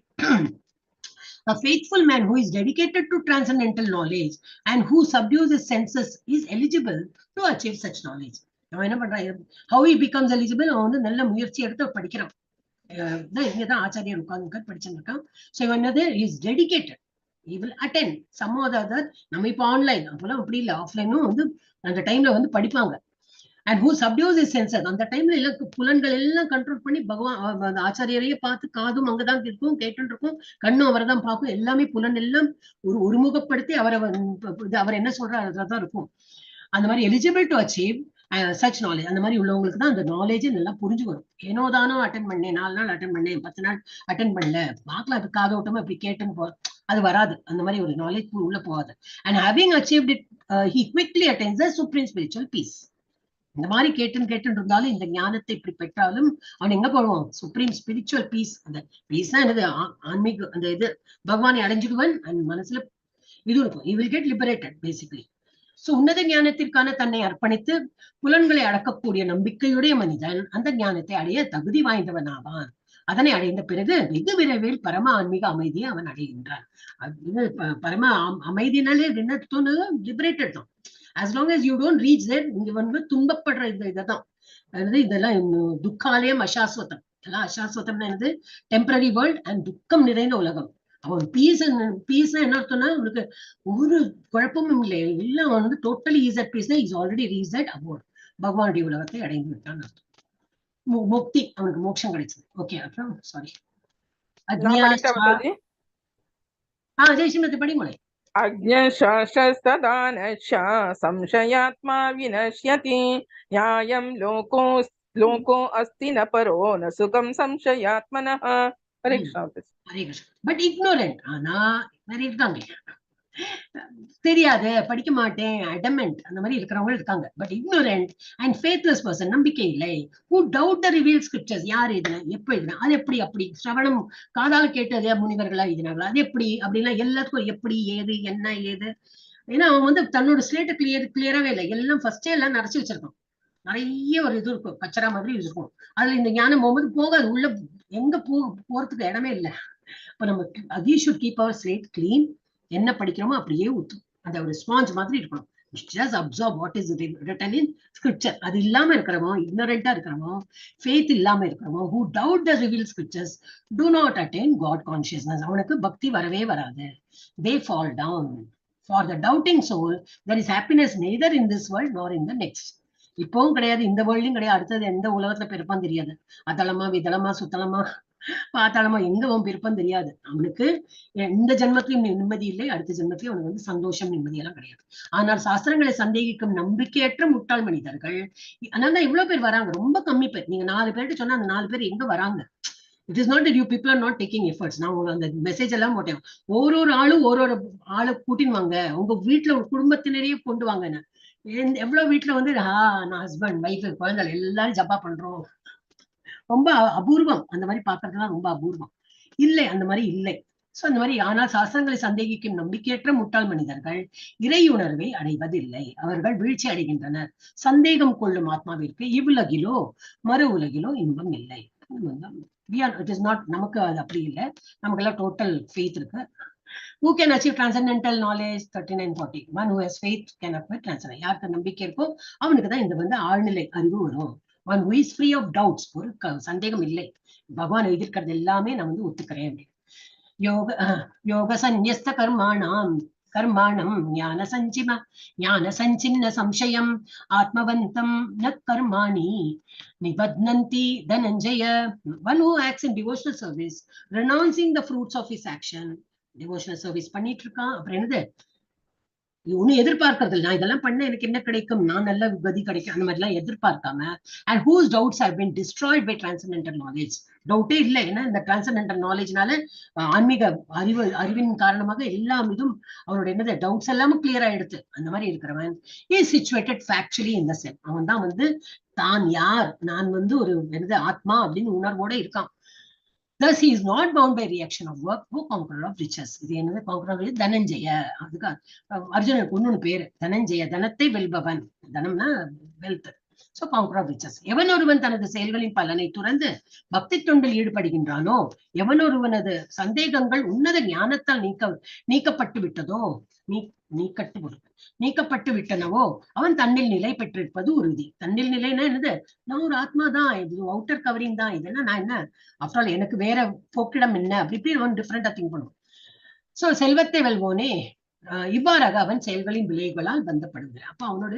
A faithful man who is dedicated to transcendental knowledge and who subdues his senses is eligible to achieve such knowledge. அவன் என்ன பண்றான்? How he becomes eligible? அவன் வந்து நல்ல முயற்சி எடுத்து படிக்கிறான். இங்கதான் ஆச்சாரியர் உட்கார்ந்து படிச்சிருக்கான். So இவன் என்னது? He is dedicated. He will attend some or the other. நம்ம இப்ப ஆன்லைன், அப்பெல்லாம் அப்படி இல்லை, ஆஃப்லைனும் வந்து அந்த டைம்ல வந்து படிப்பாங்க. And who subdues his senses, அந்த டைம்ல எல்லாம் புலன்கள் எல்லாம் கண்ட்ரோல் பண்ணி பகவான் ஆச்சாரியரையே பார்த்து காதும் அங்கதான் இருக்கும், கேட்டு இருக்கும், கண்ணும் அவரை தான் பார்க்கும், எல்லாமே புலன் எல்லாம் ஒருமுகப்படுத்தி அவர் என்ன சொல்றாரு அதான் இருக்கும். அந்த மாதிரி eligible to achieve such knowledge. அந்த மாதிரி உள்ளவங்களுக்கு தான் அந்த நாலேஜ் நல்லா புரிஞ்சு வரும். ஏனோ தானோ அட்டன் பண்ணேன், 4 நாள் அட்டன் பண்ணேன், 10 நாள் அட்டன் பண்ணல, பார்க்கலாம் இப்ப காதோட்டமா இப்படி கேட்டுன்னு அது வராது. அந்த மாதிரி ஒரு நாலேஜ் உள்ள போகாது. And having achieved it he quickly attains the supreme spiritual peace. இந்த மாதிரி கேட்டு இருந்தாலும் இந்த ஞானத்தை இப்படி பெற்றாலும் அவன் எங்க போடுவான்? Supreme spiritual peace. அந்த பீஸ் தான் என்னது? ஆன்மீக அந்த இது பகவானை அடைஞ்சிடுவன். அண்ட் மனசுல இது இருக்கும். he will get liberated basically. So உன்னத ஞானத்திற்கான தன்னை அர்ப்பணித்து புலன்களை அடக்கக்கூடிய நம்பிக்கையுடைய மனிதன் அந்த ஞானத்தை அடைய தகுதி வாய்ந்தவன் ஆவான். அதனை அடைந்த பிறகு வெகு விரைவில் பரம ஆன்மீக அமைதியை அவன் அடைகின்றான். பரம அமைதினாலே என்ன தோணுது? லிபரேட்டட் தான். as long as you don't reach there, இங்க வந்து துன்பப்படுற இததான் இதெல்லாம் துக்காலயம் அசாஸ்வதம். இதெல்லாம் அசாஸ்வதம்னா என்னது? டெம்பரரி வேர்ல்ட் அண்ட் துக்கம் நிறைந்த உலகம். அவன் பீஸ் என்ன அர்த்தம்னா உனக்கு ஒரு குழப்பமும் இல்லை, எல்லாம் வந்து totally is at peace. Is already reach that abode, பகவானுடைய உலகத்தை அடைந்து விட்டான் அர்த்தம். முக்தி, அவனுக்கு மோட்சம் கிடைச்சது. ஓகே, அப்புறம் சாரி ஜெய்சிமதி படிமுறை. अज्ञशास्त्रदानश्च संशयात्मा विनश्यति न्यायं लोको अस्ति न परो न सुखं संशयात्मनः. हरे कृष्ण. பட் ignorant, ஆனா நிறைய இருக்காங்க தெரியாது, படிக்க மாட்டேன், adamant அந்த மாதிரி இருக்கிறவங்க இருக்காங்க. But ignorant and faithless person, நம்பிக்கை இல்லை, who doubt the revealed scriptures. யார் எழுதினா, எப்ப எழுதினா, அது எப்படி, அப்படி சிரவணம் காதால கேட்டதே முனிவர்களா எழுதினாங்களா, அது எப்படி அப்படின்னா எல்லாத்துக்கும் எப்படி, ஏது, என்ன, ஏது. ஏன்னா அவன் வந்து தன்னோட ஸ்லேட்டை கிளியராவே இல்லை, எல்லாம் ஃபர்ஸ்டே எல்லாம் நிறைச்சு வச்சிருக்கான். நிறைய ஒரு இது இருக்கும், கச்சரா மாதிரி இருக்கும். அதுல இந்த ஞானம் போகும்போது போகாது, உள்ள எங்க போறதுக்கு இடமே இல்லை. இப்ப நம்ம we should keep our slate clean. என்ன படிக்கிறோமோ அப்படியே ஊத்தும். அந்த ஒரு ஸ்பாஞ்ச் மாதிரி இருக்கணும். just absorb what is written in scripture. அது இல்லாம இருக்கிறவோ, ignorant-ஆ இருக்கிறவோ, faith இல்லாம இருக்கிறவோ, who doubt the revealed scriptures do not attain God consciousness. அவனுக்கு பக்தி வரவே வராது. They fall down. For the doubting soul there is happiness neither in this world nor in the next. இப்பவும் கிடையாது, இந்த வேர்ல்டும் கிடையாது, அடுத்தது எந்த உலகத்துல பிறப்பான்னு தெரியாது. அதளமா விதளமா சுத்தலமா பாத்தாளமா எங்க அவன் பிறப்பான்னு தெரியாது. அவனுக்கு இந்த ஜென்மத்திலையும் நிம்மதி இல்லை, அடுத்த ஜென்மத்திலையும் அவனுக்கு வந்து சந்தோஷம், நிம்மதி எல்லாம் கிடையாது. ஆனால் சாஸ்திரங்களை சந்தேகிக்கும் நம்பிக்கையற்ற முட்டாள் மனிதர்கள், அதனாலதான் இவ்வளவு பேர் வராங்க. ரொம்ப கம்மி பேர். நீங்க 4 பேர்கிட்ட சொன்னா அந்த 4 பேர் எங்க வராங்க? It is not that you people are not taking efforts. நான் அந்த மெசேஜ் எல்லாம் போட்டேன். ஒரு ஆளு கூட்டின்வாங்க, உங்க வீட்டுல ஒரு குடும்பத்தினரையே கொண்டு வாங்க. எவ்வளவு வீட்டுல வந்து நான் ஹஸ்பண்ட், ஒய்ஃப், குழந்தை எல்லாரும் ஜப்பா பண்றோம். ரொம்ப அபூர்வம். அந்த மாதிரி பாக்குறதுலாம் ரொம்ப அபூர்வம். இல்லை, அந்த மாதிரி இல்லை. சோ அந்த மாதிரி. ஆனால் சாஸ்திரங்களை சந்தேகிக்கும் நம்பிக்கையற்ற முட்டாள் மனிதர்கள் இறையுணர்வை அடைவதில்லை, அவர்கள் வீழ்ச்சி அடைகின்றனர். சந்தேகம் கொள்ளும் ஆத்மாவிற்கு இவ்வுலகிலோ மறு உலகிலோ இன்பம் இல்லை. இட் இஸ் நாட், நமக்கு அது அப்படி இல்லை. நமக்கு எல்லாம் டோட்டல் ஃபெய்த் இருக்கு. Who can achieve transcendental knowledge? 39-40. One who has faith can acquire transcendental. யாருக்கு நம்பிக்கை இருக்கோ அவனுக்கு தான் இந்த வந்து ஆழ்நிலை அறிவு வரும். One who is free of doubts. ஒரு சந்தேகம் இல்லை, பகவான் எதிர்க்கிறது எல்லாமே நான் வந்து ஒத்துக்கிறேன். யோக சந்நியஸ்த கர்மாணம் ஞான சஞ்சின்ன சம்சயம் ஆத்மவந்தம் ந கர்மாணி நிபத்னந்தி Dhananjaya. One who acts in devotional service, renouncing the fruits of his action. Devotional service பண்ணிட்டு இருக்கான். அப்புறம் என்னது, ஒன்னும் எதிர்பார்க்கறது இல்லை, நான் இதெல்லாம் பண்ண எனக்கு என்ன கிடைக்கும், நான் நல்ல கதி கிடைக்கும், அந்த மாதிரி எல்லாம் எதிர்பார்க்காம. and whose doubts have been destroyed by transcendental knowledge. டவுட்டே இல்லை. ஏன்னா இந்த டிரான்சென்டென்டல் நாலேஜ்னால, ஆன்மீக அறிவின் காரணமாக எல்லாம் இதுவும் அவரோட என்னது டவுட்ஸ் எல்லாமே கிளியர் ஆயிடுது. அந்த மாதிரி இருக்கிறவன் is situated factually in the self. அவன் தான் வந்து தான் யார், நான் வந்து ஒரு என்னது ஆத்மா அப்படின்னு உணர்வோட இருக்கான். Thus, he is not bound by reaction of work, who conqueror of riches. இது என்னது conqueror of riches? தனஞ்சய. அதுக்கு அர்ஜுனனுக்கு ஒன்னு பேரு தனஞ்சய, தனத்தை வெல்பவன். தனம்னா wealth. So conqueror of riches. எவன் ஒருவன் தனது செயல்களின் பலனை துறந்து பக்தி தொண்டில் ஈடுபடுகின்றானோ, எவன் ஒருவனது சந்தேகங்கள் உன்னத ஞானத்தால் நீக்கப்பட்டு விட்டதோ, நீக்கப்பட்டு விட்டனவோ, அவன் தன்னில் நிலை பெற்றிருப்பது உறுதி. தன்னில் நிலைன்னா என்னது? நான் ஒரு ஆத்மா தான், இது அவுட்டர் கவரிங் தான், இதுன்னா நான் என்ன, ஆஃப்டர் ஆல் எனக்கு வேற போக்கிடம் என்ன, அப்படி இப்படி அவன் டிஃப்ரெண்டா திங்க் பண்ணுவான். சோ செல்வத்தை வெல்வோனே இவ்வாறாக அவன் செயல்களின் விளைவுகளால் பந்தப்படுகிறான். அப்ப அவனோட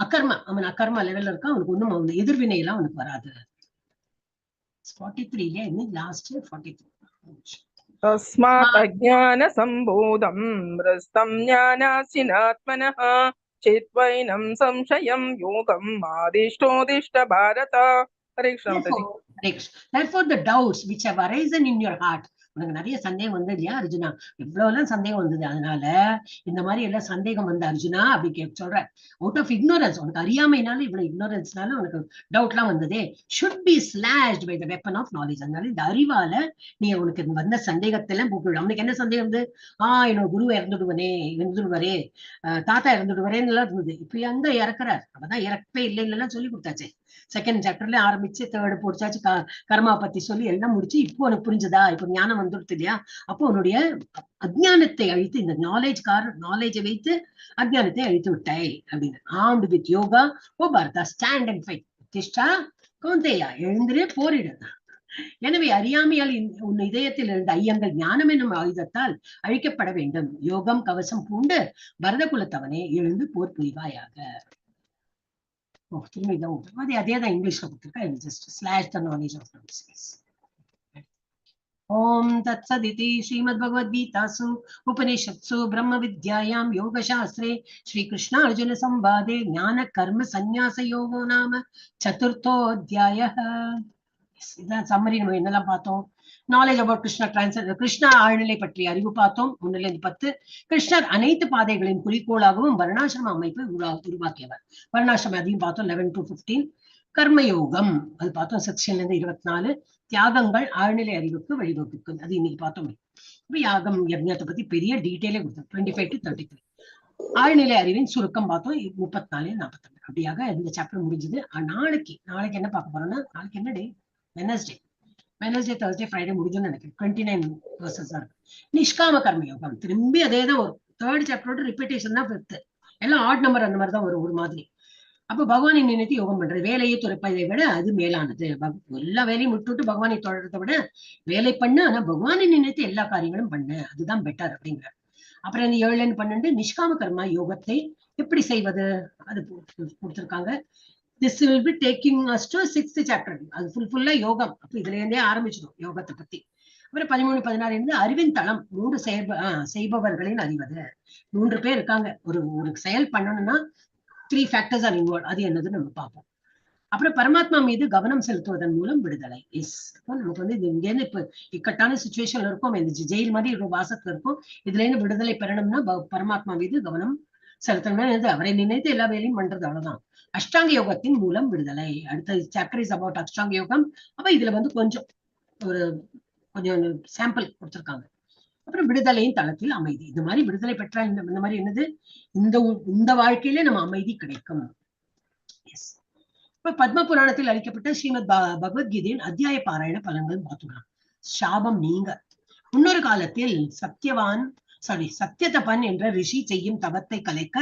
அகர்மா, அவன் அகர்மா லெவல்ல இருக்கான், அவனுக்கு ஒண்ணும் அவன் எதிர்வினை எல்லாம் அவனுக்கு வராது. 43 லாஸ்ட் 43. तस्मात् अज्ञानसम्बोधं हृस्तं ज्ञानासिनात्मनः चित्वैनं संशयं योगम् आदिष्टोदिष्ट भारत. हरे Krishna. Therefore the doubts which have arisen in your heart, உனக்கு நிறைய சந்தேகம் வந்தது இல்லையா அர்ஜுனா, இவ்வளவு எல்லாம் சந்தேகம் வந்தது, அதனால இந்த மாதிரி எல்லாம் சந்தேகம் வந்து அர்ஜுனா அப்படி சொல்ற. அவுட் ஆஃப் இக்னோரன்ஸ், உனக்கு அறியாமைனால இவ்வளவு இக்னோரன்ஸ்னால உனக்கு டவுட் எல்லாம் வந்ததே. Should be slashed by the weapon of knowledge. அதனால இந்த அறிவால நீ உனக்கு வந்த சந்தேகத்தெல்லாம் போக்கிடும். அவனுக்கு என்ன சந்தேகம் வந்து, என்னோட குரு இறந்துடுவரே, தாத்தா இறந்துடுவரேன்னு எல்லாம் இருந்தது. இப்ப எங்க இறக்குறார்? அவதான் இறக்கவே இல்லைன்னு சொல்லி கொடுத்தாச்சு. செகண்ட் சாப்டர்ல ஆரம்பிச்சு தேர்டு போச்சாச்சு, கர்மா பத்தி சொல்லி எல்லாம் முடிச்சு. இப்போ உனக்கு புரிஞ்சதா? இப்போ ஞானம் வந்துடுது இல்லையா? அப்போ உன்னுடைய அஜ்ஞானத்தை அழித்து, இந்த நாலேஜை வைத்து அஜ்ஞானத்தை அழித்து விட்டாய் அப்படின்னு. Armed with yoga oh Bharata, stand and fight. திஷ்டா கௌந்தேயா, எழுந்திரே போரிடு. எனவே அறியாமையால் உன் இதயத்தில் இருந்த ஐயங்கள் ஞானம் என்னும் ஆயுதத்தால் அழிக்கப்பட வேண்டும். யோகம் கவசம் பூண்டு பரத குலத்தவனே எழுந்து போர் புரிவாயாக. அதேதான் இங்கிலீஷ்ல கொடுத்திருக்கேன். Just slash the knowledge of நம்செல்ஸ். ஓம் தத்சதிதி ஸ்ரீமத்பகவத்கீதாசு உபனிஷத்சு பிரம்ம வித்யாயாம் யோகசாஸ்திரே ஸ்ரீ கிருஷ்ண அர்ஜுன சம்வாதே ஞான கர்ம சந்நியாச யோகோ நாம சதுர்த்தோத்யாயः. இதான் சம்மரி. நம்ம என்னெல்லாம் பார்த்தோம்? நாலேஜ் அபவுட் கிருஷ்ணா ஆழ்நிலை பற்றிய அறிவு பார்த்தோம் 1-10. கிருஷ்ணர் அனைத்து பாதைகளின் குறிக்கோளாகவும் வர்ணாசிரம அமைப்பை உருவாக்கியவர். வர்ணாசிரமம் அதையும் பார்த்தோம் 11-15. கர்மயோகம் அது பார்த்தோம் செக்ஷன்ல இருந்து 24. தியாகங்கள் ஆழ்நிலை அறிவுக்கு வழிவகுக்கும், அது இன்னைக்கு பார்த்தோம். இப்ப யாகம் யஜ்ஞத்தை பத்தி பெரிய டீட்டெயிலே கொடுத்தோம் 25-33. ஆழ்நிலை அறிவின் சுருக்கம் பார்த்தோம் 34-42. அப்படியாக இந்த சாப்டர் முடிஞ்சது. நாளைக்கு என்ன பார்க்க போறோம்னா, நாளைக்கு என்ன டே? வெனஸ்டே Thursday Friday முடிஞ்சுன்னு நினைக்கிறேன். 29 verses தான் இருக்கு. நிஷ்காம கர்மயோகம் திரும்பி அதேதான் ஒரு தேர்ட் சாப்டரோட ரிப்பீட்டேஷன் தான் 5th. எல்லாம் ஆட் நம்பர் அந்த மாதிரி தான் ஒரு மாதிரி. அப்ப பகவானை நினைத்து யோகம் பண்றது, வேலையை துறப்பதை விட அது மேலானது. எல்லா வேலையும் விட்டுட்டு பகவானை தொடர்றதை விட வேலை பண்ணு, ஆனா பகவானை நினைத்து எல்லா காரியங்களும் பண்ணு, அதுதான் பெட்டர் அப்படிங்கிற. அப்புறம் இந்த 7-12 நிஷ்காம கர்மா யோகத்தை எப்படி செய்வது அது கொடுத்திருக்காங்க. This will be taking us to 6th chapter. அது ஃபுல்லா யோகம். அப்ப இதுல இருந்தே ஆரம்பிச்சிடும் யோகத்தை பத்தி. அப்புறம் 13-16 இருந்து அறிவின் தளம் 3 செய்பவர்களின் அறிவது. 3 பேர் இருக்காங்க. ஒரு செயல் பண்ணணும்னா 3 factors are involved. அது என்னதுன்னு நம்ம பார்ப்போம். அப்புறம் பரமாத்மா மீது கவனம் செலுத்துவதன் மூலம் விடுதலை. நமக்கு வந்து இங்க இருந்து இப்ப இக்கட்டான சுச்சுவேஷன்ல இருக்கும், இந்த ஜெயில் மாதிரி ஒரு வாசத்துல இருக்கும். இதுல இருந்து விடுதலை பெறணும்னா பரமாத்மா மீது கவனம் செலுத்தணும், அவரை நினைத்து எல்லா வேலையும் பண்றது, அவ்வளவுதான். அஷ்டாங்க யோகத்தின் மூலம் விடுதலை. அடுத்த சாப்டர் இஸ் அபவுட் அஷ்டாங்க யோகம். அப்ப இதுல வந்து கொஞ்சம் சாம்பிள் கொடுத்திருக்காங்க. அப்புறம் விடுதலையின் தளத்தில் அமைதி. இந்த மாதிரி விடுதலை பெற்றா இந்த மாதிரி என்னது, இந்த வாழ்க்கையில நம்ம அமைதி கிடைக்கும். இப்ப பத்ம புராணத்தில் அளிக்கப்பட்ட ஸ்ரீமத் பகவத்கீதையின் அத்தியாய பாராயண பலன்கள் பார்த்துக்கலாம். சாபம் நீங்க. முன்னொரு காலத்தில் சத்தியதபன் என்ற ரிஷி செய்யும் தவத்தை கலைக்க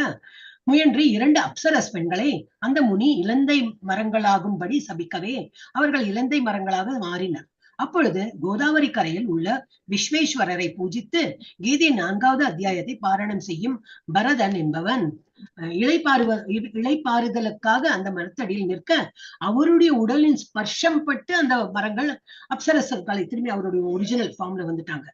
முயன்று 2 அப்சரஸ் பெண்களை அந்த முனி இலந்தை மரங்களாகும்படி சபிக்கவே அவர்கள் இலந்தை மரங்களாக மாறினர். அப்பொழுது கோதாவரி கரையில் உள்ள விஸ்வேஸ்வரரை பூஜித்து கீதை 4வது அத்தியாயத்தை பாராயணம் செய்யும் பரதன் என்பவன் இளைப்பாறுதலுக்காக அந்த மரத்தடியில் நிற்க அவருடைய உடலின் ஸ்பர்ஷம் பட்டு அந்த மரங்கள் அப்சரஸ்களை திரும்பி அவருடைய ஒரிஜினல் ஃபார்ம்ல வந்துட்டாங்க.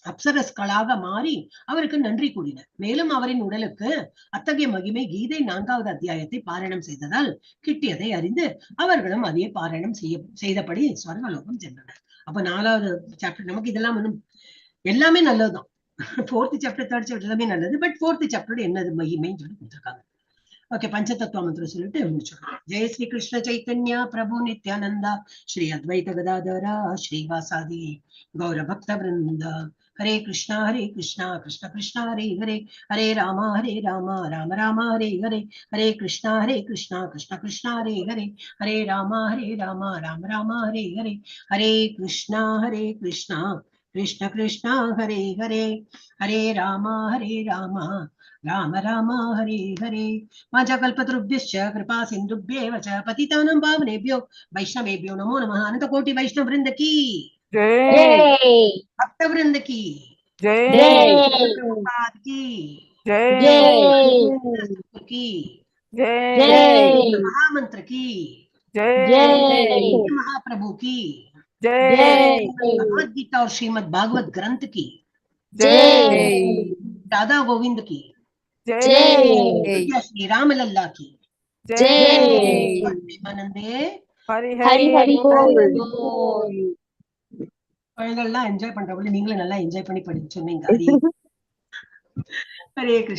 அப்சரஸ்களாக மாறி அவருக்கு நன்றி கூறினர். மேலும் அவரின் உடலுக்கு அத்தகைய மகிமை கீதை 4வது அத்தியாயத்தை பாராயணம் செய்ததால் கிட்டியதை அறிந்து அவர்களும் அதே பாராயணம் செய்தபடி ஸ்வர்கலோகம் சென்றனர். அப்ப 4வது சாப்டர் நமக்கு இதெல்லாம் எல்லாமே நல்லதுதான். 4th சாப்டர் 3rd சாப்டர் எல்லாமே நல்லது. பட் 4th சாப்டர் என்னது மகிமைன்னு சொல்லி கொடுத்திருக்காங்க. ஓகே, பஞ்சதத்துவ மந்திரம் சொல்லிட்டு முடிச்சுக்கலாம். ஜெய ஸ்ரீ கிருஷ்ண சைத்தன்யா பிரபு நித்யானந்தா ஸ்ரீ அத்வைத கதாதரா ஸ்ரீவாசாதி கௌர பக்த விருந்தா. ஹரே கிருஷ்ணா கிருஷ்ணா கிருஷ்ணா ஹரே ஹரே, ஹரே ராமா ராம ராம ஹரே ஹரே, ஹரே கிருஷ்ணா கிருஷ்ணா கிருஷ்ணா ஹரே ஹரே, ஹரே ராமா ராம ராம ஹரே ஹரே, ஹரே கிருஷ்ணா கிருஷ்ணா கிருஷ்ணா ஹரே ஹரே, ஹரே ராமா ராம ராம ஹரே ஹரே. வாஞ்சகல்பத்ருभ्यश्च कृपा सिन्धुभ्येव च पतितानां पावनेभ्यो वैष्णवेभ्यो नमो नमः. अनंत कोटि वैष्णव वृंद की, जय भक्त वृंद की, जय प्रभुपाद की, जय की, जय महामंत्र की, जय महाप्रभु की, जय भगवद गीता और श्रीमद् भागवत ग्रंथ की, जय राधा गोविंद की, जय श्री राम लल्ला की, जय ஆனந்தே. हरि हरि हरि बोल. குழந்தைகள்லாம் என்ஜாய் பண்றவங்க நீங்களும் நல்லா என்ஜாய் பண்ணி சொன்னீங்க. ஹரே கிருஷ்ணா.